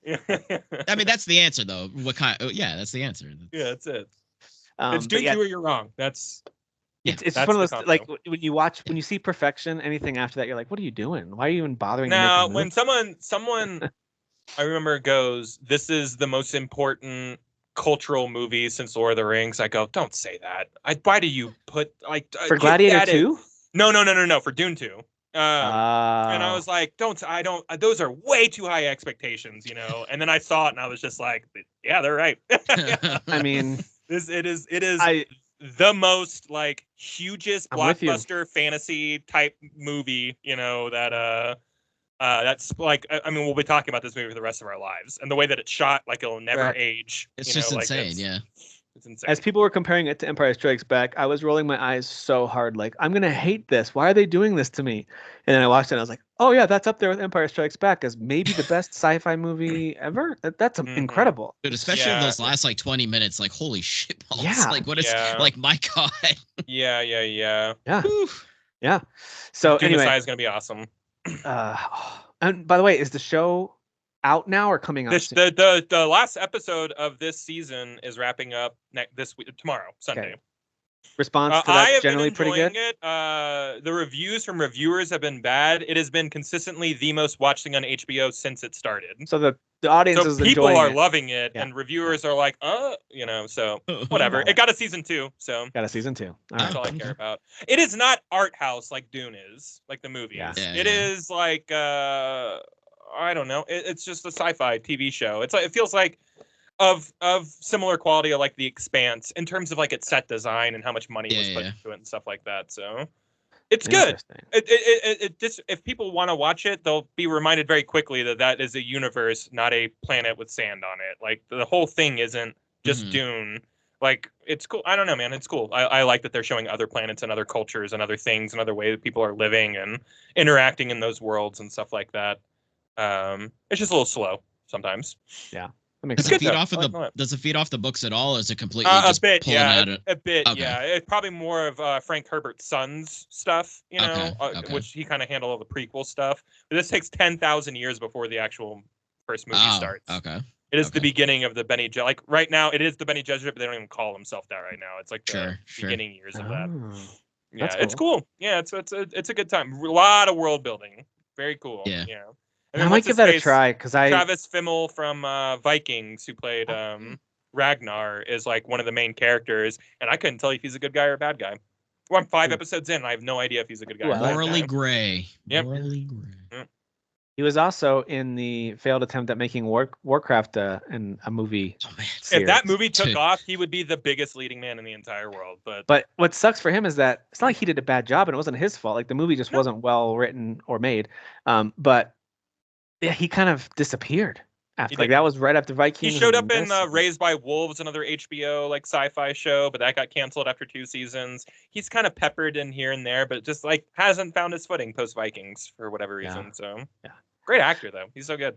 now. I mean, that's the answer, though. What kind? Yeah, that's the answer. Yeah, that's it. It's Dune 2 or you're wrong. It's just one of those like when you see perfection, anything after that, you're like, what are you doing? Why are you even bothering? Now, when someone I remember goes, this is the most important cultural movie since Lord of the Rings, I go, don't say that. Why do you put like for Gladiator 2? No, for Dune 2. And I was like, those are way too high expectations, And then I saw it and I was just like, yeah, they're right. I mean, it is the most like hugest blockbuster fantasy type movie, that's like, I mean, we'll be talking about this movie for the rest of our lives, and the way that it's shot, like it'll never age. It's just insane. It's insane. As people were comparing it to Empire Strikes Back, I was rolling my eyes so hard, like, I'm going to hate this. Why are they doing this to me? And then I watched it and I was like, oh yeah, that's up there with Empire Strikes Back as maybe the best sci-fi movie ever. That's incredible. Dude, especially in those last like 20 minutes, like, holy shit balls. Yeah. Like, what is, like, my God. Yeah. Yeah. So Dune anyway. is going to be awesome. And by the way, is the show out now or coming out? The last episode of this season is wrapping up this week, tomorrow, Sunday. Okay. Response to that generally pretty good. The reviews from reviewers have been bad. It has been consistently the most watched thing on HBO since it started. So the audience is people enjoying are it. loving it, and reviewers are like, so whatever. It got a season 2, so got a season 2. That's all I care about. It is not art house like Dune is, like the movies. It is like I don't know. It's just a sci-fi TV show. It's like, it feels like of similar quality of like The Expanse in terms of like its set design and how much money was put into it and stuff like that. So it's good. If people want to watch it, they'll be reminded very quickly that is a universe, not a planet with sand on it. Like the whole thing isn't just Dune. Like, it's cool. I don't know, man. It's cool. I like that they're showing other planets and other cultures and other things and other ways that people are living and interacting in those worlds and stuff like that. It's just a little slow sometimes. Yeah. Does it feed off the books at all? Or is it completely just a bit? Pulling Yeah, out a bit. Okay. Yeah, it's probably more of Frank Herbert's son's stuff, which he kind of handled all the prequel stuff. But this takes 10,000 years before the actual first movie starts. Okay. It is the beginning of the Bene Gesserit. Like right now, it is the Bene Gesserit, but they don't even call themselves that right now. It's like the beginning years of that. Yeah, cool. It's cool. Yeah, it's a good time. A lot of world building. Very cool. Yeah. And I might give that a try because Travis Fimmel from Vikings, who played Ragnar, is like one of the main characters, and I couldn't tell you if he's a good guy or a bad guy. Well, I'm 5 episodes in, and I have no idea if he's a good guy. Or morally gray. Yep. Morally gray. Yep. He was also in the failed attempt at making Warcraft in a movie. If that movie took off, he would be the biggest leading man in the entire world. But what sucks for him is that it's not like he did a bad job, and it wasn't his fault. Like the movie just wasn't well written or made. But yeah, he kind of disappeared after. Like that was right after Vikings. He showed up in Raised by Wolves, another HBO like sci-fi show, but that got canceled after 2 seasons. He's kind of peppered in here and there, but just like hasn't found his footing post Vikings for whatever reason. Yeah. So great actor though. He's so good.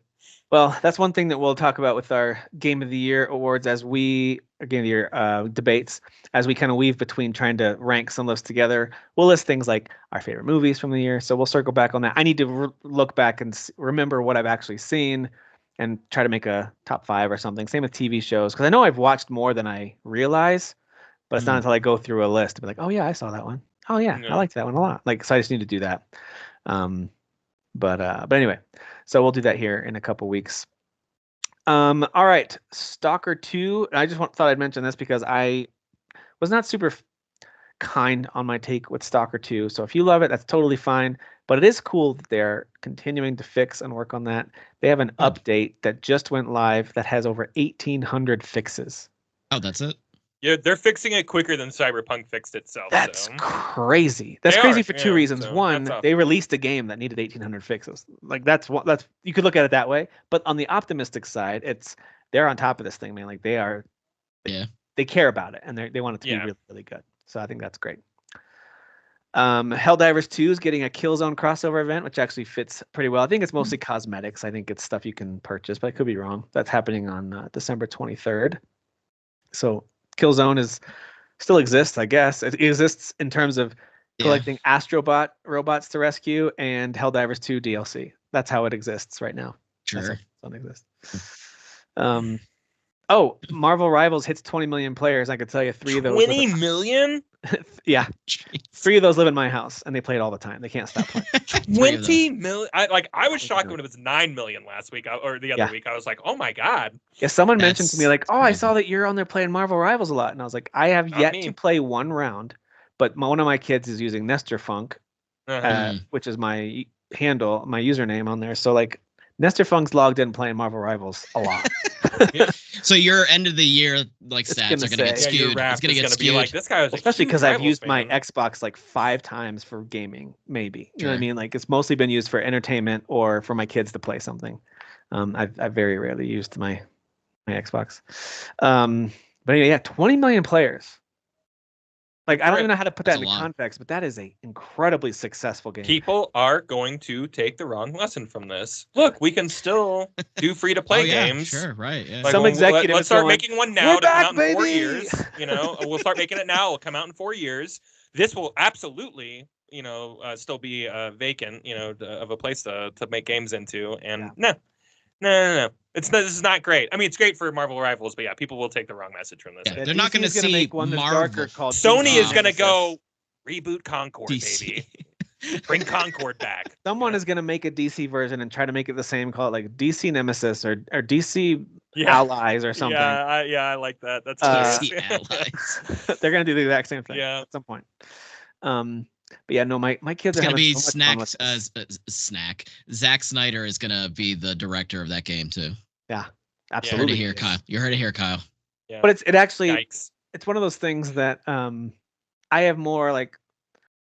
Well, that's one thing that we'll talk about with our Game of the Year awards Game of the Year debates, as we kind of weave between trying to rank some lists together. We'll list things like our favorite movies from the year. So we'll circle back on that. I need to look back and remember what I've actually seen and try to make a top 5 or something. Same with TV shows, because I know I've watched more than I realize, but it's not until I go through a list to be like, oh yeah, I saw that one. Oh yeah, I liked that one a lot. Like, so I just need to do that. But anyway, so we'll do that here in a couple weeks. All right, Stalker 2. I just thought I'd mention this because I was not super kind on my take with Stalker 2. So if you love it, that's totally fine. But it is cool that they're continuing to fix and work on that. They have an update that just went live that has over 1,800 fixes. Oh, that's it? Yeah, they're fixing it quicker than Cyberpunk fixed itself. That's crazy. That's crazy for 2 reasons. So one, they released a game that needed 1,800 fixes. Like that's you could look at it that way. But on the optimistic side, they're on top of this thing, man. Like they are. Yeah. They care about it and they want it to be really, really good. So I think that's great. Helldivers 2 is getting a Killzone crossover event, which actually fits pretty well. I think it's mostly cosmetics. I think it's stuff you can purchase, but I could be wrong. That's happening on December 23rd. So Killzone still exists, I guess. It exists in terms of collecting Astrobot robots to rescue and Helldivers 2 DLC. That's how it exists right now. Sure. Doesn't exist. Marvel Rivals hits 20 million players. I could tell you 3 of those. 20 million? Yeah. Jeez. 3 of those live in my house, and they play it all the time. They can't stop playing. 20 million? I was shocked when it was 9 million last week or the other week. I was like, oh my God. Yeah, someone mentioned to me like, I saw that you're on there playing Marvel Rivals a lot. And I was like, I have yet to play one round, but one of my kids is using Nestor Funk, which is my handle, my username on there. So like Nestor Funk's logged in playing Marvel Rivals a lot. So your end of the year stats are gonna get skewed. It's gonna get skewed. Like, this guy was especially because I've used my Xbox like 5 times for gaming, maybe. You know what I mean? Like it's mostly been used for entertainment or for my kids to play something. I've very rarely used my Xbox. But anyway, 20 million players. Like I don't even know how to put that into context, but that is an incredibly successful game. People are going to take the wrong lesson from this. Look, we can still do free to play games. Sure, right. Yeah. Like some executive. Let's start making one now to come out in 4 years. We'll start making it now. It'll come out in 4 years. This will absolutely, still be vacant, of a place to make games into. And no. This is not great. I mean, it's great for Marvel Rivals, but people will take the wrong message from this. Yeah, they're not going to see make one Marvel. Sony is going to go reboot Concord, baby. Bring Concord back. Someone is going to make a DC version and try to make it the same. Call it like DC Nemesis or DC Allies or something. Yeah, I like that. That's DC Allies. They're going to do the exact same thing. Yeah, at some point. But yeah, no, my kids it's are gonna be Snack. Zack Snyder is gonna be the director of that game too. Yeah, absolutely. You heard it here, Kyle. Yeah. But it's one of those things that I have more like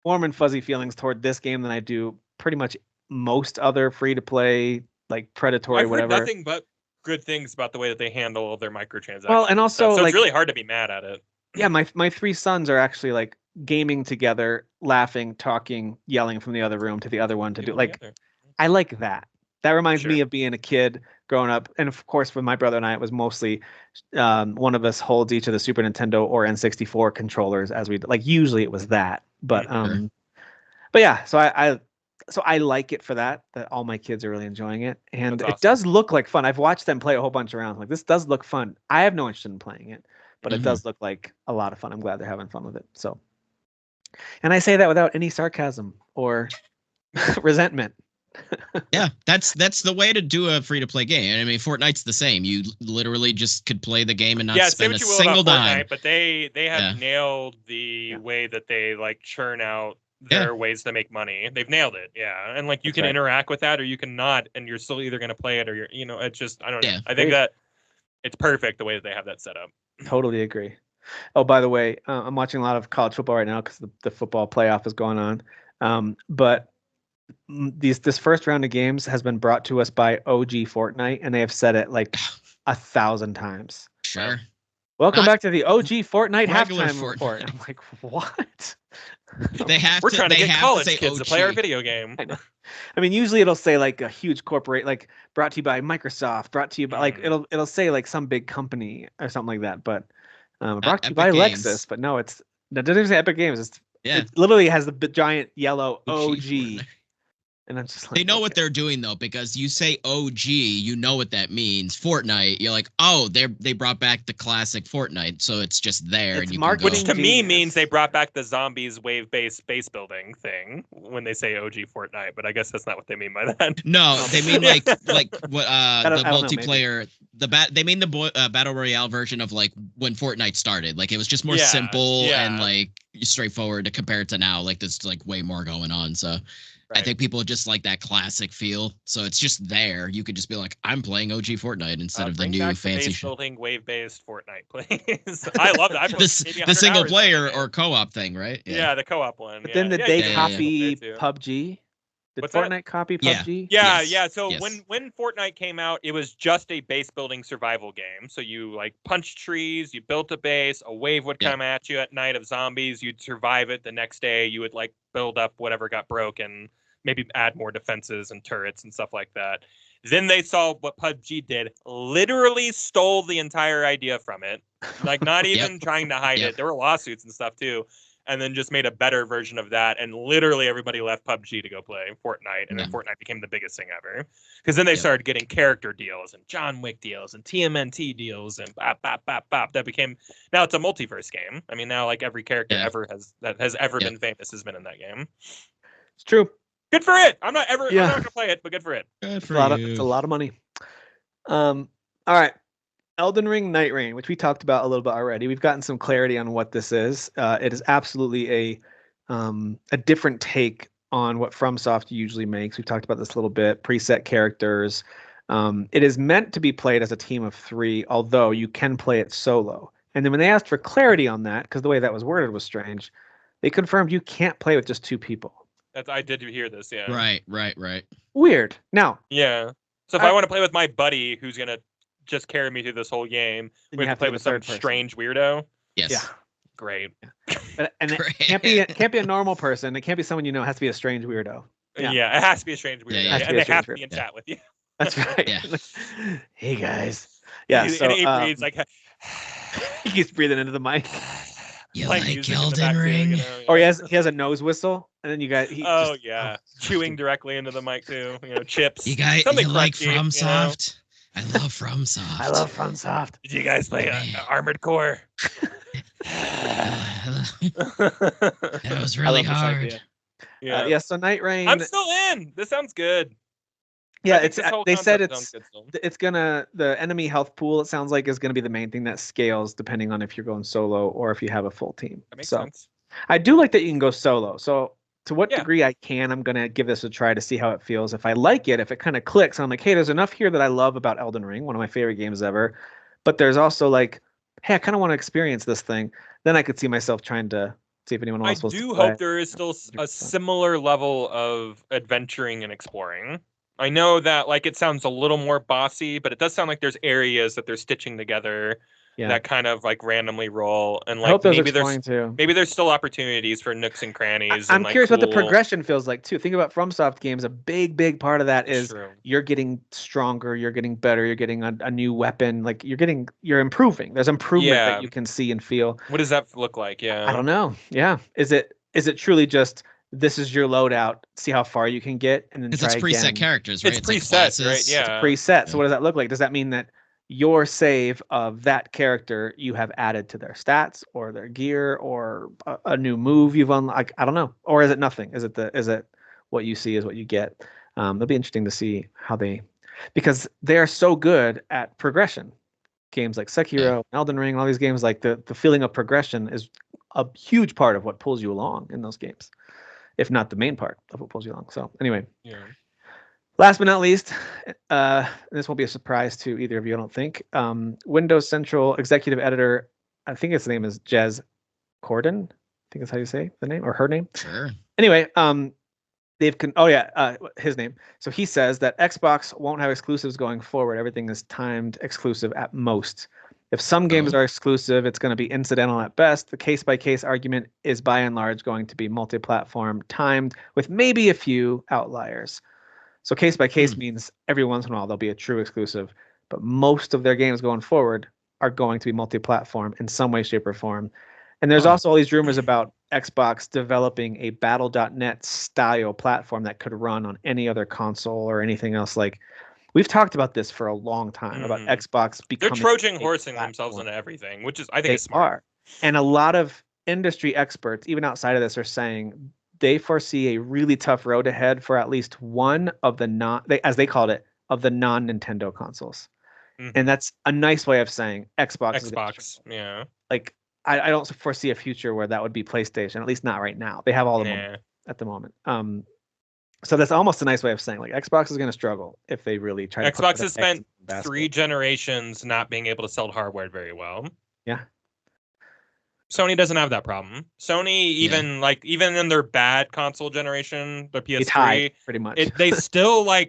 warm and fuzzy feelings toward this game than I do pretty much most other free to play like Predatory whatever. Nothing but good things about the way that they handle their microtransactions. Well, and also so it's really hard to be mad at it. Yeah, my three sons are actually like gaming together, laughing, talking, yelling from the other room to the other one to do like together. I like that. That reminds me of being a kid growing up. And of course, with my brother and I, it was mostly one of us holds each of the Super Nintendo or N64 controllers as we like. Usually it was that, but yeah. So I like it for that all my kids are really enjoying it, and it does look like fun. I've watched them play a whole bunch of rounds. Like this does look fun. I have no interest in playing it, but it does look like a lot of fun. I'm glad they're having fun with it. So, and I say that without any sarcasm or resentment. Yeah, that's the way to do a free-to-play game. I mean, Fortnite's the same. You literally just could play the game and not spend a single dime. But they have nailed the way that they like churn out their ways to make money. They've nailed it. Yeah, and like you can interact with that or you can not, and you're still either going to play it or you're it's just I don't know. I think that it's perfect the way that they have that set up. Totally agree. Oh, by the way, I'm watching a lot of college football right now because the football playoff is going on. But this first round of games has been brought to us by OG Fortnite, and they have said it like 1,000 times. Sure. Welcome back to the OG Fortnite halftime report. I'm like, what? We're trying to get college kids to play our video game. I mean, usually it'll say like a huge corporate, like brought to you by Microsoft, brought to you by like it'll say like some big company or something like that. But brought to you by Games. Lexus. But no, it doesn't say Epic Games. It literally has the giant yellow OG. And I'm just like, they know what they're doing though, because you say OG, you know what that means. Fortnite, you're like, oh, they brought back the classic Fortnite, so it's just there. It's which to me means they brought back the zombies wave-based base building thing when they say OG Fortnite, but I guess that's not what they mean by that. No, they mean like what the multiplayer, they mean the battle royale version of like when Fortnite started. Like it was just more simple and like straightforward to compare it to now. Like there's like way more going on, so. Right. I think people just like that classic feel, so it's just there. You could just be like, "I'm playing OG Fortnite" instead of the new fancy base building wave-based Fortnite, please. I love that. The single player or co-op thing, right? Yeah, the co-op one. But then did they copy PUBG? Did Fortnite copy PUBG? Yeah. So when Fortnite came out, it was just a base building survival game. So you like punched trees, you built a base, a wave would come at you at night of zombies, you'd survive it. The next day, you would like build up whatever got broken. Maybe add more defenses and turrets and stuff like that. Then they saw what PUBG did, literally stole the entire idea from it. Like not even trying to hide it. There were lawsuits and stuff too. And then just made a better version of that. And literally everybody left PUBG to go play Fortnite. And then Fortnite became the biggest thing ever. Because then they started getting character deals and John Wick deals and TMNT deals and bop. That became, now it's a multiverse game. I mean, now like every character that has ever been famous has been in that game. It's true. Good for it. I'm not gonna play it, but good for it. Good for it's a lot of money. All right. Elden Ring Night Rain, which we talked about a little bit already. We've gotten some clarity on what this is. It is absolutely a different take on what FromSoft usually makes. We've talked about this a little bit. Preset characters. It is meant to be played as a team of 3, although you can play it solo. And then when they asked for clarity on that, because the way that was worded was strange, they confirmed you can't play with just 2 people. I did hear this, yeah. Right. Weird. Now. Yeah. So if I want to play with my buddy who's going to just carry me through this whole game, we have to play with some strange weirdo? Yes. Yeah. Great. And it can't be a normal person. It can't be someone you know. It has to be a strange weirdo. Yeah, it has to be a strange weirdo. And they have to be in chat with you. That's right. Yeah. Hey, guys. Yeah, so... And he breathes like... he keeps breathing into the mic. You like Elden Ring? Or he has a nose whistle, and then you guys. Chewing directly into the mic too. Chips. You guys, you like FromSoft? I love FromSoft. I love FromSoft. Did you guys play Armored Core? That was really hard. Yeah. So Night Rain. I'm still in. This sounds good. Yeah, they said it's gonna, the enemy health pool, it sounds like, is gonna be the main thing that scales depending on if you're going solo or if you have a full team. That makes sense. I do like that you can go solo. So to what degree I can, I'm gonna give this a try to see how it feels. If I like it, if it kind of clicks, I'm like, hey, there's enough here that I love about Elden Ring, one of my favorite games ever. But there's also like, hey, I kind of want to experience this thing. Then I could see myself trying to see if anyone else wants to play. I do hope there is still a similar level of adventuring and exploring. I know that like it sounds a little more bossy, but it does sound like there's areas that they're stitching together that kind of like randomly roll, and like maybe there's still opportunities for nooks and crannies. I'm curious what the progression feels like too. Think about FromSoft games. A big part of that is you're getting stronger, you're getting better, you're getting a new weapon. Like you're improving. There's improvement that you can see and feel. What does that look like? Yeah, I don't know. Yeah, is it truly just this is your loadout, see how far you can get, and then try again? It's preset characters, right? It's preset, right? Yeah, it's preset. So what does that look like? Does that mean that your save of that character you have added to their stats or their gear or a new move you've unlocked? I don't know. Or is it nothing? Is it what you see is what you get? It'll be interesting to see how because they are so good at progression. Games like Sekiro, Elden Ring, all these games, like the feeling of progression is a huge part of what pulls you along in those games, if not the main part of what pulls you along. So anyway, last but not least, this won't be a surprise to either of you, I don't think. Windows Central executive editor, I think his name is Jez Corden. I think that's how you say the name or her name. Sure. Anyway, his name. So he says that Xbox won't have exclusives going forward. Everything is timed exclusive at most. If some games are exclusive, it's going to be incidental at best. The case-by-case argument is by and large going to be multi-platform timed with maybe a few outliers. So case-by-case means every once in a while there'll be a true exclusive, but most of their games going forward are going to be multi-platform in some way, shape, or form. And there's also all these rumors about Xbox developing a Battle.net style platform that could run on any other console or anything else. Like, we've talked about this for a long time about Xbox becoming. They're Trojan horsing themselves into everything, which is, I think, is smart. And a lot of industry experts, even outside of this, are saying they foresee a really tough road ahead for at least one of the as they called it, of the non-Nintendo consoles. And that's a nice way of saying Xbox. Yeah. Like, I don't foresee a future where that would be PlayStation, at least not right now. They have all of them at the moment. So that's almost a nice way of saying, like, Xbox is going to struggle if they really try to. Xbox has spent 3 generations not being able to sell hardware very well. Yeah. Sony doesn't have that problem. Sony, even in their bad console generation, the PS3, tied, pretty much. They still they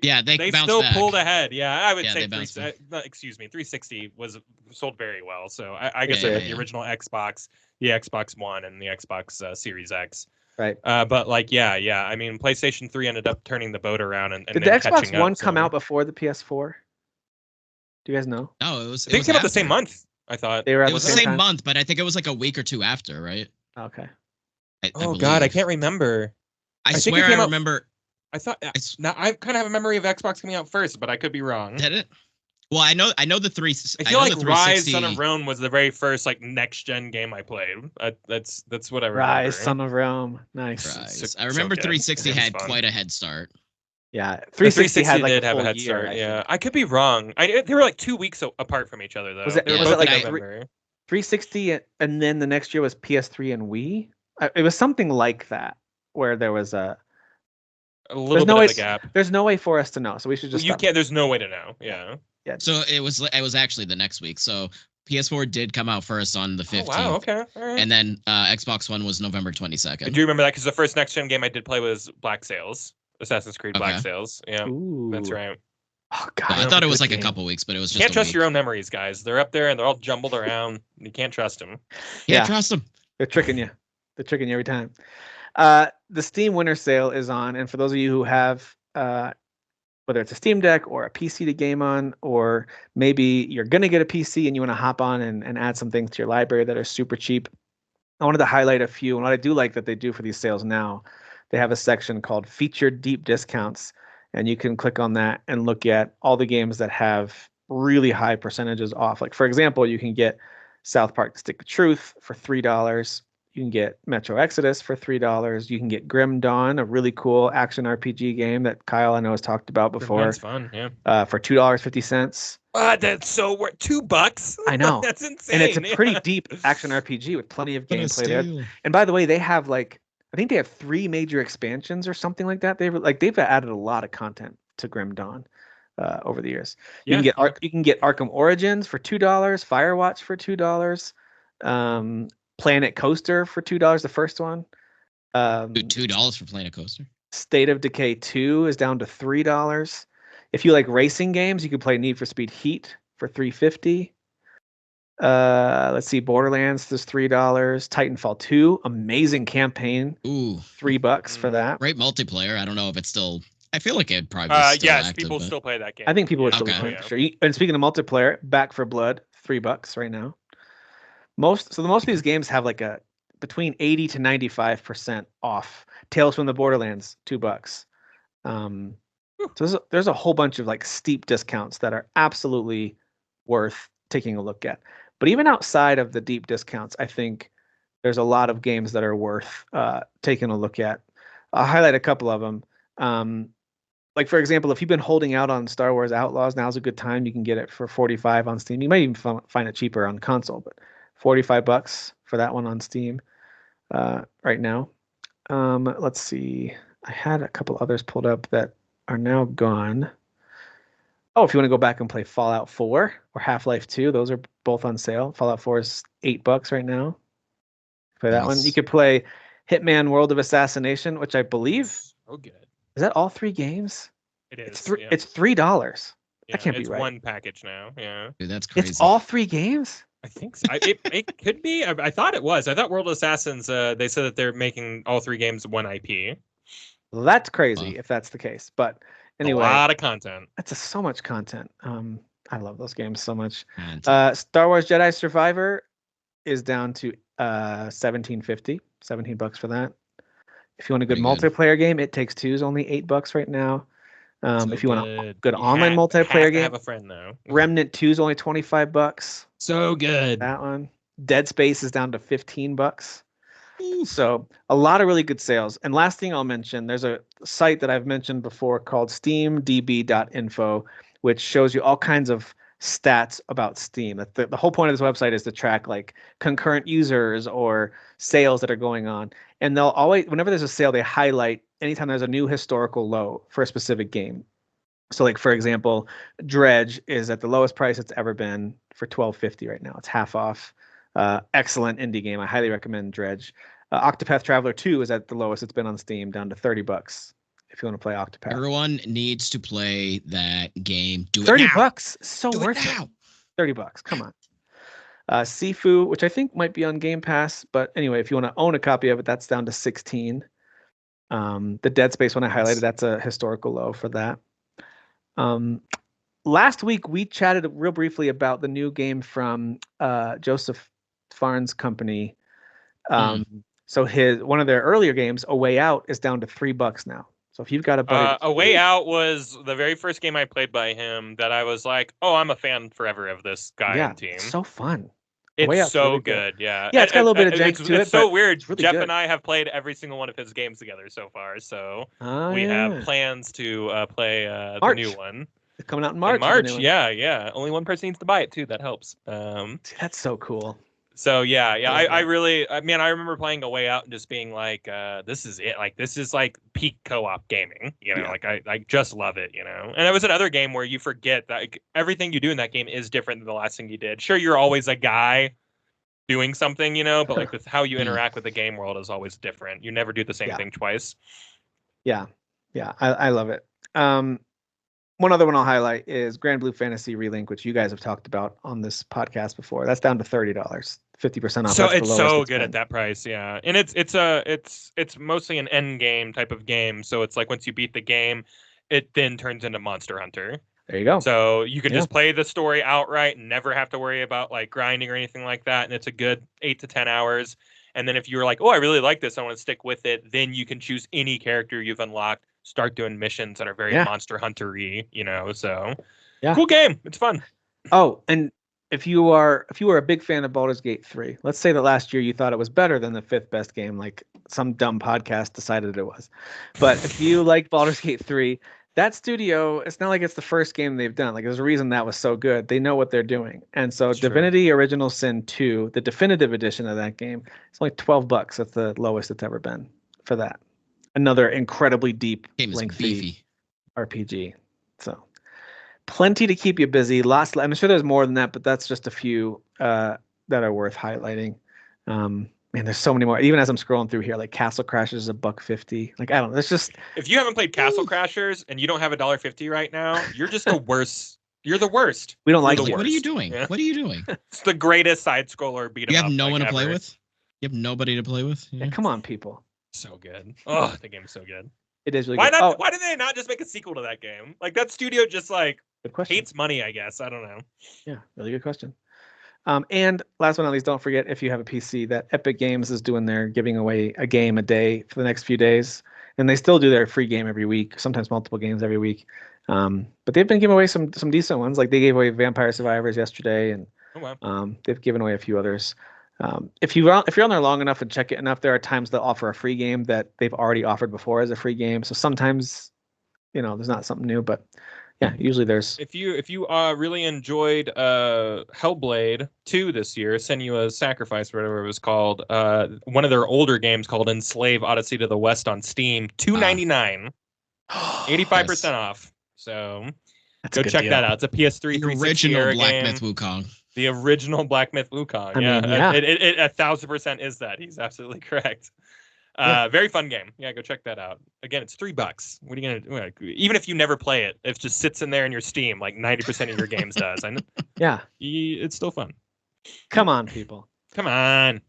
still back. Pulled ahead. Yeah, I would say 360 was sold very well. So I guess the original Xbox, the Xbox One, and the Xbox Series X. Right. But I mean, PlayStation 3 ended up turning the boat around and did the Xbox One come out before the PS4? Do you guys know? No, it was. I think it came out the same month. I thought they were. It was the same month, but I think it was like a week or two after, right? Okay. God, I can't remember. I swear I remember. I thought now I kind of have a memory of Xbox coming out first, but I could be wrong. Did it? Well, I know the three. I feel like Rise, Son of Rome was the very first like next gen game I played. That's what I remember. Rise, Son of Rome, nice. Rise. I remember 360 had quite a head start. Yeah, 360 did have a head start. Yeah, I could be wrong. They were like 2 weeks apart from each other though. Was it like 360 and then the next year was PS3 and Wii? It was something like that where there was a little bit of a gap. There's no way for us to know, so we should just. You can't. There's no way to know. Yeah. Yeah. So it was actually the next week. So PS4 did come out first on the 15th. Oh, wow. Okay. All right. And then Xbox One was November 22nd. I do remember that because the first next gen game I did play was Black Sails. Assassin's Creed Black Sails. Yeah, that's right. Oh God, I thought it was like a couple weeks, but it was just. Can't trust your own memories, guys. They're up there and they're all jumbled around. You can't trust them. Yeah, trust them. They're tricking you. They're tricking you every time. The Steam Winter Sale is on, and for those of you who have, whether it's a Steam Deck or a PC to game on, or maybe you're gonna get a PC and you want to hop on and add some things to your library that are super cheap, I wanted to highlight a few. And what I do like that they do for these sales now. They have a section called Featured Deep Discounts, and you can click on that and look at all the games that have really high percentages off. Like, for example, you can get South Park: Stick to Truth for $3. You can get Metro Exodus for $3. You can get Grim Dawn, a really cool action RPG game that Kyle I know has talked about before. That's fun, yeah. For $2.50. That's so worth $2. I know. That's insane. And it's a pretty deep action RPG with plenty of gameplay there. And by the way, they have I think they have 3 major expansions or something like that. They've added a lot of content to Grim Dawn over the years. You can get Arkham Origins for $2, Firewatch for $2, Planet Coaster for $2, the first one. $2 for Planet Coaster. State of Decay 2 is down to $3. If you like racing games, you can play Need for Speed Heat for $3.50. Let's see, Borderlands is $3. Titanfall 2, amazing campaign. Ooh, $3 for that. Great multiplayer. I don't know if it's still. I feel like it'd probably be still yes, active, people still play that game. I think people would still be playing for sure. And speaking of multiplayer, Back 4 Blood, $3 right now. Most of these games have like a between 80 to 95% off. Tales from the Borderlands, $2. So there's a whole bunch of like steep discounts that are absolutely worth taking a look at. But even outside of the deep discounts, I think there's a lot of games that are worth taking a look at. I'll highlight a couple of them. Like, for example, if you've been holding out on Star Wars Outlaws, now's a good time. You can get it for $45 on Steam. You might even find it cheaper on console, but $45 for that one on Steam right now. Let's see. I had a couple others pulled up that are now gone. Oh, if you want to go back and play Fallout 4 or Half-Life 2, those are both on sale. Fallout 4 is $8 right now. Play that one. You could play Hitman World of Assassination, which I believe. So good. Is that all 3 games? It is. It's $3. That can't be right. It's one package now. Yeah. Dude, that's crazy. It's all 3 games? I think so. It could be. I thought it was. I thought World of Assassins, they said that they're making all 3 games one IP. Well, that's crazy if that's the case. But anyway. A lot of content. That's so much content. I love those games so much. Star Wars Jedi Survivor is down to $17.50. $17 for that. If you want a good multiplayer game, It Takes Two is only $8 right now. If you want a good online multiplayer game, have a friend though. Remnant 2 is only $25. So good. That one. Dead Space is down to $15. So a lot of really good sales. And last thing I'll mention, there's a site that I've mentioned before called steamdb.info, which shows you all kinds of stats about Steam. The whole point of this website is to track like concurrent users or sales that are going on. And they'll always, whenever there's a sale, they highlight anytime there's a new historical low for a specific game. So like, for example, Dredge is at the lowest price it's ever been for $12.50 right now. It's half off. Excellent indie game. I highly recommend Dredge. Octopath Traveler 2 is at the lowest it's been on Steam, down to $30 if you want to play Octopath. Everyone needs to play that game. Do it $30. So worth it. $30. Come on. Sifu, which I think might be on Game Pass, but anyway, if you want to own a copy of it, that's down to $16. The Dead Space one I highlighted, that's a historical low for that. Last week we chatted real briefly about the new game from Joseph Farn's company. So one of their earlier games, A Way Out, is down to $3 now. So if you've got a budget, A Way Out was the very first game I played by him that I was like, oh, I'm a fan forever of this guy and team. It's so fun. It's so really good. Yeah. Yeah, it's got a little bit of jank to it. It's so weird. Really Jeff and I have played every single one of his games together so far. So we have plans to play the new one. It's coming out in March. Yeah. Only one person needs to buy it too. That helps. That's so cool. So I remember playing A Way Out and just being like, this is it. Like, this is like peak co-op gaming, like I just love it, And it was another game where you forget that everything you do in that game is different than the last thing you did. Sure, you're always a guy doing something, but like how you interact with the game world is always different. You never do the same thing twice. Yeah. I love it. One other one I'll highlight is Grand Blue Fantasy Relink, which you guys have talked about on this podcast before. That's down to $30, 50% off. So it's so good at that price, yeah. And it's mostly an end game type of game. So it's like once you beat the game, it then turns into Monster Hunter. There you go. So you can just play the story outright and never have to worry about like grinding or anything like that. And it's a good 8 to 10 hours. And then if you're like, oh, I really like this, I want to stick with it, then you can choose any character you've unlocked. Start doing missions that are very Monster Hunter-y, so cool game. It's fun. Oh, and if you were a big fan of Baldur's Gate 3, let's say that last year you thought it was better than the 5th best game, like some dumb podcast decided it was. But if you like Baldur's Gate 3, that studio, it's not like it's the first game they've done. Like there's a reason that was so good. They know what they're doing. And so that's Divinity true. Original Sin 2, the definitive edition of that game, it's only $12. That's the lowest it's ever been for that. Another incredibly deep, lengthy RPG. So plenty to keep you busy. I'm sure there's more than that, but that's just a few that are worth highlighting. Man, there's so many more. Even as I'm scrolling through here, like Castle Crashers is $1.50. Like I don't know. It's just if you haven't played Castle Crashers and you don't have $1.50 right now, you're just a worse You're the worst. We don't like you. What are you doing? Yeah. What are you doing? It's the greatest side scroller beat 'em up. You have no one to play with? You have nobody to play with? Yeah, come on, people. So good. Oh, the game is so good. It is really good. Why did they not just make a sequel to that game? Like, that studio just like hates money, I guess. I don't know. Yeah, really good question. And last but not least, don't forget, if you have a PC, that Epic Games is doing their giving away a game a day for the next few days. And they still do their free game every week, sometimes multiple games every week. But they've been giving away some decent ones. Like they gave away Vampire Survivors yesterday, and they've given away a few others. If you're on there long enough and check it enough, there are times they'll offer a free game that they've already offered before as a free game. So sometimes, there's not something new, but yeah, usually there's. If you really enjoyed Hellblade 2 this year, Senua's Sacrifice or whatever it was called, one of their older games called Enslave Odyssey to the West on Steam, $2.99, 85% off. So go check that out. It's a PS3 the original Black Myth Wukong. The original Black Myth Wukong. It 1,000% is that. He's absolutely correct. Very fun game. Yeah, go check that out. Again, it's $3. What are you gonna do? Even if you never play it, it just sits in there in your Steam like 90% of your games does. I know. Yeah, it's still fun. Come on, people. Come on.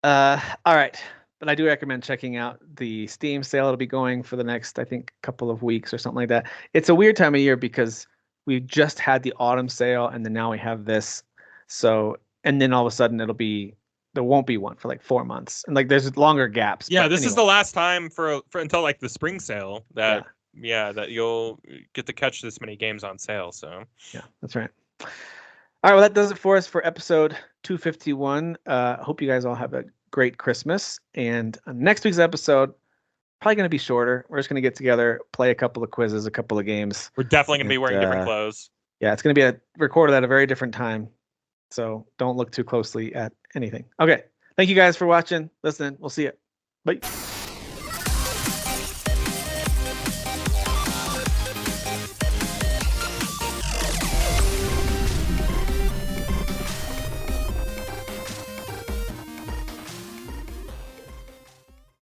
All right. But I do recommend checking out the Steam sale. It'll be going for the next, I think, couple of weeks or something like that. It's a weird time of year because we just had the autumn sale and then now we have this. So, and then all of a sudden there won't be one for like 4 months. And like there's longer gaps. Yeah, this is the last time for until like the spring sale that you'll get to catch this many games on sale. So yeah, that's right. All right, well, that does it for us for episode 251. Hope you guys all have a great Christmas. And next week's episode, probably going to be shorter. We're just going to get together, play a couple of quizzes, a couple of games. We're definitely going to be wearing different clothes. Yeah, it's going to be recorded at a very different time. So don't look too closely at anything. Okay. Thank you guys for watching, listening. We'll see you. Bye.